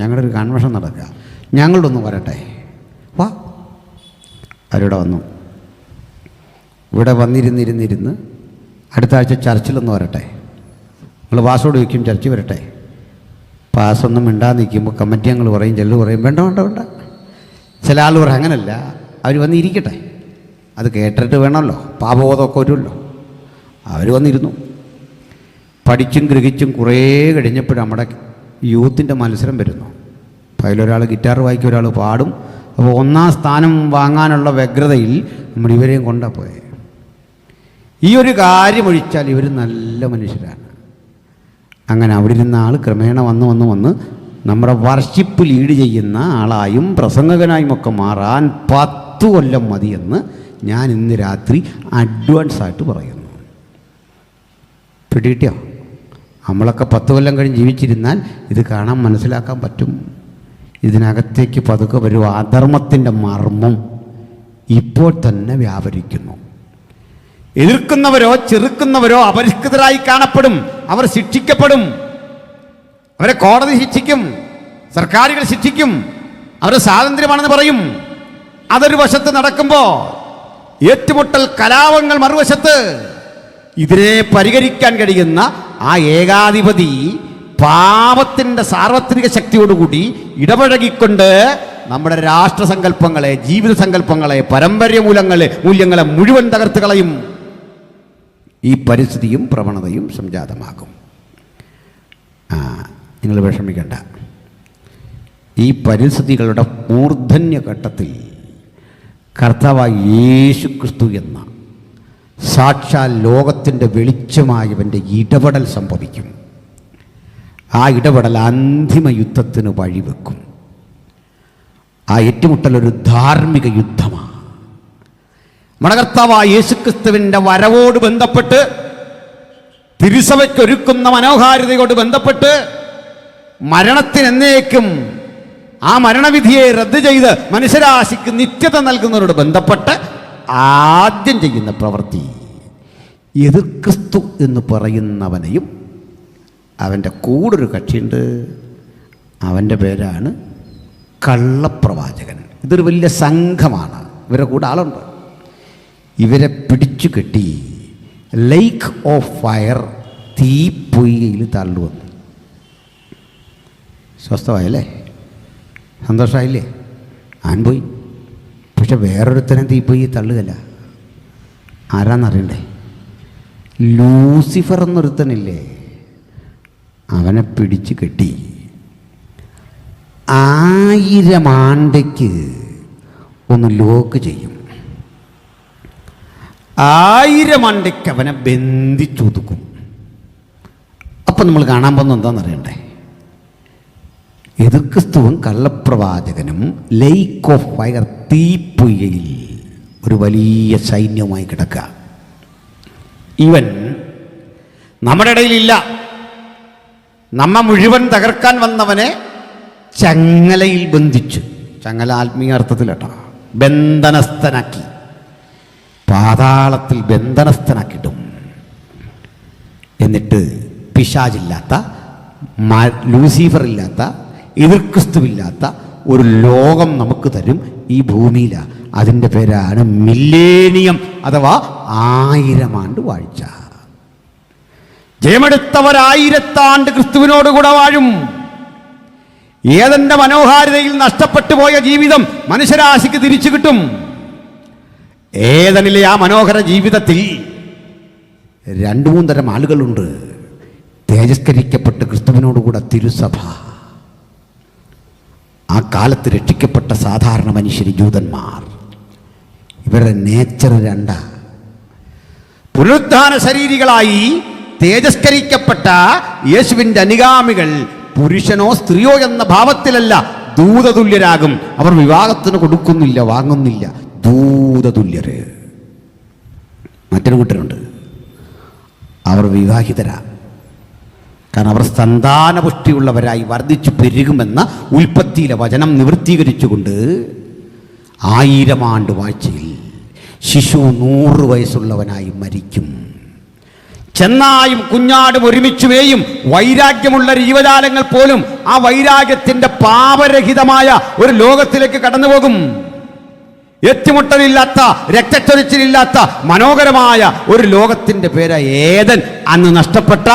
[SPEAKER 1] ഞങ്ങളുടെ ഒരു കൺവെൻഷൻ നടക്കുക, ഞങ്ങളുടെ ഒന്ന് വരട്ടെ, വാ. അവരിവിടെ വന്നു. ഇവിടെ വന്നിരുന്നിരുന്നിരുന്ന് അടുത്ത ആഴ്ച ചർച്ചിലൊന്ന് വരട്ടെ. നിങ്ങൾ പാസ്സോട് വയ്ക്കും, ചർച്ചിൽ വരട്ടെ. പാസ്സൊന്നും മിണ്ടാതെ നിൽക്കുമ്പോൾ കമ്മിറ്റി അംഗങ്ങൾ പറയും, ചെല്ലു പറയും, വേണ്ട വേണ്ട വേണ്ട. ചില ആൾ പറയും അങ്ങനല്ല, അവർ വന്നിരിക്കട്ടെ, അത് കേട്ടിട്ട് വേണമല്ലോ, പാപബോധമൊക്കെ വരുമല്ലോ. അവർ വന്നിരുന്നു. പഠിച്ചും ഗ്രഹിച്ചും കുറേ കഴിഞ്ഞപ്പോൾ നമ്മുടെ യൂത്തിൻ്റെ മത്സരം വരുന്നു. അപ്പോൾ അതിലൊരാൾ ഗിറ്റാർ വായിക്കും, ഒരാൾ പാടും. അപ്പോൾ ഒന്നാം സ്ഥാനം വാങ്ങാനുള്ള വ്യഗ്രതയിൽ നമ്മൾ ഇവരെയും കൊണ്ടാ പോയത്. ഈ ഒരു കാര്യമൊഴിച്ചാൽ ഇവർ നല്ല മനുഷ്യരാണ്. അങ്ങനെ അവിടെ ഇരുന്ന ആൾ ക്രമേണ വന്ന് നമ്മുടെ വർഷിപ്പ് ലീഡ് ചെയ്യുന്ന ആളായും പ്രസംഗകനായും ഒക്കെ മാറാൻ 10 കൊല്ലം മതിയെന്ന് ഞാൻ ഇന്ന് രാത്രി അഡ്വാൻസായിട്ട് പറയുന്നു. പിടികിട്ടിയോ? നമ്മളൊക്കെ 10 കൊല്ലം കഴിഞ്ഞ് ജീവിച്ചിരുന്നാൽ ഇത് കാണാൻ മനസ്സിലാക്കാൻ പറ്റും. ഇതിനകത്തേക്ക് പതുക്കെ വരും. അധർമ്മത്തിൻ്റെ മർമ്മം ഇപ്പോൾ തന്നെ വ്യാപരിക്കുന്നു. എതിർക്കുന്നവരോ ചെറുക്കുന്നവരോ അപരിഷ്കൃതരായി കാണപ്പെടും. അവർ ശിക്ഷിക്കപ്പെടും. അവരെ കോടതി ശിക്ഷിക്കും, സർക്കാരുകൾ ശിക്ഷിക്കും. അവരുടെ സ്വാതന്ത്ര്യമാണെന്ന് പറയും. അതൊരു വശത്ത് നടക്കുമ്പോൾ ഏറ്റുമുട്ടൽ കലാപങ്ങൾ മറുവശത്ത്. ഇതിനെ പരിഹരിക്കാൻ കഴിയുന്ന ആ ഏകാധിപതി പാപത്തിൻ്റെ സാർവത്രിക ശക്തിയോടുകൂടി ഇടപഴകിക്കൊണ്ട് നമ്മുടെ രാഷ്ട്രസങ്കല്പങ്ങളെ, ജീവിത സങ്കല്പങ്ങളെ, പാരമ്പര്യ മൂല്യങ്ങളെ മുഴുവൻ തകർത്ത് കളയും. ഈ പരിസ്ഥിതിയും പ്രവണതയും സംജാതമാകും. നിങ്ങൾ വിഷമിക്കേണ്ട. ഈ പരിസ്ഥിതികളുടെ മൂർധന്യഘട്ടത്തിൽ കർത്താവായ യേശു ക്രിസ്തു എന്ന സാക്ഷാൽ ലോകത്തിൻ്റെ വെളിച്ചമായവൻ്റെ ഇടപെടൽ സംഭവിക്കും. ആ ഇടപെടൽ അന്തിമ യുദ്ധത്തിന് വഴിവെക്കും. ആ ഏറ്റുമുട്ടൽ ഒരു ധാർമ്മിക യുദ്ധമാണ്. നമ്മുടെ കർത്താവായ യേശുക്രിസ്തുവിൻ്റെ വരവോട് ബന്ധപ്പെട്ട്, തിരുസഭയ്ക്കൊരുക്കുന്ന മനോഹാരിതയോട് ബന്ധപ്പെട്ട്, മരണത്തിനെന്നേക്കും ആ മരണവിധിയെ റദ്ദ് ചെയ്ത് മനുഷ്യരാശിക്ക് നിത്യത നൽകുന്നവരോട് ബന്ധപ്പെട്ട് ആദ്യം ചെയ്യുന്ന പ്രവൃത്തി എതിർ ക്രിസ്തു എന്ന് പറയുന്നവനെയും അവൻ്റെ കൂടൊരു കക്ഷിയുണ്ട്. അവൻ്റെ പേരാണ് കള്ളപ്രവാചകൻ. ഇതൊരു വലിയ സംഘമാണ്. ഇവരുടെ കൂടെ ആളുണ്ട്. ഇവരെ പിടിച്ചു കെട്ടി ലേക്ക് ഓഫ് ഫയർ, തീപ്പൊയ്കയിൽ തള്ളുവന്നു. സ്വസ്ഥമായല്ലേ? സന്തോഷമായില്ലേ? ആൻ പോയി. പക്ഷെ വേറൊരുത്തനെ തീപ്പൊയ്കയിൽ തള്ളുകയല്ല. ആരാന്നറിയണ്ടേ? ലൂസിഫർ എന്നൊരുത്തനില്ലേ, അവനെ പിടിച്ചു കെട്ടി 1000 ആണ്ടയ്ക്ക് ഒന്ന് ലോക്ക് ചെയ്യും. 1000 ആണ്ടയ്ക്ക് അവനെ ബന്ധിച്ചൊതുക്കും. അപ്പം നമ്മൾ കാണാൻ പോകുന്നത് എന്താണെന്നറിയണ്ടേ? എതിർ ക്രിസ്തുവും കള്ളപ്രവാചകനും ലേക്ക് ഓഫ് ഫയർ, തീപ്പൊയ്കയിൽ ഒരു വലിയ സൈന്യവുമായി കിടക്കുക. ഇവൻ നമ്മുടെ ഇടയിലില്ല. നമ്മ മുഴുവൻ തകർക്കാൻ വന്നവനെ ചങ്ങലയിൽ ബന്ധിച്ചു. ചങ്ങല ആത്മീയ അർത്ഥത്തിലട്ടോ, ബന്ധനസ്ഥനാക്കി, പാതാളത്തിൽ ബന്ധനസ്ഥനാക്കിയിട്ടും. എന്നിട്ട് പിശാചില്ലാത്ത, ലൂസിഫർ ഇല്ലാത്ത, എതിർക്രിസ്തുവില്ലാത്ത ഒരു ലോകം നമുക്ക് തരും ഈ ഭൂമിയിലാണ്. അതിൻ്റെ പേരാണ് മില്ലേനിയം അഥവാ 1000 ആണ്ട് വാഴ്ച. ജയമെടുത്തവർ 1000 ആണ്ട് ക്രിസ്തുവിനോടുകൂടെ വാഴും. ഏതെന്റെ മനോഹാരിതയിൽ നഷ്ടപ്പെട്ടു പോയ ജീവിതം മനുഷ്യരാശിക്ക് തിരിച്ചു കിട്ടും. ഏതനിലെ ആ മനോഹര ജീവിതത്തിൽ 2-3 തരം ആളുകളുണ്ട്. തേജസ്കരിക്കപ്പെട്ട് ക്രിസ്തുവിനോടുകൂടെ തിരുസഭ, ആ കാലത്ത് രക്ഷിക്കപ്പെട്ട സാധാരണ മനുഷ്യർ, ജൂതന്മാർ. ഇവരുടെ നേച്ചർ 2. പുനരുദ്ധാന ശരീരികളായി തേജസ്കരിക്കപ്പെട്ട യേശുവിൻ്റെ അനുഗാമികൾ പുരുഷനോ സ്ത്രീയോ എന്ന ഭാവത്തിലല്ല, ദൂതതുല്യരാകും. അവർ വിവാഹത്തിന് കൊടുക്കുന്നില്ല, വാങ്ങുന്നില്ല. ദൂതതുല്യര്. മറ്റൊരു കൂട്ടരുണ്ട്, അവർ വിവാഹിതരാ. കാരണം അവർ സന്താനപുഷ്ടിയുള്ളവരായി വർദ്ധിച്ചു പെരുകുമെന്ന ഉൽപ്പത്തിയിലെ വചനം നിവൃത്തീകരിച്ചുകൊണ്ട് 1000 ആണ്ട് വാഴ്ചയിൽ ശിശു 100 വയസ്സുള്ളവനായി മരിക്കും. ചെന്നായും കുഞ്ഞാടും ഒരുമിച്ചുമേയും വൈരാഗ്യമുള്ള ജീവജാലങ്ങൾ പോലും ആ വൈരാഗ്യത്തിൻ്റെ പാപരഹിതമായ ഒരു ലോകത്തിലേക്ക് കടന്നുപോകും. ഏറ്റുമുട്ടലില്ലാത്ത, രക്തച്ചൊരിച്ചിലില്ലാത്ത മനോഹരമായ ഒരു ലോകത്തിൻ്റെ പേര് ഏദൻ. അന്ന് നഷ്ടപ്പെട്ട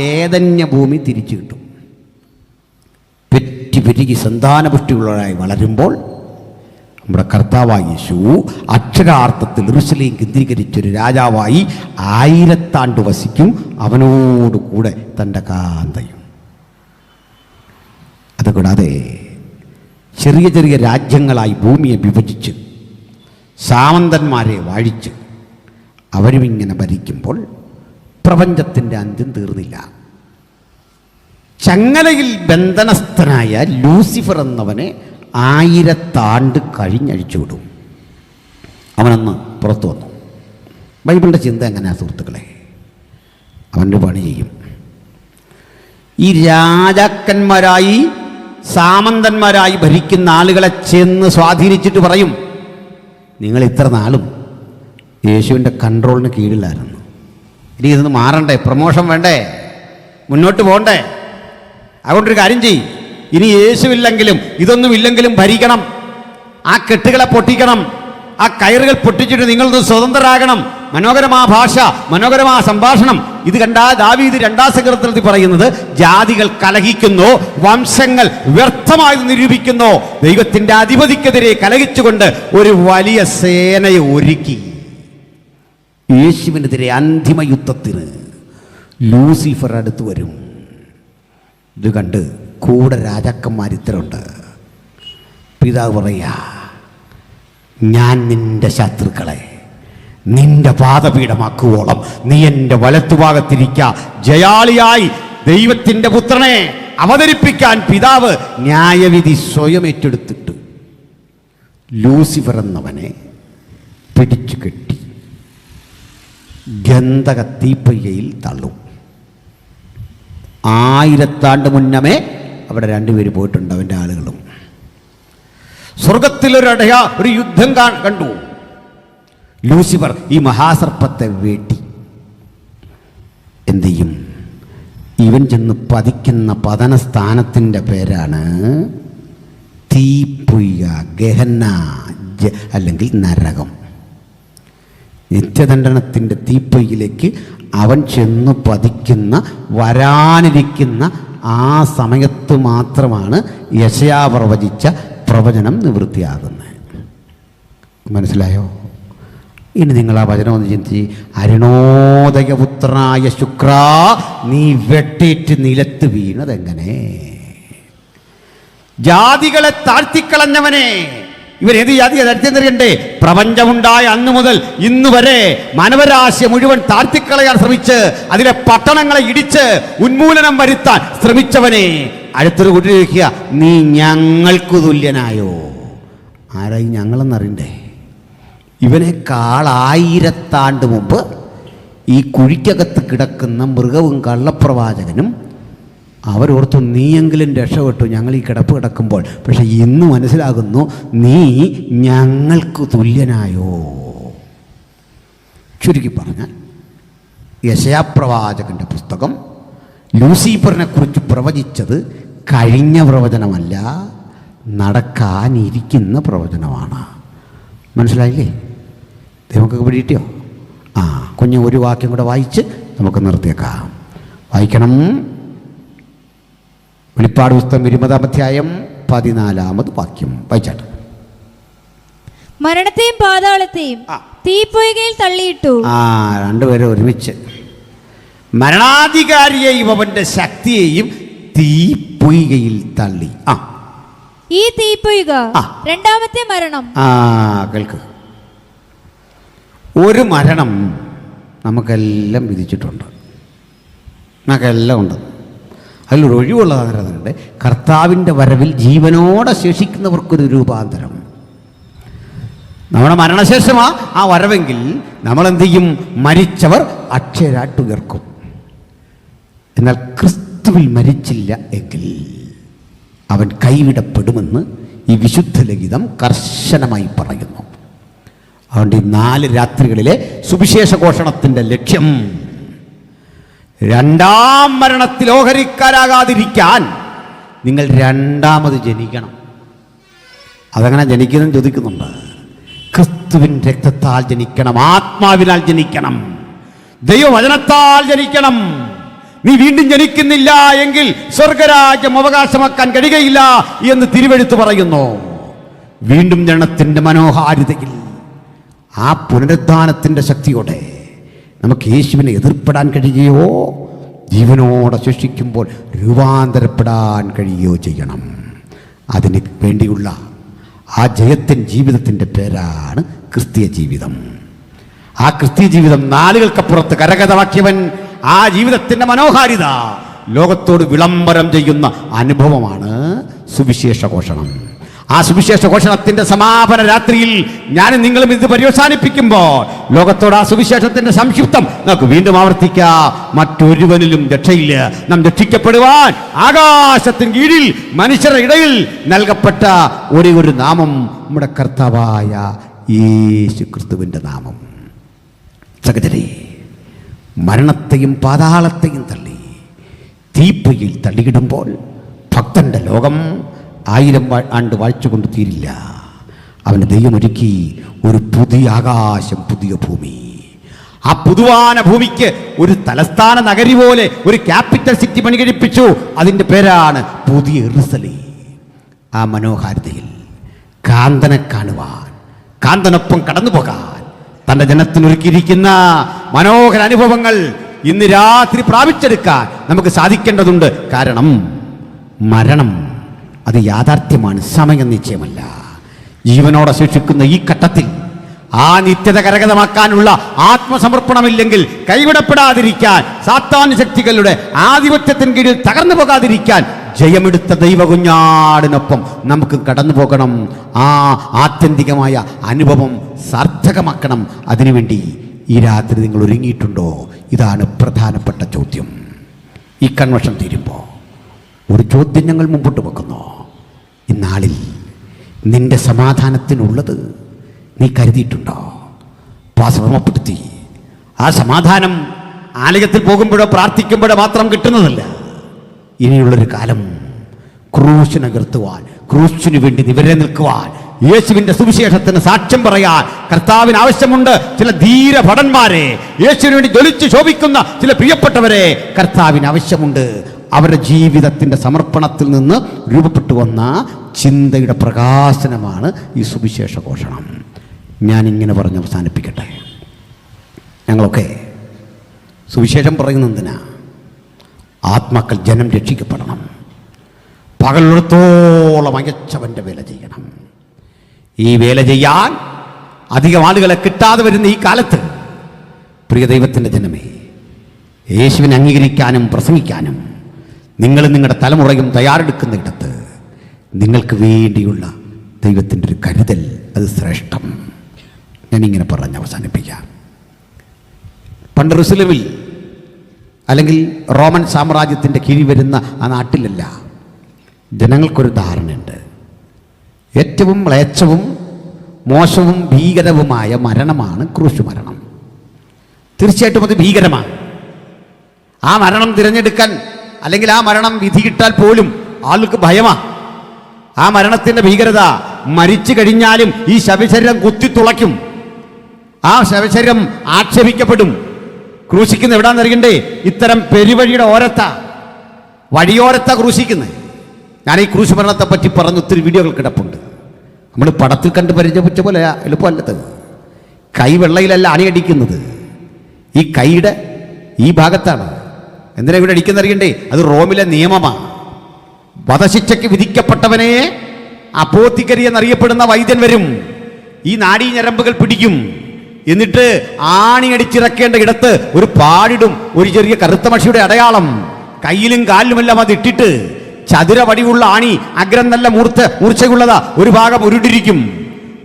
[SPEAKER 1] ഏദന്യ ഭൂമി തിരിച്ചു കിട്ടും. പെറ്റി പെരുകി സന്താനപുഷ്ടിയുള്ളവരായി വളരുമ്പോൾ നമ്മുടെ കർത്താവായ യേശു അക്ഷരാർത്ഥത്തിൽ യെരൂശലേം കേന്ദ്രീകരിച്ചൊരു രാജാവായി 1000 ആണ്ട് വസിക്കും, അവനോട് കൂടെ തൻ്റെ കാന്തയും. അതുകൂടാതെ ചെറിയ ചെറിയ രാജ്യങ്ങളായി ഭൂമിയെ വിഭജിച്ച് സാമന്തന്മാരെ വാഴിച്ച് അവരും ഇങ്ങനെ ഭരിക്കുമ്പോൾ പ്രപഞ്ചത്തിൻ്റെ അന്ത്യം തീർന്നില്ല. ചങ്ങലയിൽ ബന്ധനസ്ഥനായ ലൂസിഫർ എന്നവനെ 1000 ആണ്ട് കഴിഞ്ഞഴിച്ചുവിടും. അവനന്ന് പുറത്തു വന്നു. ബൈബിളിൻ്റെ ചിന്ത എങ്ങനെയാണ് സുഹൃത്തുക്കളെ? അവൻ്റെ പണി ചെയ്യും. ഈ രാജാക്കന്മാരായി സാമന്തന്മാരായി ഭരിക്കുന്ന ആളുകളെ ചെന്ന് സ്വാധീനിച്ചിട്ട് പറയും, നിങ്ങൾ ഇത്ര നാളും യേശുവിൻ്റെ കൺട്രോളിന് കീഴിലായിരുന്നു, ഇനി ഇതൊന്ന് മാറണ്ടേ, പ്രമോഷൻ വേണ്ടേ, മുന്നോട്ട് പോകണ്ടേ? അതുകൊണ്ടൊരു കാര്യം ചെയ്യും, ഇനി യേശുവില്ലെങ്കിലും ഇതൊന്നും ഇല്ലെങ്കിലും ഭരിക്കണം, ആ കെട്ടുകളെ പൊട്ടിക്കണം, ആ കയറുകൾ പൊട്ടിച്ചിട്ട് നിങ്ങളൊന്ന് സ്വതന്ത്രരാകണം. മനോഹരമാ ഭാഷ, മനോഹരമാ സംഭാഷണം. ഇത് കണ്ടാ ദാവീദ് 2-ാം സങ്കീർത്തനത്തിൽ പറയുന്നത്, ജാതികൾ കലഹിക്കുന്നു, വംശങ്ങൾ വ്യർത്ഥമായി നിരൂപിക്കുന്നു. ദൈവത്തിൻ്റെ അധിപതിക്കെതിരെ കലഹിച്ചുകൊണ്ട് ഒരു വലിയ സേനയെ ഒരുക്കി യേശുവിനെതിരെ അന്തിമ യുദ്ധത്തിന് ലൂസിഫർ അടുത്ത് വരും. ഇത് കണ്ട് കൂടെ രാജാക്കന്മാർ ഇത്തരമുണ്ട്. പിതാവ് പറയാ, ഞാൻ നിന്റെ ശത്രുക്കളെ നിന്റെ പാദപീഠമാക്കുവോളം നീ എൻ്റെ വലത്തുഭാഗത്തിരിക്ക. ജയാളിയായി ദൈവത്തിൻ്റെ പുത്രനെ അവതരിപ്പിക്കാൻ പിതാവ് ന്യായവിധി സ്വയം ഏറ്റെടുത്തിട്ട് ലൂസിഫർ എന്നവനെ പിടിച്ചു കെട്ടി ഗന്ധക തീപ്പൊയ്കയിൽ തള്ളും. 1000 ആണ്ട് മുന്നമേ അവിടെ 2 പേര് പോയിട്ടുണ്ട്, അവൻ്റെ ആളുകളും. സ്വർഗത്തിലൊരു യുദ്ധം കണ്ടു. ലൂസിഫർ ഈ മഹാസർപ്പത്തെ വേട്ടി എന്തു ചെയ്യും? ഇവൻ ചെന്ന് പതിക്കുന്ന പതനസ്ഥാനത്തിൻ്റെ പേരാണ് തീപ്പൊയ്ക, ഗഹന്ന, അല്ലെങ്കിൽ നരകം. നിത്യദണ്ഡനത്തിൻ്റെ തീപ്പൊയ്യിലേക്ക് അവൻ ചെന്ന് പതിക്കുന്ന, വരാനിരിക്കുന്ന ആ സമയത്ത് മാത്രമാണ് യെശയ്യാ പ്രവചിച്ച പ്രവചനം നിവൃത്തിയാകുന്നത്. മനസ്സിലായോ? ഇനി നിങ്ങൾ ആ വചനം ഒന്ന് ചിന്തിച്ച്, അരുണോദയപുത്രനായ ശുക്ര, നീ വെട്ടിയിട്ട് നിലത്ത് വീണതെങ്ങനെ? ജാതികളെ താഴ്ത്തിക്കളഞ്ഞവനെ. ഇവരേത് ജാതിയെ താഴ്ത്തിയെന്നറിയണ്ടേ? പ്രപഞ്ചമുണ്ടായ അന്നു മുതൽ ഇന്ന് വരെ മാനവരാശിയെ മുഴുവൻ താഴ്ത്തിക്കളയാൻ ശ്രമിച്ച് അതിലെ പട്ടണങ്ങളെ ഇടിച്ച് ഉന്മൂലനം വരുത്താൻ ശ്രമിച്ചവനെ അടുത്തൊരു കൂട്ടി ചോദിക്കുക, നീ ഞങ്ങൾക്ക് തുല്യനായോ? ആരായി ഞങ്ങളെന്നറിയണ്ടേ? ഇവനേക്കാൾ 1000 ആണ്ട് മുമ്പ് ഈ കുഴിക്കകത്ത് കിടക്കുന്ന മൃഗവും കള്ളപ്രവാചകനും അവരോർത്തു, നീയെങ്കിലും രക്ഷപ്പെട്ടു ഞങ്ങൾ ഈ കിടപ്പ് കിടക്കുമ്പോൾ. പക്ഷെ ഇന്ന് മനസ്സിലാകുന്നു, നീ ഞങ്ങൾക്ക് തുല്യനായോ? ചുരുക്കി പറഞ്ഞാൽ, യെശയ്യാ പ്രവാചകൻ്റെ പുസ്തകം ലൂസിഫറിനെ കുറിച്ച് പ്രവചിച്ചത് കഴിഞ്ഞ പ്രവചനമല്ല, നടക്കാനിരിക്കുന്ന പ്രവചനമാണ്. മനസ്സിലായില്ലേ? നമുക്കൊക്കെ പിടിയിട്ടോ? കുഞ്ഞ് ഒരു വാക്യം കൂടെ വായിച്ച് നമുക്ക് നിർത്തിയേക്കാം. വായിക്കണം. വെളിപ്പാട് പുസ്തകം 20-ാം അധ്യായം 14-ാമത് വാക്യം വായിച്ചാട്ട്.
[SPEAKER 2] മരണത്തെയും പാതാളത്തെയും തീപ്പൊയ്കയിൽ തള്ളിയിട്ടു.
[SPEAKER 1] രണ്ടുപേരും ഒരുമിച്ച്. മരണാധികാരിയെയും അവന്റെ ശക്തിയെയും തീപ്പൊയ്കയിൽ തള്ളി.
[SPEAKER 2] ഈ തീപ്പൊയ്ക 2-ാമത്തെ മരണം.
[SPEAKER 1] കേൾക്ക്, ഒരു മരണം നമുക്കെല്ലാം വിധിച്ചിട്ടുണ്ട്, നമുക്കെല്ലാം ഉണ്ട്. അതിലൊരു ഒഴിവുള്ളതാകുന്നുണ്ട്. കർത്താവിൻ്റെ വരവിൽ ജീവനോടെ ശേഷിക്കുന്നവർക്കൊരു രൂപാന്തരം. നമ്മുടെ മരണശേഷമാ ആ വരവെങ്കിൽ നമ്മളെന്ത് ചെയ്യും? മരിച്ചവർ അക്ഷരാട്ടുയർക്കും. എന്നാൽ ക്രിസ്തുവിൽ മരിച്ചില്ല എങ്കിൽ അവൻ കൈവിടപ്പെടുമെന്ന് ഈ വിശുദ്ധ ലിഖിതം കർശനമായി പറയുന്നു. അതുകൊണ്ട് ഈ 4 രാത്രികളിലെ സുവിശേഷ ഘോഷണത്തിൻ്റെ ലക്ഷ്യം 2-ാം മരണത്തിൽ ഓഹരിക്കാരാകാതിരിക്കാൻ നിങ്ങൾ 2ാമത് ജനിക്കണം. അതങ്ങനെ ജനിക്കുന്നതും ചോദിക്കുന്നുണ്ട്. ക്രിസ്തുവിൻ രക്തത്താൽ ജനിക്കണം, ആത്മാവിനാൽ ജനിക്കണം, ദൈവവചനത്താൽ ജനിക്കണം. നീ വീണ്ടും ജനിക്കുന്നില്ല എങ്കിൽ സ്വർഗരാജ്യം അവകാശമാക്കാൻ കഴിയുകയില്ല എന്ന് തിരുവെഴുത്ത് പറയുന്നു. വീണ്ടും ജനനത്തിൻ്റെ മനോഹാരിതയിൽ ആ പുനരുദ്ധാനത്തിൻ്റെ ശക്തിയോടെ നമുക്ക് യേശുവിനെ എതിർപ്പെടാൻ കഴിയുകയോ ജീവനോടെ ശിക്ഷിക്കുമ്പോൾ രൂപാന്തരപ്പെടാൻ കഴിയുകയോ ചെയ്യണം. അതിന് വേണ്ടിയുള്ള ആ ജീവിതത്തിൻ്റെ പേരാണ് ക്രിസ്തീയ ജീവിതം. ആ ക്രിസ്തീയ ജീവിതം നാളുകൾക്കപ്പുറത്ത് കരഗതമാക്കിയവൻ ആ ജീവിതത്തിൻ്റെ മനോഹാരിത ലോകത്തോട് വിളംബരം ചെയ്യുന്ന അനുഭവമാണ് സുവിശേഷ ഘോഷണം. ആ സുവിശേഷ ഘോഷണത്തിൻ്റെ സമാപന രാത്രിയിൽ ഞാനും നിങ്ങളും ഇത് പര്യവസാനിപ്പിക്കുമ്പോൾ ലോകത്തോട് ആ സുവിശേഷത്തിൻ്റെ സംക്ഷിപ്തം നമുക്ക് വീണ്ടും ആവർത്തിക്കാം. മറ്റൊരുവനിലും രക്ഷയില്ല. നാം രക്ഷിക്കപ്പെടുവാൻ ആകാശത്തിന് കീഴിൽ മനുഷ്യരുടെ ഇടയിൽ നൽകപ്പെട്ട ഒരേ ഒരു നാമം നമ്മുടെ കർത്താവായ യേശു ക്രിസ്തുവിൻ്റെ നാമം. സഹോദരേ, മരണത്തെയും പാതാളത്തെയും തള്ളി തീപ്പൊയ്യിൽ തള്ളിയിടുമ്പോൾ ഭക്തന്റെ ലോകം 1000 ആണ്ട് വാഴ്ചകൊണ്ട് തീരില്ല. അവന് ദൈവം ഒരുക്കി ഒരു പുതിയ ആകാശം, പുതിയ ഭൂമി. ആ പുതുവാന ഭൂമിക്ക് ഒരു തലസ്ഥാന നഗരി പോലെ ഒരു ക്യാപിറ്റൽ സിറ്റി പണികഴിപ്പിച്ചു. അതിൻ്റെ പേരാണ് പുതിയ യെരൂശലേം. ആ മനോഹാരിതയിൽ കാന്തനെ കാണുവാൻ, കാന്തനൊപ്പം കടന്നു പോകാൻ തൻ്റെ ജനത്തിനൊരുക്കിയിരിക്കുന്ന മനോഹര അനുഭവങ്ങൾ ഇന്ന് രാത്രി പ്രാപിച്ചെടുക്കാൻ നമുക്ക് സാധിക്കേണ്ടതുണ്ട്. കാരണം മരണം അത് യാഥാർത്ഥ്യമാണ്, സമയം നിശ്ചയമല്ല. ജീവനോടെ ശേഷിക്കുന്ന ഈ ഘട്ടത്തിൽ ആ നിത്യത കരഗതമാക്കാനുള്ള ആത്മസമർപ്പണമില്ലെങ്കിൽ കൈവിടപ്പെടാതിരിക്കാൻ, സാത്താൻ ശക്തികളുടെ ആധിപത്യത്തിന് കീഴിൽ തകർന്നു പോകാതിരിക്കാൻ ജയമെടുത്ത ദൈവകുഞ്ഞാടിനൊപ്പം നമുക്ക് കടന്നു പോകണം. ആ ആത്യന്തികമായ അനുഭവം സാർത്ഥകമാക്കണം. അതിനുവേണ്ടി ഈ രാത്രി നിങ്ങൾ ഒരുങ്ങിയിട്ടുണ്ടോ? ഇതാണ് പ്രധാനപ്പെട്ട ചോദ്യം. ഈ കൺവെൻഷൻ തീരുമ്പോൾ ഒരു ചോദ്യം ഞങ്ങൾ മുമ്പോട്ട് വെക്കുന്നു. ഇന്നാളിൽ നിന്റെ സമാധാനത്തിനുള്ളത് നീ കരുതിയിട്ടുണ്ടോ? ഓർമ്മപ്പെടുത്തി. ആ സമാധാനം ആലയത്തിൽ പോകുമ്പോഴോ പ്രാർത്ഥിക്കുമ്പോഴോ മാത്രം കിട്ടുന്നതല്ല. ഇനിയുള്ളൊരു കാലം ക്രൂശിനകർത്തുവാൻ, ക്രൂശിനു വേണ്ടി നിവരെ നിൽക്കുവാൻ, യേശുവിന്റെ സുവിശേഷത്തിന് സാക്ഷ്യം പറയാൻ കർത്താവിന് ആവശ്യമുണ്ട്. ചില ധീര ഭടന്മാരെ, യേശുവിന് വേണ്ടി ജ്വലിച്ച് ശോഭിക്കുന്ന ചില പ്രിയപ്പെട്ടവരെ കർത്താവിന് ആവശ്യമുണ്ട്. അവരുടെ ജീവിതത്തിൻ്റെ സമർപ്പണത്തിൽ നിന്ന് രൂപപ്പെട്ടു വന്ന ചിന്തയുടെ പ്രകാശനമാണ് ഈ സുവിശേഷ ഘോഷണം. ഞാനിങ്ങനെ പറഞ്ഞ് അവസാനിപ്പിക്കട്ടെ. ഞങ്ങളൊക്കെ സുവിശേഷം പറയുന്നതിനാ ആത്മാക്കൾ ജനം രക്ഷിക്കപ്പെടണം. പകലുള്ളത്തോളം അയച്ചവൻ്റെ വേല ചെയ്യണം. ഈ വേല ചെയ്യാൻ അധികം ആളുകളെ കിട്ടാതെ വരുന്ന ഈ കാലത്ത് പ്രിയ ദൈവത്തിൻ്റെ ജനമേ, യേശുവിനെ അംഗീകരിക്കാനും പ്രസംഗിക്കാനും നിങ്ങളും നിങ്ങളുടെ തലമുറയും തയ്യാറെടുക്കുന്ന ഇടത്ത് നിങ്ങൾക്ക് വേണ്ടിയുള്ള ദൈവത്തിൻ്റെ ഒരു കരുതൽ, അത് ശ്രേഷ്ഠം. ഞാനിങ്ങനെ പറഞ്ഞ് അവസാനിപ്പിക്കാം. പണ്ട് യെരൂശലേമിൽ അല്ലെങ്കിൽ റോമൻ സാമ്രാജ്യത്തിൻ്റെ കീഴിൽ വരുന്ന ആ നാട്ടിലല്ല ജനങ്ങൾക്കൊരു ധാരണയുണ്ട്. ഏറ്റവും മ്ലേച്ഛവും മോശവും ഭീകരവുമായ മരണമാണ് ക്രൂശ് മരണം. തീർച്ചയായിട്ടും അത് ഭീകരമാണ്. ആ മരണം തിരഞ്ഞെടുക്കാൻ അല്ലെങ്കിൽ ആ മരണം വിധി കിട്ടാൽ പോലും ആൾക്ക് ഭയമാണ്. ആ മരണത്തിൻ്റെ ഭീകരത, മരിച്ചു കഴിഞ്ഞാലും ഈ ശവശരീരം കുത്തിത്തുളയ്ക്കും, ആ ശവശരീരം ആക്ഷേപിക്കപ്പെടും. ക്രൂശിക്കുന്ന എവിടാന്ന് അറിയണ്ടേ? ഇത്തരം പെരുവഴിയുടെ ഓരത്താ, വഴിയോരത്താ ക്രൂശിക്കുന്നത്. ഞാൻ ഈ ക്രൂശ് മരണത്തെ പറ്റി പറഞ്ഞ് ഒത്തിരി വീഡിയോകൾ കിടപ്പുണ്ട്. നമ്മൾ പടത്തിൽ കണ്ട് പരിചയപ്പെട്ട പോലെ എളുപ്പമല്ലത്. കൈ വെള്ളയിലല്ല അണിയടിക്കുന്നത്, ഈ കൈയുടെ ഈ ഭാഗത്താണ്. എന്തിനാ ഇവിടെ അടിക്കുന്ന അറിയണ്ടേ? അത് റോമിലെ നിയമമാണ്. വധശിക്ഷയ്ക്ക് വിധിക്കപ്പെട്ടവനെ അപ്പോത്തിക്കരി എന്നറിയപ്പെടുന്ന വൈദ്യൻ വരും, ഈ നാഡീ ഞരമ്പുകൾ പിടിക്കും, എന്നിട്ട് ആണിയടിച്ചിറക്കേണ്ട ഇടത്ത് ഒരു പാടിടും, ഒരു ചെറിയ കറുത്ത മഷിയുടെ അടയാളം കയ്യിലും കാലിലുമെല്ലാം അത് ഇട്ടിട്ട് ചതുര വടിവുള്ള ആണി, അഗ്രം നല്ല മൂർച്ചയുള്ളതാ, ഒരു ഭാഗം ഉരുണ്ടിരിക്കും.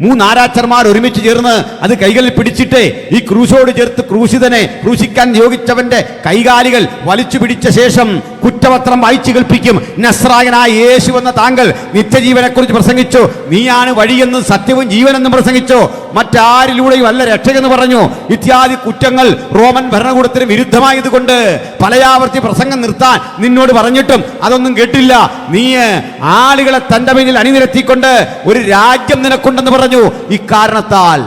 [SPEAKER 1] 3 ആരാച്ചർമാർ ഒരുമിച്ച് ചേർന്ന് അത് കൈകളിൽ പിടിച്ചിട്ട് ഈ ക്രൂശോട് ചേർത്ത് ക്രൂശിതനെ ക്രൂശിക്കാൻ നിയോഗിച്ചവന്റെ കൈകാലികൾ വലിച്ചു പിടിച്ച ശേഷം കുറ്റപത്രം വായിച്ചു കേൾപ്പിക്കും. നസ്രായനായ യേശു എന്ന താങ്കൾ നിത്യജീവനെ കുറിച്ച് പ്രസംഗിച്ചു, നീയാണ് വഴിയെന്നും സത്യവും ജീവനെന്നും പ്രസംഗിച്ചു, മറ്റാരിലൂടെയും അല്ല രക്ഷയെന്ന് പറഞ്ഞു. ഇത്യാദി കുറ്റങ്ങൾ റോമൻ ഭരണകൂടത്തിന് വിരുദ്ധമായതുകൊണ്ട് പലയാവർത്തി പ്രസംഗം നിർത്താൻ നിന്നോട് പറഞ്ഞിട്ടും അതൊന്നും കേട്ടില്ല. നീ ആളുകളെ തന്റെ മുന്നിൽ അണിനിരത്തിക്കൊണ്ട് ഒരു രാജ്യം നിനക്കുണ്ടെന്ന് പറഞ്ഞു. ഇക്കാരണത്താൽ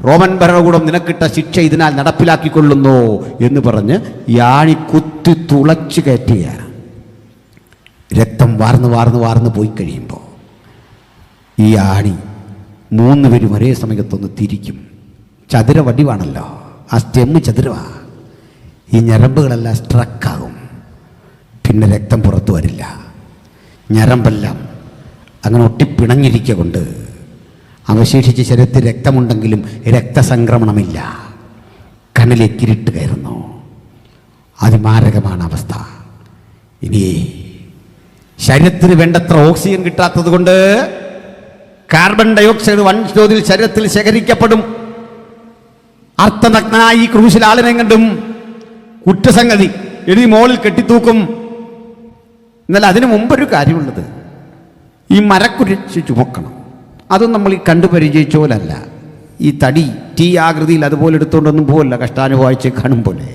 [SPEAKER 1] റോമൻ ഭരണകൂടം നിനക്കിട്ട ശിക്ഷ ഇതിനാൽ നടപ്പിലാക്കിക്കൊള്ളുന്നു എന്ന് പറഞ്ഞ് യാണി കുത്തി തുളച്ചു കയറ്റിയ രക്തം വാർന്ന് വാർന്ന് വാർന്ന് പോയി കഴിയുമ്പോൾ ഈ ആണി 3 പേരും ഒരേ സമയത്തൊന്ന് തിരിക്കും. ചതുര വടിവാണല്ലോ, ആ സ്റ്റെമ്മ് ചതുരവാ. ഈ ഞരമ്പുകളെല്ലാം സ്ട്രക്കാകും. പിന്നെ രക്തം പുറത്തു വരില്ല. ഞരമ്പെല്ലാം അങ്ങനെ ഒട്ടിപ്പിണഞ്ഞിരിക്കുക കൊണ്ട് അവശേഷിച്ച് ശരീരത്തിൽ രക്തമുണ്ടെങ്കിലും രക്തസംക്രമണമില്ല. കണ്ണിലേക്ക് ഇരുട്ട് കയറുന്നു. അതിമാരകമാണ് അവസ്ഥ. ഇനി ശരീരത്തിന് വേണ്ടത്ര ഓക്സിജൻ കിട്ടാത്തത് കൊണ്ട് കാർബൺ ഡയോക്സൈഡ് വൻതോതിൽ ശരീരത്തിൽ ശേഖരിക്കപ്പെടും. അർത്ഥനഗ്നായി ക്രൂശിൽ ആളിനെ കണ്ടും കുറ്റസംഗതി എഴുതി മോളിൽ കെട്ടിത്തൂക്കും. എന്നാൽ അതിനു മുമ്പൊരു കാര്യമുള്ളത്, ഈ മരക്കുരിശ് ചുമക്കണം. അതും നമ്മൾ ഈ കണ്ടു പരിചയിച്ച പോലല്ല. ഈ തടി ടീ ആകൃതിയിൽ അതുപോലെ എടുത്തുകൊണ്ടൊന്നും പോകല്ല. കഷ്ടാനുഭവിച്ച് കാണും പോലെ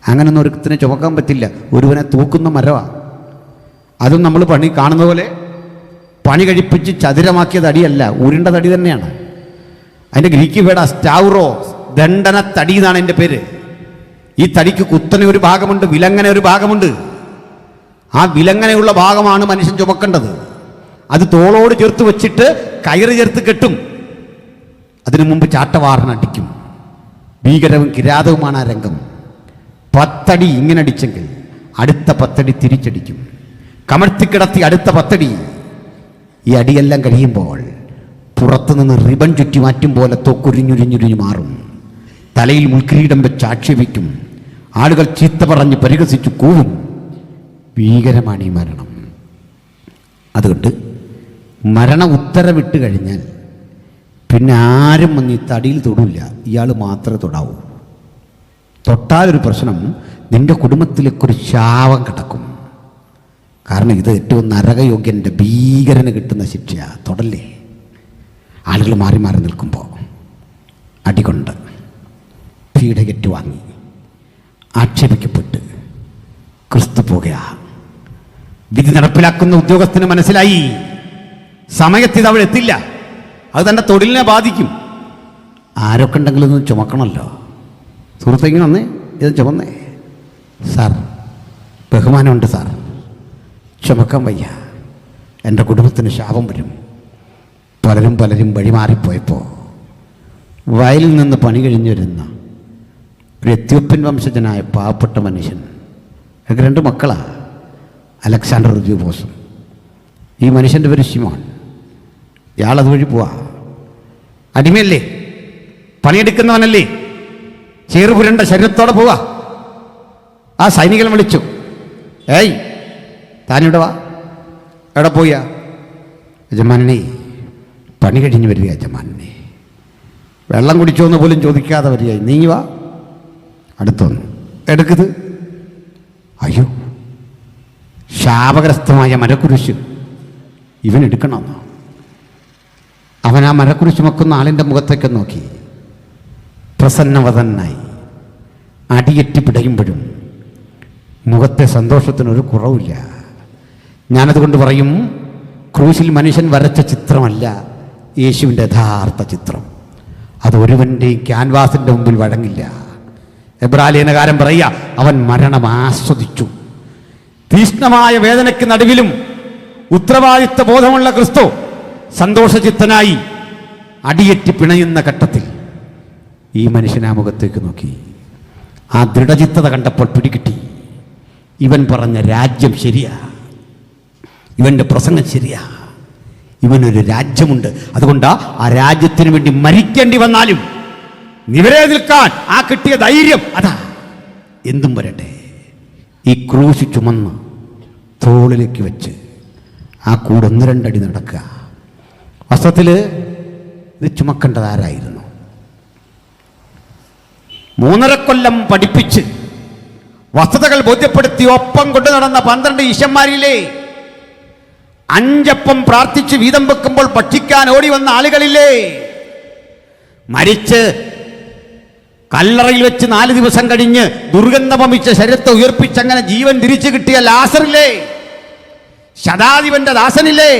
[SPEAKER 1] അങ്ങനൊന്നും ഒരുത്തിന് ചുമക്കാൻ പറ്റില്ല. ഒരുവനെ തൂക്കുന്ന മരമാണ്. അതും നമ്മൾ പണി കാണുന്ന പോലെ പണി കഴിപ്പിച്ച് ചതുരമാക്കിയ തടിയല്ല, ഉരുണ്ട തടി തന്നെയാണ്. അതിൻ്റെ ഗ്രീക്ക് വേർഡ് സ്റ്റൗറോ, ദണ്ഡന തടി എന്നാണ് എൻ്റെ പേര്. ഈ തടിക്ക് കുത്തനെ ഒരു ഭാഗമുണ്ട്, വിലങ്ങനെ ഒരു ഭാഗമുണ്ട്. ആ വിലങ്ങനെയുള്ള ഭാഗമാണ് മനുഷ്യൻ ചുമക്കേണ്ടത്. അത് തോളോട് ചേർത്ത് വെച്ചിട്ട് കയറ് ചേർത്ത് കെട്ടും. അതിനു മുമ്പ് ചാട്ടവാറിന് അടിക്കും. ഭീകരവും കിരാതവുമാണ് ആ രംഗം. 10 അടി ഇങ്ങനെ അടിച്ചെങ്കിൽ അടുത്ത 10 അടി തിരിച്ചടിക്കും. കമഴ്ത്തിക്കിടത്തി അടുത്ത 10 അടി. ഈ അടിയെല്ലാം കഴിയുമ്പോൾ പുറത്തുനിന്ന് റിബൺ ചുറ്റി മാറ്റും പോലെ തൊക്കുരിഞ്ഞുരിഞ്ഞുരിഞ്ഞു മാറും. തലയിൽ മുൾക്കിരീടം വെച്ച് ആക്ഷേപിക്കും. ആളുകൾ ചീത്ത പറഞ്ഞ് പരിഹസിച്ചു കൂവും. ഭീകരമാണ് ഈ മരണം. അതുകൊണ്ട് മരണ ഉത്തരവിട്ട് കഴിഞ്ഞാൽ പിന്നെ ആരും വന്ന് ഈ തടിയിൽ തൊടില്ല. ഇയാൾ മാത്രമേ തൊടാവൂ. തൊട്ടാലൊരു പ്രശ്നം, നിന്റെ കുടുംബത്തിലേക്കൊരു ശാപം കിടക്കും. കാരണം ഇത് ഏറ്റവും നരകയോഗ്യൻ്റെ ഭീകരന് കിട്ടുന്ന ശിക്ഷ. തൊടല്ലേ. ആളുകൾ മാറി മാറി നിൽക്കുമ്പോൾ അടികൊണ്ട് പീഡകറ്റ് വാങ്ങി ആക്ഷേപിക്കപ്പെട്ട് ക്രിസ്തു പോകുക. വിധി നടപ്പിലാക്കുന്ന ഉദ്യോഗസ്ഥന് മനസ്സിലായി സമയത്ത് ഇത് അവിടെ എത്തില്ല, അത് തൻ്റെ തൊഴിലിനെ ബാധിക്കും. ആരൊക്കെ ഉണ്ടെങ്കിലും ഒന്ന് ചുമക്കണമല്ലോ. സുഹൃത്തേക്ക് വന്നേ, ഇത് ചുമന്നേ. സാർ, ബഹുമാനമുണ്ട് സാർ, ചുമക്കാൻ വയ്യ, എൻ്റെ കുടുംബത്തിന് ശാപം വരും. പലരും വഴിമാറിപ്പോയപ്പോൾ വയലിൽ നിന്ന് പണി കഴിഞ്ഞു വരുന്ന ഒരു എത്യോപ്യൻ വംശജനായ പാവപ്പെട്ട മനുഷ്യൻ, എനിക്ക് 2 മക്കളാണ്, അലക്സാണ്ടർ റുജുബോസും. ഈ മനുഷ്യൻ്റെ പേര് ശിമോൻ. ഇയാൾ അതുവഴി പോവാ. അടിമയല്ലേ, പണിയെടുക്കുന്നവനല്ലേ, ചേറുപുരണ്ട ശരീരത്തോടെ പോവാ. ആ സൈനികൻ വിളിച്ചു, ഏയ് താനിവിടെ വാ. എവിടെ പോയാ? യജമാനെ, പണി കഴിഞ്ഞ് വരിക യജമാനെ. വെള്ളം കുടിച്ചോന്ന് പോലും ചോദിക്കാതെ വരിക. നീ വാ. അടുത്തൊന്ന് എടുക്കത്. അയ്യോ, ശാപഗ്രസ്തമായ മരക്കുരിശ് ഇവൻ എടുക്കണമെന്നോ? അവൻ ആ മരക്കുരിശ് ചുമക്കുന്ന ആളിൻ്റെ മുഖത്തേക്ക് നോക്കി പ്രസന്നവതനായി. അടിയെറ്റി പിടയുമ്പോഴും മുഖത്തെ സന്തോഷത്തിനൊരു കുറവില്ല. ഞാനതുകൊണ്ട് പറയും, ക്രൂശിൽ മനുഷ്യൻ വരച്ച ചിത്രമല്ല യേശുവിൻ്റെ യഥാർത്ഥ ചിത്രം. അത് ഒരുവൻ്റെയും ക്യാൻവാസിൻ്റെ മുമ്പിൽ വഴങ്ങില്ല. എബ്രാലേനകാരൻ പറയുക, അവൻ മരണം ആസ്വദിച്ചു. തീക്ഷ്ണമായ വേദനയ്ക്ക് നടുവിലും ഉത്തരവാദിത്വ ബോധമുള്ള ക്രിസ്തു സന്തോഷചിത്തനായി അടിയെറ്റി പിണയുന്ന ഘട്ടത്തിൽ ഈ മനുഷ്യൻ ആ മുഖത്തേക്ക് നോക്കി. ആ ദൃഢചിത്തത കണ്ടപ്പോൾ പിടികിട്ടി, ഇവൻ പറഞ്ഞ രാജ്യം ശരിയാ, ഇവൻ്റെ പ്രസംഗം ശരിയാ, ഇവനൊരു രാജ്യമുണ്ട്. അതുകൊണ്ട് ആ രാജ്യത്തിന് വേണ്ടി മരിക്കേണ്ടി വന്നാലും നിവരെ നിൽക്കാൻ ആ കിട്ടിയ ധൈര്യം, അതാ എന്തും വരട്ടെ. ഈ ക്രൂശ് ചുമന്ന് തോളിലേക്ക് വെച്ച് ആ കൂടെ 1-2 അടി നടക്കുക. വസ്ത്രത്തിൽ ഇത് ചുമക്കേണ്ടത് ആരായിരുന്നു? 3.5 കൊല്ലം പഠിപ്പിച്ച് വസ്തുതകൾ ബോധ്യപ്പെടുത്തി ഒപ്പം കൊണ്ടു നടന്ന 12 ഈശന്മാരില്ലേ? 5 അപ്പം പ്രാർത്ഥിച്ച് വീതം വെക്കുമ്പോൾ ഭക്ഷിക്കാൻ ഓടി വന്ന ആളുകളില്ലേ? മരിച്ച് കല്ലറയിൽ വെച്ച് 4 ദിവസം കഴിഞ്ഞ് ദുർഗന്ധമമിച്ച ശരീരത്തെ ഉയർപ്പിച്ചങ്ങനെ ജീവൻ തിരിച്ചു കിട്ടിയ ലാസറില്ലേ? ശതാധിപന്റെ ദാസനില്ലേ?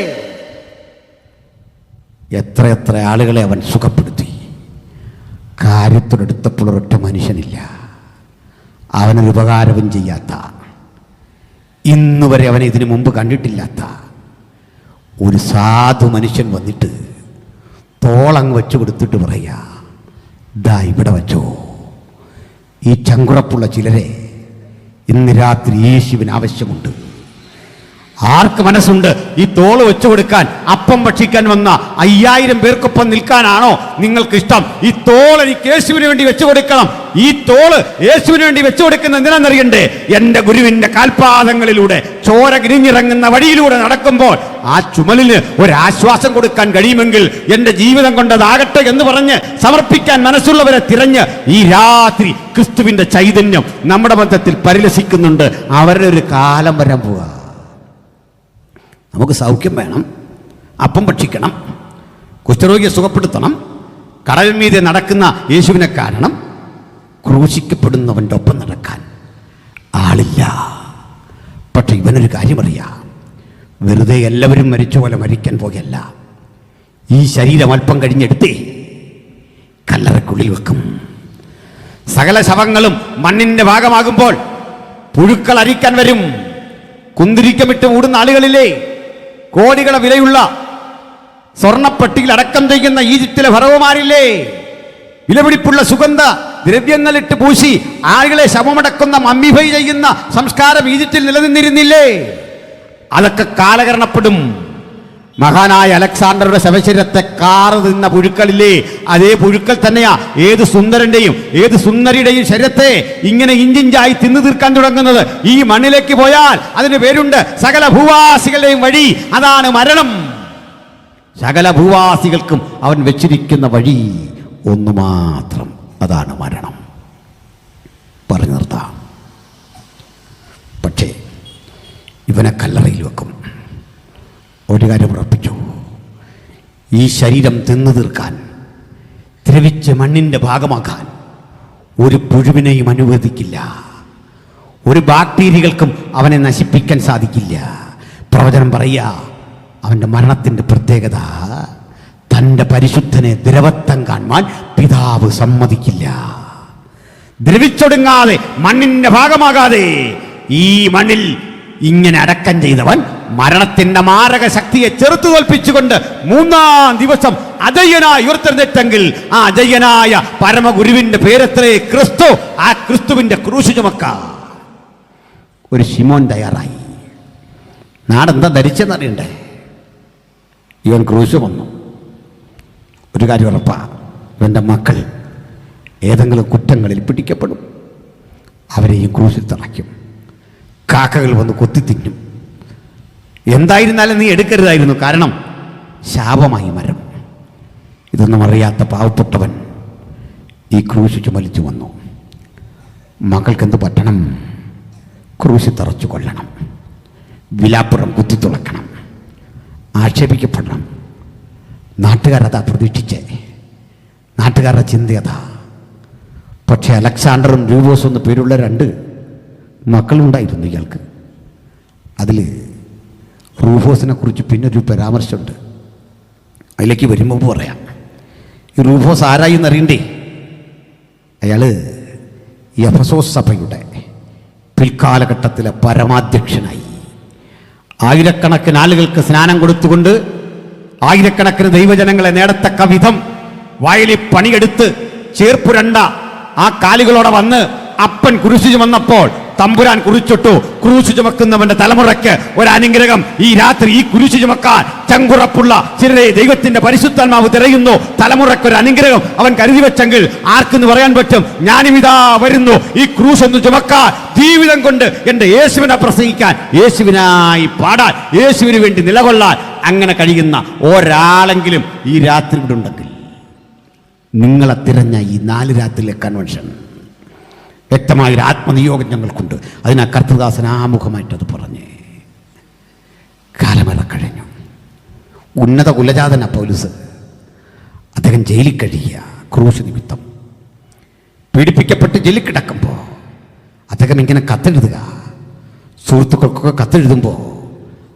[SPEAKER 1] എത്രയെത്ര ആളുകളെ അവൻ സുഖപ്പെടുത്തി. കാര്യത്തോടെടുത്തപ്പോൾ ഒരൊറ്റ മനുഷ്യനില്ല അവനൊരു ഉപകാരവും ചെയ്യാത്ത, ഇന്നുവരെ അവനെ ഇതിനു മുമ്പ് കണ്ടിട്ടില്ലാത്ത ഒരു സാധു മനുഷ്യൻ വന്നിട്ട് തോളങ്ങ് വെച്ച് കൊടുത്തിട്ട് പറയുക, ദാ ഇവിടെ വച്ചോ, ഈ ചങ്കുറപ്പുള്ള ചിലരെ ഇന്ന് രാത്രി യേശുവിന് ആവശ്യമുണ്ട്. ആർക്ക് മനസ്സുണ്ട് ഈ തോള് വെച്ചു കൊടുക്കാൻ? അപ്പം ഭക്ഷിക്കാൻ വന്ന 5000 പേർക്കൊപ്പം നിൽക്കാനാണോ നിങ്ങൾക്ക് ഇഷ്ടം? ഈ തോൾ എനിക്ക് യേശുവിന് വേണ്ടി വെച്ചു കൊടുക്കണം. ഈ തോള് യേശുവിന് വേണ്ടി വെച്ചു കൊടുക്കുന്ന എന്തിനാണെന്നറിയണ്ടേ? എൻ്റെ ഗുരുവിൻ്റെ കാൽപാദങ്ങളിലൂടെ ചോര കിരിഞ്ഞിറങ്ങുന്ന വഴിയിലൂടെ നടക്കുമ്പോൾ ആ ചുമലിന് ഒരാശ്വാസം കൊടുക്കാൻ കഴിയുമെങ്കിൽ എൻ്റെ ജീവിതം കൊണ്ടതാകട്ടെ എന്ന് പറഞ്ഞ് സമർപ്പിക്കാൻ മനസ്സുള്ളവരെ തിരഞ്ഞ് ഈ രാത്രി ക്രിസ്തുവിൻ്റെ ചൈതന്യം നമ്മുടെ മധ്യത്തിൽ പരിലസിക്കുന്നുണ്ട്. അവരുടെ ഒരു കാലം വരാൻ പോവുക. നമുക്ക് സൗഖ്യം വേണം, അപ്പം ഭക്ഷിക്കണം, കുഷ്ഠരോഗിയെ സുഖപ്പെടുത്തണം, കടൽ മീതെ നടക്കുന്ന യേശുവിനെ കാണണം. ക്രൂശിക്കപ്പെടുന്നവൻ്റെ ഒപ്പം നടക്കാൻ ആളില്ല. പക്ഷെ ഇവനൊരു കാര്യമറിയാം, വെറുതെ എല്ലാവരും മരിച്ച പോലെ മരിക്കാൻ പോകല്ല. ഈ ശരീരം അല്പം കഴിഞ്ഞെടുത്തേ കല്ലറയ്ക്കുള്ളിൽ വെക്കും. സകല ശവങ്ങളും മണ്ണിൻ്റെ ഭാഗമാകുമ്പോൾ പുഴുക്കൾ അരിക്കാൻ വരും. കുന്തിരിക്കമിട്ട് മൂടുന്ന ആളുകളിലെ കോടികളെ വിലയുള്ള സ്വർണ്ണപ്പെട്ടിയിൽ അടക്കം ചെയ്യുന്ന ഈജിപ്തിലെ ഫറവോമാരില്ലേ, വിലപിടിപ്പുള്ള സുഗന്ധ ദ്രവ്യങ്ങളിട്ട് പൂശി ആളുകളെ ശവമടക്കുന്ന മമ്മിഫൈ ചെയ്യുന്ന സംസ്കാരം ഈജിപ്തിൽ നിലനിന്നിരുന്നില്ലേ? അതൊക്കെ കാലകരണപ്പെടും. മഹാനായ അലക്സാണ്ടറുടെ ശവശരീരത്തെ കാറ് തിന്ന പുഴുക്കളില്ലേ, അതേ പുഴുക്കൾ തന്നെയാ ഏത് സുന്ദരന്റെയും ഏത് സുന്ദരിയുടെയും ശരീരത്തെ ഇങ്ങനെ ഇഞ്ചിഞ്ചായി തിന്നു തീർക്കാൻ തുടങ്ങുന്നത്. ഈ മണ്ണിലേക്ക് പോയാൽ അതിന് പേരുണ്ട്, സകല ഭൂവാസികളുടെയും വഴി അതാണ് മരണം. സകല ഭൂവാസികൾക്കും അവൻ വെച്ചിരിക്കുന്ന വഴി ഒന്നു മാത്രം, അതാണ് മരണം. പറഞ്ഞു നിർത്താം. പക്ഷേ ഇവനെ കല്ലറയിൽ വെക്കും. ഒരു കാര്യം ഉറപ്പിച്ചു, ഈ ശരീരം തിന്നു തീർക്കാൻ, ദ്രവിച്ച് മണ്ണിൻ്റെ ഭാഗമാക്കാൻ ഒരു പുഴുവിനെയും അനുവദിക്കില്ല. ഒരു ബാക്ടീരിയകൾക്കും അവനെ നശിപ്പിക്കാൻ സാധിക്കില്ല. പ്രവചനം പറയുക, അവൻ്റെ മരണത്തിൻ്റെ പ്രത്യേകത, തൻ്റെ പരിശുദ്ധനെ ദ്രവത്വം കാണുവാൻ പിതാവ് സമ്മതിക്കില്ല. ദ്രവിച്ചൊടുങ്ങാതെ മണ്ണിൻ്റെ ഭാഗമാകാതെ ഈ മണ്ണിൽ ഇങ്ങനെ അടക്കം ചെയ്തവൻ മരണത്തിന്റെ മാരക ശക്തിയെ ചെറുത്തു തോൽപ്പിച്ചുകൊണ്ട് 3-ാം ദിവസം അജയ്യനായി ഉയർത്തെഴുന്നേറ്റെങ്കിൽ ആ അജയ്യനായ പരമഗുരുവിന്റെ പേരെത്രേ? ക്രിസ്തു. ആ ക്രിസ്തുവിന്റെ ക്രൂശ് ചുമക്കാൻ ഒരു ശിമോൻ തയ്യാറായി. നാടെന്താ ധരിച്ചെന്നറിയണ്ടേ? ഇവൻ ക്രൂശ് വന്നു. ഒരു കാര്യം ഉറപ്പാ, ഇവൻ്റെ മക്കൾ ഏതെങ്കിലും കുറ്റങ്ങളിൽ പിടിക്കപ്പെടും. അവരെയും ക്രൂശിൽ തറയ്ക്കും. കാക്കകൾ വന്ന് കൊത്തിത്തിന്നും. എന്തായിരുന്നാലും നീ എടുക്കരുതായിരുന്നു, കാരണം ശാപമായി മരം. ഇതൊന്നും അറിയാത്ത പാവപ്പെട്ടവൻ ഈ ക്രൂശ് ചുമലിച്ചു വന്നു. മക്കൾക്കെന്ത് പറ്റണം? ക്രൂശ് തറച്ചു കൊല്ലണം, വിലാപ്പുറം കുത്തിത്തുളക്കണം, ആക്ഷേപിക്കപ്പെടണം. നാട്ടുകാരതാ പ്രതീക്ഷിച്ചേ, നാട്ടുകാരുടെ ചിന്തയതാ. പക്ഷേ അലക്സാണ്ടറും രൂപോസും എന്ന് പേരുള്ള 2 മക്കളുണ്ടായിരുന്നു ഇയാൾക്ക്. അതിൽ റൂഫോസിനെ കുറിച്ച് പിന്നൊരു പരാമർശമുണ്ട്, അതിലേക്ക് വരുമ്പോൾ പറയാം. ഈ റൂഫോസ് ആരായി എന്നറിയണ്ടേ? അയാൾ എഫെസോസ് സഭയുടെ പിൽക്കാലഘട്ടത്തിലെ പരമാധ്യക്ഷനായി. ആയിരക്കണക്കിന് ആളുകൾക്ക് സ്നാനം കൊടുത്തുകൊണ്ട് ആയിരക്കണക്കിന് ദൈവജനങ്ങളെ നേടത്തക്ക വിധം വയലിൽ പണിയെടുത്ത് ചേർപ്പുരണ്ട ആ കാലുകളോടെ വന്ന് അപ്പൻ കുരിശു ചുമന്നപ്പോൾ തമ്പുരാൻ കുറിച്ചിട്ടു, ക്രൂശ് ചുമക്കുന്നവന്റെ തലമുറയ്ക്ക് ഒരു അനുഗ്രഹം. ഈ രാത്രി ഈ കുരിശ് ചുമക്കാൻ ചങ്കുറപ്പുള്ള ചിലരെ ദൈവത്തിന്റെ പരിശുദ്ധാത്മാവ് തിരയുന്നു. തലമുറയ്ക്കൊരു അനുഗ്രഹം അവൻ കരുതി വെച്ചെങ്കിൽ ആർക്കെന്ന് പറയാൻ പറ്റും? ഞാനിതാ വരുന്നു ഈ ക്രൂശ് ഒന്ന് ചുമക്കാൻ, ജീവിതം കൊണ്ട് എൻ്റെ യേശുവിനെ പ്രസംഗിക്കാൻ, യേശുവിനായി പാടാൻ, യേശുവിന് വേണ്ടി നിലകൊള്ളാൻ അങ്ങനെ കഴിയുന്ന ഒരാളെങ്കിലും ഈ രാത്രി ഇവിടെ ഉണ്ടെങ്കിൽ, നിങ്ങളെ തിരഞ്ഞ ഈ 4 രാത്രിയിലെ കൺവെൻഷൻ വ്യക്തമായൊരു ആത്മനിയോഗം ഞങ്ങൾക്കുണ്ട്. അതിനാ കർത്തൃദാസൻ ആമുഖമായിട്ടത് പറഞ്ഞേ. കാലമേറെ കഴിഞ്ഞു. ഉന്നത കുലജാതന പൗലുസ്, അദ്ദേഹം ജയിലിൽ കഴിയുക, ക്രൂശ് നിമിത്തം പീഡിപ്പിക്കപ്പെട്ട് ജയിലിൽ കിടക്കുമ്പോൾ അദ്ദേഹം ഇങ്ങനെ കത്തെഴുതുക. സുഹൃത്തുക്കൾക്കൊക്കെ കത്തെഴുതുമ്പോൾ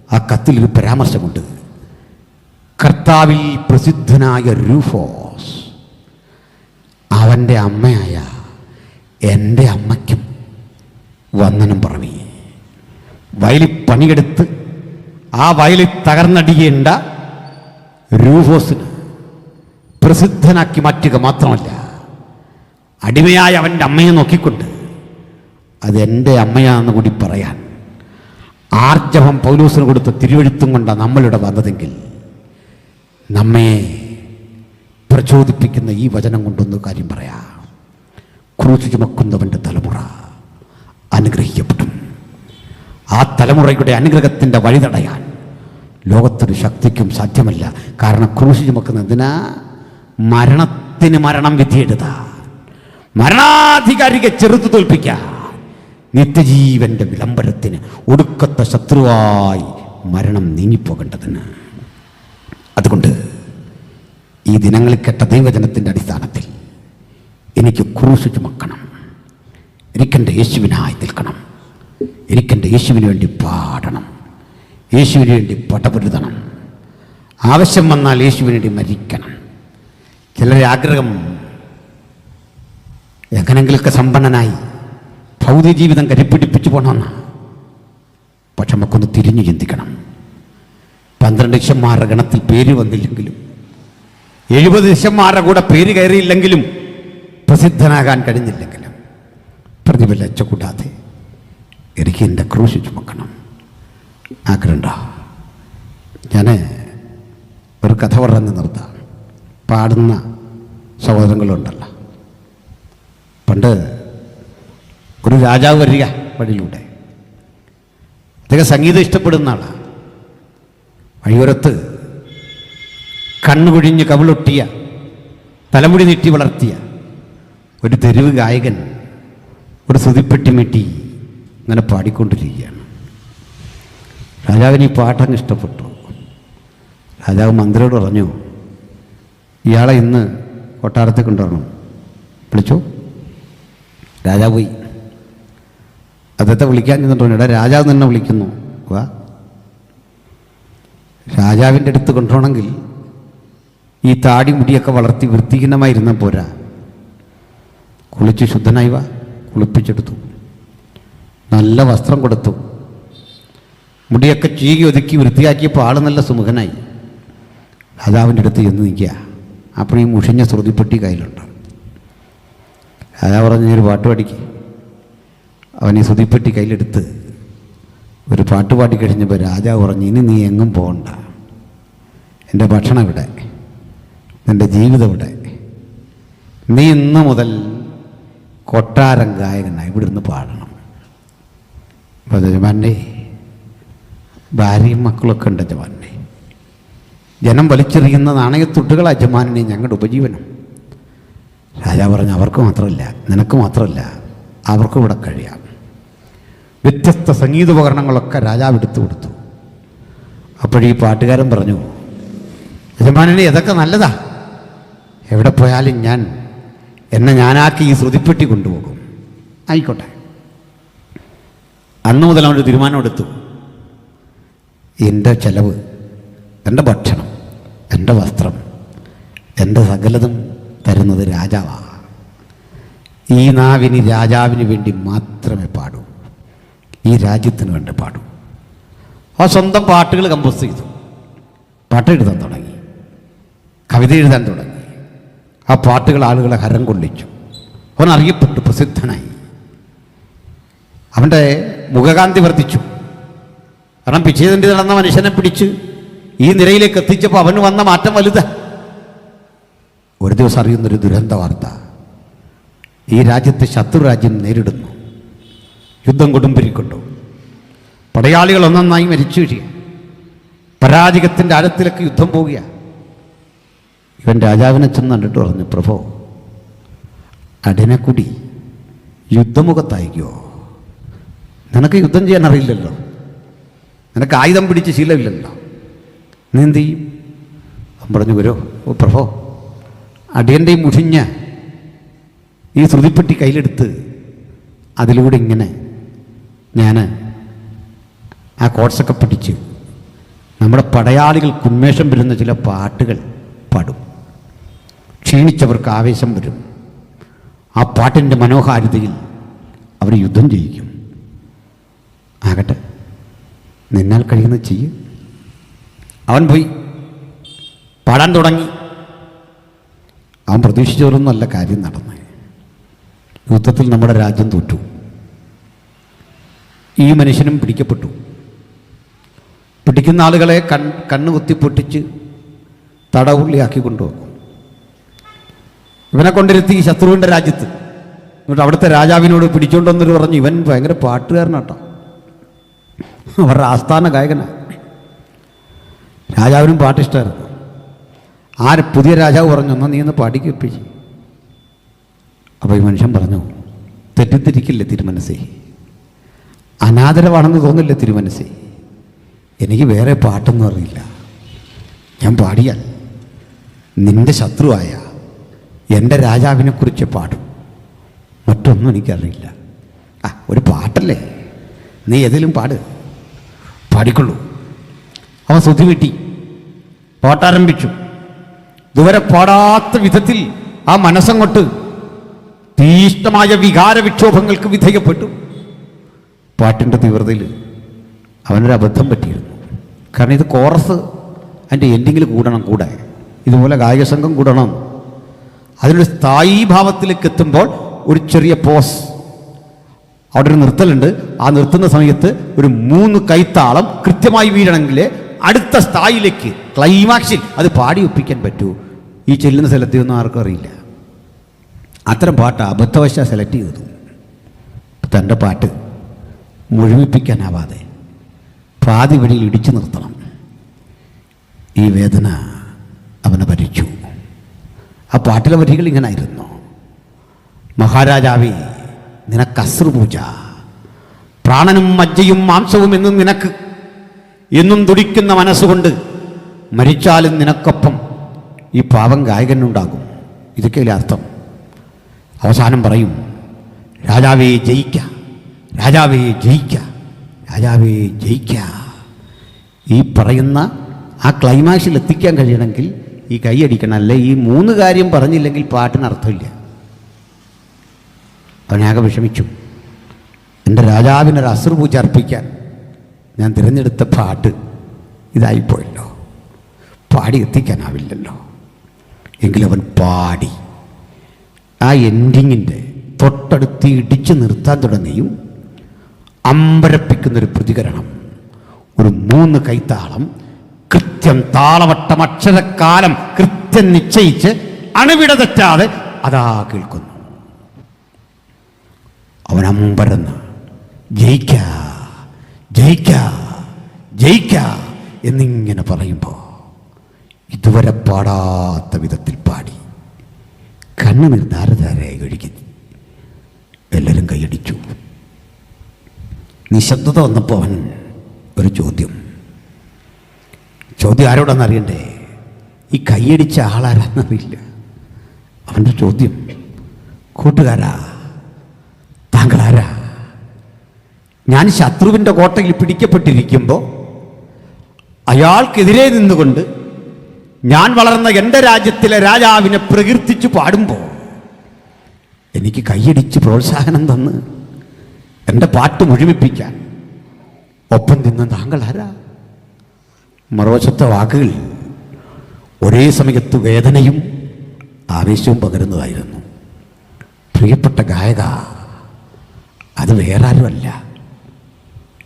[SPEAKER 1] ആ കത്തിലൊരു പരാമർശമുണ്ട്, കർത്താവിൽ പ്രസിദ്ധനായ രൂഫോസ് അവൻ്റെ അമ്മയായ എൻ്റെ അമ്മയ്ക്കും വന്ദനം പറവി. വയലിൽ പണിയെടുത്ത് ആ വയലിൽ തകർന്നടിയേണ്ട രൂഫോസിന് പ്രസിദ്ധനാക്കി മാറ്റുക മാത്രമല്ല, അടിമയായ അവൻ്റെ അമ്മയെ നോക്കിക്കൊണ്ട് അതെൻ്റെ അമ്മയാണെന്ന് കൂടി പറയാൻ ആർജവം പൗലോസിന് കൊടുത്ത തിരുവെഴുത്തും കൊണ്ടാണ് നമ്മളിവിടെ വന്നതെങ്കിൽ നമ്മെ പ്രചോദിപ്പിക്കുന്ന ഈ വചനം കൊണ്ടൊന്ന് കാര്യം പറയാം. ക്രൂശ് ചുമക്കുന്നവൻ്റെ തലമുറ അനുഗ്രഹിക്കപ്പെടും. ആ തലമുറയുടെ അനുഗ്രഹത്തിൻ്റെ വഴി തടയാൻ ലോകത്തൊരു ശക്തിക്കും സാധ്യമല്ല. കാരണം ക്രൂശ് ചുമക്കുന്നതിന് മരണത്തിന് മരണം വിധിയെഴുതാൻ, മരണാധികാരിയെ ചെറുത്തു തോൽപ്പിക്കാൻ, നിത്യജീവന്റെ വിളംബരത്തിന് ഒടുക്കത്തെ ശത്രുവായി മരണം നീങ്ങിപ്പോകേണ്ടതിന്. അതുകൊണ്ട് ഈ ദിനങ്ങളിൽ കേട്ട ദൈവജനത്തിൻ്റെ അടിസ്ഥാനത്തിൽ എനിക്ക് ക്രൂശ് ചുമക്കണം, എനിക്കെൻ്റെ യേശുവിനായി നിൽക്കണം, എനിക്കെൻ്റെ യേശുവിന് വേണ്ടി പാടണം, യേശുവിന് വേണ്ടി പടപൊരുതണം, ആവശ്യം വന്നാൽ യേശുവിന് വേണ്ടി മരിക്കണം. ചിലരുടെ ആഗ്രഹം എങ്ങനെങ്കിലൊക്കെ സമ്പന്നനായി ഭൗതിക ജീവിതം കരിപ്പിടിപ്പിച്ചു പോകണമെന്നാണ്. പക്ഷെ നമുക്കൊന്ന് തിരിഞ്ഞു ചിന്തിക്കണം. 12 ശിഷ്യന്മാരുടെ ഗണത്തിൽ പേര് വന്നില്ലെങ്കിലും, 70 ശിഷ്യന്മാരുടെ കൂടെ പേര് കയറിയില്ലെങ്കിലും, പ്രസിദ്ധനാകാൻ കഴിഞ്ഞില്ലെങ്കിലും, പ്രതിഫലിച്ച കൂടാതെ എനിക്ക് എൻ്റെ ക്രൂശ് ചുമക്കണം ആഗ്രഹമുണ്ടോ? ഞാൻ ഒരു കഥ പറഞ്ഞു നിർത്താം. പാടുന്ന സഹോദരങ്ങളുണ്ടല്ലോ. പണ്ട് ഒരു രാജാവ് വരിക വഴിയിലൂടെ. അദ്ദേഹം സംഗീതം ഇഷ്ടപ്പെടുന്ന ആളാണ്. വഴിയോരത്ത് കണ്ണുകുഴിഞ്ഞ് കവിളൊട്ടിയ, തലമുടി നീട്ടി വളർത്തിയ ഒരു തെരുവ് ഗായകൻ ഒരു സ്തുതിപ്പെട്ടി മീട്ടി അങ്ങനെ പാടിക്കൊണ്ടിരിക്കുകയാണ്. രാജാവിന് ഈ പാട്ടങ്ങ് ഇഷ്ടപ്പെട്ടു. രാജാവ് മന്ത്രിയോട് പറഞ്ഞു, ഇയാളെ ഇന്ന് കൊട്ടാരത്തിൽ കൊണ്ടുവരണം. വിളിച്ചു. രാജാവ് പോയി. അദ്ദേഹത്തെ വിളിക്കാൻ ചെന്നിട്ടുണ്ട്. ഇവിടെ രാജാവ് തന്നെ വിളിക്കുന്നു. വാ. രാജാവിൻ്റെ അടുത്ത് കൊണ്ടുപോകണമെങ്കിൽ ഈ താടി മുടിയൊക്കെ വളർത്തി വൃത്തിഹീനമായിരുന്ന പോരാ. കുളിച്ച് ശുദ്ധനായി വാ. കുളിപ്പിച്ചെടുത്തു. നല്ല വസ്ത്രം കൊടുത്തു. മുടിയൊക്കെ ചീകി ഒതുക്കി വൃത്തിയാക്കിയപ്പോൾ ആൾ നല്ല സുമുഖനായി. രാജാവിൻ്റെ അടുത്ത് ചെന്ന് നിൽക്കുക. അപ്പോൾ ഈ മുഷിഞ്ഞ ശ്രുതിപ്പെട്ടി കയ്യിലുണ്ട്. രാജാവ് പറഞ്ഞു, ഒരു പാട്ട് പാടിക്ക്. അവൻ ഈ ശ്രുതിപ്പെട്ടി കയ്യിലെടുത്ത് ഒരു പാട്ട് പാടി കഴിഞ്ഞപ്പോൾ രാജാവ് പറഞ്ഞു, ഇനി നീ എങ്ങും പോകണ്ട. എൻ്റെ ഭക്ഷണം ഇവിടെ, എൻ്റെ ജീവിതം ഇവിടെ. നീ ഇന്ന് മുതൽ കൊട്ടാരം ഗായകനായി ഇവിടെ നിന്ന് പാടണം. അപ്പോൾ യജമാനെ, ഭാര്യയും മക്കളൊക്കെ ഉണ്ട് യജമാനെ. ജനം വലിച്ചെറിയുന്ന നാണയത്തുട്ടുകൾ യജമാനെ ഞങ്ങളുടെ ഉപജീവനം. രാജാവ് പറഞ്ഞു, അവർക്ക് മാത്രമല്ല, നിനക്ക് മാത്രമല്ല, അവർക്കും ഇവിടെ കഴിയാം. വ്യത്യസ്ത സംഗീതോപകരണങ്ങളൊക്കെ രാജാവ് എടുത്തു കൊടുത്തു. അപ്പോഴീ പാട്ടുകാരൻ പറഞ്ഞു, യജമാനെ ഇതൊക്കെ നല്ലതാ, എവിടെ പോയാലും എന്നെ ഞാനാക്കി ഈ ശ്രുതിപ്പെട്ടി കൊണ്ടുപോകും. ആയിക്കോട്ടെ. അന്നു മുതൽ അവനൊരു തീരുമാനം എടുത്തു. എൻ്റെ ചെലവ്, എൻ്റെ ഭക്ഷണം, എൻ്റെ വസ്ത്രം, എൻ്റെ സകലതും തരുന്നത് രാജാവാണ്. ഈ നാവിന് രാജാവിന് വേണ്ടി മാത്രമേ പാടൂ, ഈ രാജ്യത്തിന് വേണ്ടി പാടൂ. ആ സ്വന്തം പാട്ടുകൾ കമ്പോസ് ചെയ്തു. പാട്ട് എഴുതാൻ തുടങ്ങി, കവിത എഴുതാൻ തുടങ്ങി. ആ പാട്ടുകൾ ആളുകളെ ഹരം കൊള്ളിച്ചു. അവൻ അറിയപ്പെട്ടു, പ്രസിദ്ധനായി. അവൻ്റെ മുഖകാന്തി വർദ്ധിച്ചു. കാരണം പിച്ചേതണ്ടി നടന്ന മനുഷ്യനെ പിടിച്ച് ഈ നിരയിലേക്ക് എത്തിച്ചപ്പോൾ അവന് വന്ന മാറ്റം വലുത്. ഒരു ദിവസം അറിയുന്നൊരു ദുരന്ത വാർത്ത. ഈ രാജ്യത്തെ ശത്രുരാജ്യം നേരിടുന്നു. യുദ്ധം കൊടുമ്പിരിക്കൊണ്ടു. പടയാളികൾ ഒന്നൊന്നായി മരിച്ചു വീഴുക. പരാജയത്തിൻ്റെ ആഴത്തിലേക്ക് യുദ്ധം പോവുക. ഇവൻ രാജാവിനെ ചെന്ന് കണ്ടിട്ട് പറഞ്ഞു, പ്രഭോ, അടിനെക്കുടി യുദ്ധമുഖത്തയക്കുമോ? നിനക്ക് യുദ്ധം ചെയ്യാൻ അറിയില്ലല്ലോ, നിനക്ക് ആയുധം പിടിച്ച് ശീലമില്ലല്ലോ, നീ എന്ത് ചെയ്യും? അവൻ പറഞ്ഞു, ഗുരു, ഓ പ്രഭോ, അടിയൻ്റെ മുഷിഞ്ഞ ഈ ശ്രുതിപ്പെട്ടി കയ്യിലെടുത്ത് അതിലൂടെ ഇങ്ങനെ ഞാൻ ആ കോഴ്സൊക്കെ പിടിച്ച് നമ്മുടെ പടയാളികൾക്ക് ഉന്മേഷം വരുന്ന ചില പാട്ടുകൾ പാടും. ക്ഷീണിച്ചവർക്ക് ആവേശം വരും. ആ പാട്ടിൻ്റെ മനോഹാരിതയിൽ അവർ യുദ്ധം ചെയ്യിക്കും. ആകട്ടെ, നിന്നാൽ കഴിയുന്നത് ചെയ്യും. അവൻ പോയി പാടാൻ തുടങ്ങി. അവൻ പ്രതീക്ഷിച്ചവരൊന്നുമല്ല കാര്യം നടന്നത്. യുദ്ധത്തിൽ നമ്മുടെ രാജ്യം തോറ്റു. ഈ മനുഷ്യനും പിടിക്കപ്പെട്ടു. പിടിക്കുന്ന ആളുകളെ കണ്ണ് കുത്തിപ്പൊട്ടിച്ച് തടവുള്ളിയാക്കി കൊണ്ടുപോകും. ഇവനെ കൊണ്ടിരുത്തി ശത്രുവിൻ്റെ രാജ്യത്ത്. എന്നിട്ട് അവിടുത്തെ രാജാവിനോട് പിടിച്ചുകൊണ്ടുവന്നിട്ട് പറഞ്ഞു, ഇവൻ ഭയങ്കര പാട്ടുകാരനാട്ടോ, അവരുടെ ആസ്ഥാന ഗായകനാണ്. രാജാവിനും പാട്ടിഷ്ടമായിരുന്നു. പുതിയ രാജാവ് പറഞ്ഞു, എന്നാൽ നീ ഒന്ന് പാടിക്കൊപ്പിച്ച്. അപ്പോൾ ഈ മനുഷ്യൻ പറഞ്ഞു, തെറ്റിദ്ധരിക്കില്ലേ തിരുമനസ്സേ, അനാദരവാണെന്ന് തോന്നില്ലേ തിരുമനസ്സേ, എനിക്ക് വേറെ പാട്ടൊന്നും അറിയില്ല. ഞാൻ പാടിയാൽ നിൻ്റെ ശത്രുവായ എൻ്റെ രാജാവിനെക്കുറിച്ച് പാടും, മറ്റൊന്നും എനിക്കറിയില്ല. ഒരു പാട്ടല്ലേ, നീ ഏതെങ്കിലും പാടിക്കൊള്ളൂ. അവൻ ശ്രുതി വീട്ടി പാട്ടാരംഭിച്ചു. ഇതുവരെ പാടാത്ത വിധത്തിൽ ആ മനസ്സങ്ങോട്ട് തീഷ്ണമായ വികാര വിക്ഷോഭങ്ങൾക്ക് വിധേയപ്പെട്ടു. പാട്ടിൻ്റെ തീവ്രതയിൽ അവനൊരു അബദ്ധം പറ്റിയിരുന്നു. കാരണം ഇത് കോറസ് അതിൻ്റെ എൻഡിങ്ങിൽ കൂടെ ഇതുപോലെ ഗായക സംഘം കൂടണം. അതിനൊരു സ്ഥായീ ഭാവത്തിലേക്ക് എത്തുമ്പോൾ ഒരു ചെറിയ പോസ്, അവിടെ ഒരു നിർത്തലുണ്ട്. ആ നിർത്തുന്ന സമയത്ത് ഒരു 3 കൈത്താളം കൃത്യമായി വീഴണമെങ്കിൽ അടുത്ത സ്ഥായിലേക്ക് ക്ലൈമാക്സിൽ അത് പാടി ഒപ്പിക്കാൻ പറ്റൂ. ഈ ചെല്ലുന്ന സ്ഥലത്തൊന്നും ആർക്കും അറിയില്ല. അത്തരം പാട്ട് അബദ്ധവശ സെലക്ട് ചെയ്തു. തൻ്റെ പാട്ട് മുഴുമിപ്പിക്കാനാവാതെ പാതി വഴിയിൽ ഇടിച്ചു നിർത്തണം. ഈ വേദന അവനെ ഭരിച്ചു. ആ പാട്ടിലെ വരികൾ ഇങ്ങനായിരുന്നു: മഹാരാജാവേ, നിനക്ക് അശ്രുപൂജ, പ്രാണനും മജ്ജയും മാംസവും എന്നും നിനക്ക്, എന്നും തുടിക്കുന്ന മനസ്സുകൊണ്ട് മരിച്ചാലും നിനക്കൊപ്പം ഈ പാവം ഗായകനുണ്ടാകും. ഇതൊക്കെയല്ലേ അർത്ഥം. അവസാനം പറയും, രാജാവേ ജയിക്ക, രാജാവേ ജയിക്ക, രാജാവേ ജയിക്ക. ഈ പറയുന്ന ആ ക്ലൈമാക്സിൽ എത്തിക്കാൻ കഴിയണമെങ്കിൽ ഈ കൈയടിക്കണം. അല്ലേ ഈ 3 കാര്യം പറഞ്ഞില്ലെങ്കിൽ പാട്ടിന് അർത്ഥമില്ല. അവനാകെ വിഷമിച്ചു. എൻ്റെ രാജാവിനൊരു അശ്രുപൂജ അർപ്പിക്കാൻ ഞാൻ തിരഞ്ഞെടുത്ത പാട്ട് ഇതായിപ്പോയല്ലോ, പാടി എത്തിക്കാനാവില്ലല്ലോ. എങ്കിലവൻ പാടി. ആ എൻഡിങ്ങിൻ്റെ തൊട്ടടുത്ത് ഇടിച്ചു നിർത്താൻ തുടങ്ങിയും അമ്പരപ്പിക്കുന്നൊരു പ്രതികരണം, ഒരു 3 കൈത്താളം കൃത്യം താളവട്ടം അക്ഷരക്കാലം കൃത്യം നിശ്ചയിച്ച് അണുവിട തെറ്റാതെ അതാ കേൾക്കുന്നു. അവൻ അമ്പരന്ന് ജയിക്ക ജയിക്ക ജയിക്ക എന്നിങ്ങനെ പറയുമ്പോൾ ഇതുവരെ പാടാത്ത വിധത്തിൽ പാടി. കണ്ണുനീർ ധാരധാരയായി ഒഴുകി. എല്ലാവരും കൈയടിച്ചു. നിശബ്ദത വന്നപ്പോൾ അവൻ ഒരു ചോദ്യം ആരോടാണെന്നറിയണ്ടേ? ഈ കൈയടിച്ച ആളാരാന്നറിയില്ല. അവൻ്റെ ചോദ്യം, കൂട്ടുകാരാ, താങ്കളാരാ? ഞാൻ ശത്രുവിൻ്റെ കോട്ടയിൽ പിടിക്കപ്പെട്ടിരിക്കുമ്പോൾ അയാൾക്കെതിരെ നിന്നുകൊണ്ട് ഞാൻ വളർന്ന എൻ്റെ രാജ്യത്തിലെ രാജാവിനെ പ്രകീർത്തിച്ചു പാടുമ്പോൾ എനിക്ക് കൈയടിച്ച് പ്രോത്സാഹനം തന്ന് എൻ്റെ പാട്ട് മുഴുമിപ്പിക്കാൻ ഒപ്പം നിന്ന് താങ്കൾ ആരാ? മറുവശത്തെ വാക്കുകൾ ഒരേ സമയത്ത് വേദനയും ആവേശവും പകരുന്നതായിരുന്നു. പ്രിയപ്പെട്ട ഗായക, അത് വേറെ ആരുമല്ല,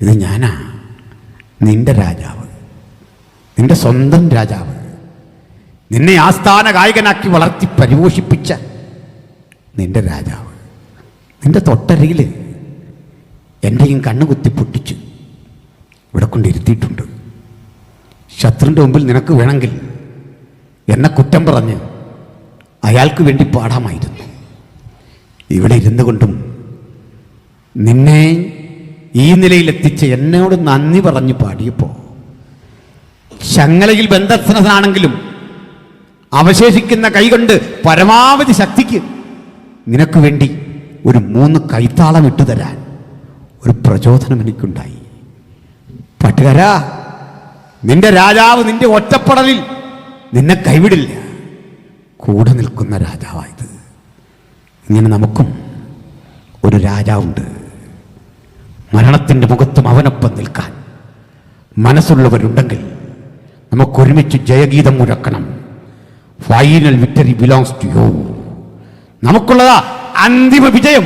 [SPEAKER 1] ഇത് ഞാനാ, നിന്റെ രാജാവ്, നിന്റെ സ്വന്തം രാജാവ്, നിന്നെ ആസ്ഥാന ഗായകനാക്കി വളർത്തി പരിപോഷിപ്പിച്ച നിന്റെ രാജാവ്. നിന്റെ തൊട്ടരികിൽ എൻ്റെയും കണ്ണുകുത്തി പൊട്ടിച്ച് ഇവിടെ കൊണ്ടിരുത്തിയിട്ടുണ്ട്. ശത്രുവിൻ്റെ മുമ്പിൽ നിനക്ക് വേണമെങ്കിൽ എന്നെ കുറ്റം പറഞ്ഞ് അയാൾക്ക് വേണ്ടി പാടാമായിരുന്നു. ഇവിടെ ഇരുന്നു കൊണ്ടും നിന്നെ ഈ നിലയിലെത്തിച്ച് എന്നോട് നന്ദി പറഞ്ഞ് പാടിയപ്പോൾ ശങ്ങളയിൽ ബന്ധസ്ഥനാണെങ്കിലും അവശേഷിക്കുന്ന കൈകൊണ്ട് പരമാവധി ശക്തിക്ക് നിനക്ക് വേണ്ടി ഒരു 3 കൈത്താളം ഇട്ടു തരാൻ ഒരു പ്രചോദനം എനിക്കുണ്ടായി. പാട്ടുകാരാ, നിന്റെ രാജാവ് നിന്റെ ഒറ്റപ്പെടലിൽ നിന്നെ കൈവിടില്ല, കൂടെ നിൽക്കുന്ന രാജാവായത്. ഇങ്ങനെ നമുക്കും ഒരു രാജാവുണ്ട്. മരണത്തിൻ്റെ മുഖത്തും അവനൊപ്പം നിൽക്കാൻ മനസ്സുള്ളവരുണ്ടെങ്കിൽ നമുക്കൊരുമിച്ച് ജയഗീതം മുഴക്കണം. Final victory belongs to you. നമുക്കുള്ളതാ അന്തിമ വിജയം.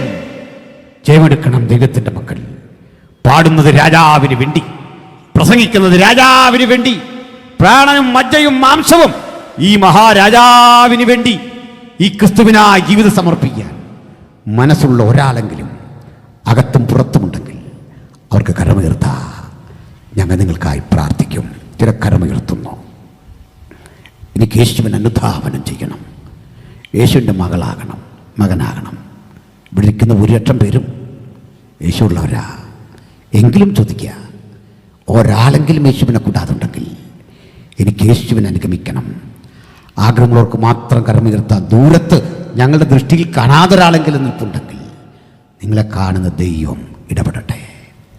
[SPEAKER 1] ജയമെടുക്കണം ദൈവത്തിൻ്റെ മക്കൾ. പാടുന്നത് രാജാവിന് വേണ്ടി, പ്രസംഗിക്കുന്നത് രാജാവിന് വേണ്ടി, പ്രാണനും മജ്ജയും മാംസവും ഈ മഹാരാജാവിന് വേണ്ടി, ഈ ക്രിസ്തുവിനായി ജീവിതം സമർപ്പിക്കാൻ മനസ്സുള്ള ഒരാളെങ്കിലും അകത്തും പുറത്തുമുണ്ടെങ്കിൽ അവർക്ക് കരമുയർത്താ. ഞങ്ങൾ നിങ്ങൾക്കായി പ്രാർത്ഥിക്കും. ചില കരമുയർത്തുന്നു. എനിക്ക് യേശുവിനെ അനുധാവനം ചെയ്യണം, യേശുവിൻ്റെ മകളാകണം, മകനാകണം. ഇവിടെ ഇരിക്കുന്ന 1,00,000 പേരും യേശുള്ളവരാ. എങ്കിലും ചോദിക്കുക, ഒരാളെങ്കിലും യേശുവിനെ കൂടാതുണ്ടെങ്കിൽ എനിക്ക് യേശുവിനെ അനുഗമിക്കണം. ആഗ്രഹമുള്ളവർക്ക് മാത്രം കരമുയർത്താൻ. ദൂരത്ത് ഞങ്ങളുടെ ദൃഷ്ടിയിൽ കാണാതെ ഒരാളെങ്കിലും നിൽപ്പുണ്ടെങ്കിൽ നിങ്ങളെ കാണുന്ന ദൈവം ഇടപെടട്ടെ.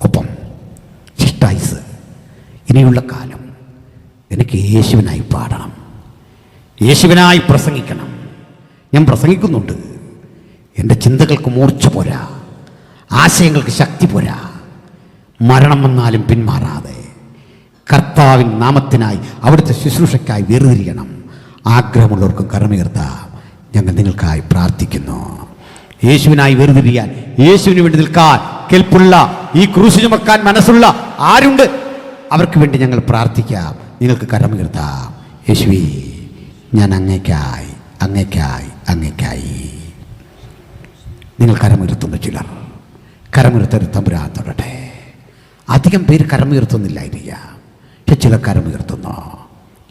[SPEAKER 1] ഒപ്പം ശിഷ്ടായുസ് ഇനിയുള്ള കാലം എനിക്ക് യേശുവിനായി പാടണം, യേശുവിനായി പ്രസംഗിക്കണം. ഞാൻ പ്രസംഗിക്കുന്നുണ്ട്. എൻ്റെ ചിന്തകൾക്ക് മൂർച്ച പോരാ, ആശയങ്ങൾക്ക് ശക്തി പോരാ. മരണം വന്നാലും പിന്മാറാതെ കർത്താവിൻ നാമത്തിനായി, അവിടുത്തെ ശുശ്രൂഷയ്ക്കായി വേർതിരിയണം. ആഗ്രഹമുള്ളവർക്കും കരമുയർത്താം. ഞങ്ങൾ നിങ്ങൾക്കായി പ്രാർത്ഥിക്കുന്നു. യേശുവിനായി വേർതിരിയാൻ, യേശുവിന് വേണ്ടി നിൽക്കാൻ കെൽപ്പുള്ള, ഈ ക്രൂശ് ചുമക്കാൻ മനസ്സുള്ള ആരുണ്ട്? അവർക്ക് വേണ്ടി ഞങ്ങൾ പ്രാർത്ഥിക്കാം. നിങ്ങൾക്ക് കരമുയർത്താം. യേശുവേ, ഞാൻ അങ്ങേക്കായി, അങ്ങേക്കായി, അങ്ങേക്കായി. നിങ്ങൾ കരമുയർത്തുന്നു. ചിലർ കരമുയർത്തരു തമ്പുരാൻ തൊടട്ടെ. അധികം പേര് കരമുയർത്തുന്നില്ലായിരിക്കാം, പക്ഷെ ചിലർ കരമുയർത്തുന്നു.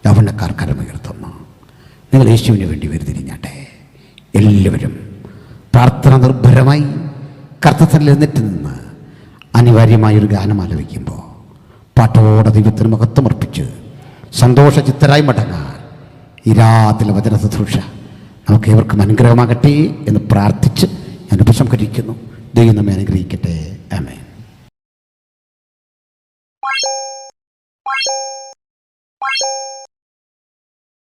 [SPEAKER 1] യൗവനക്കാർ കരമുയർത്തുന്നു. നിങ്ങൾ യേശുവിന് വേണ്ടി വേർതിരിഞ്ഞാട്ടെ. എല്ലാവരും പ്രാർത്ഥന നിർഭരമായി കർത്തത്തിൽ എഴുന്നേറ്റ് നിന്ന് അനിവാര്യമായൊരു ഗാനം ആലപിക്കുമ്പോൾ പാട്ടോടെ ദൈവത്തിന് മഹത്വമർപ്പിച്ച് സന്തോഷചിത്തരായി മടങ്ങാൻ ഈ രാത്രിയിലെ വചന ശുശ്രൂഷ നമുക്ക് ഏവർക്കും അനുഗ്രഹമാകട്ടെ എന്ന് പ്രാർത്ഥിച്ച് ഞാൻ ഉപസംഹരിക്കുന്നു. ദൈവം നമ്മെ അനുഗ്രഹിക്കട്ടെ. ആമേൻ.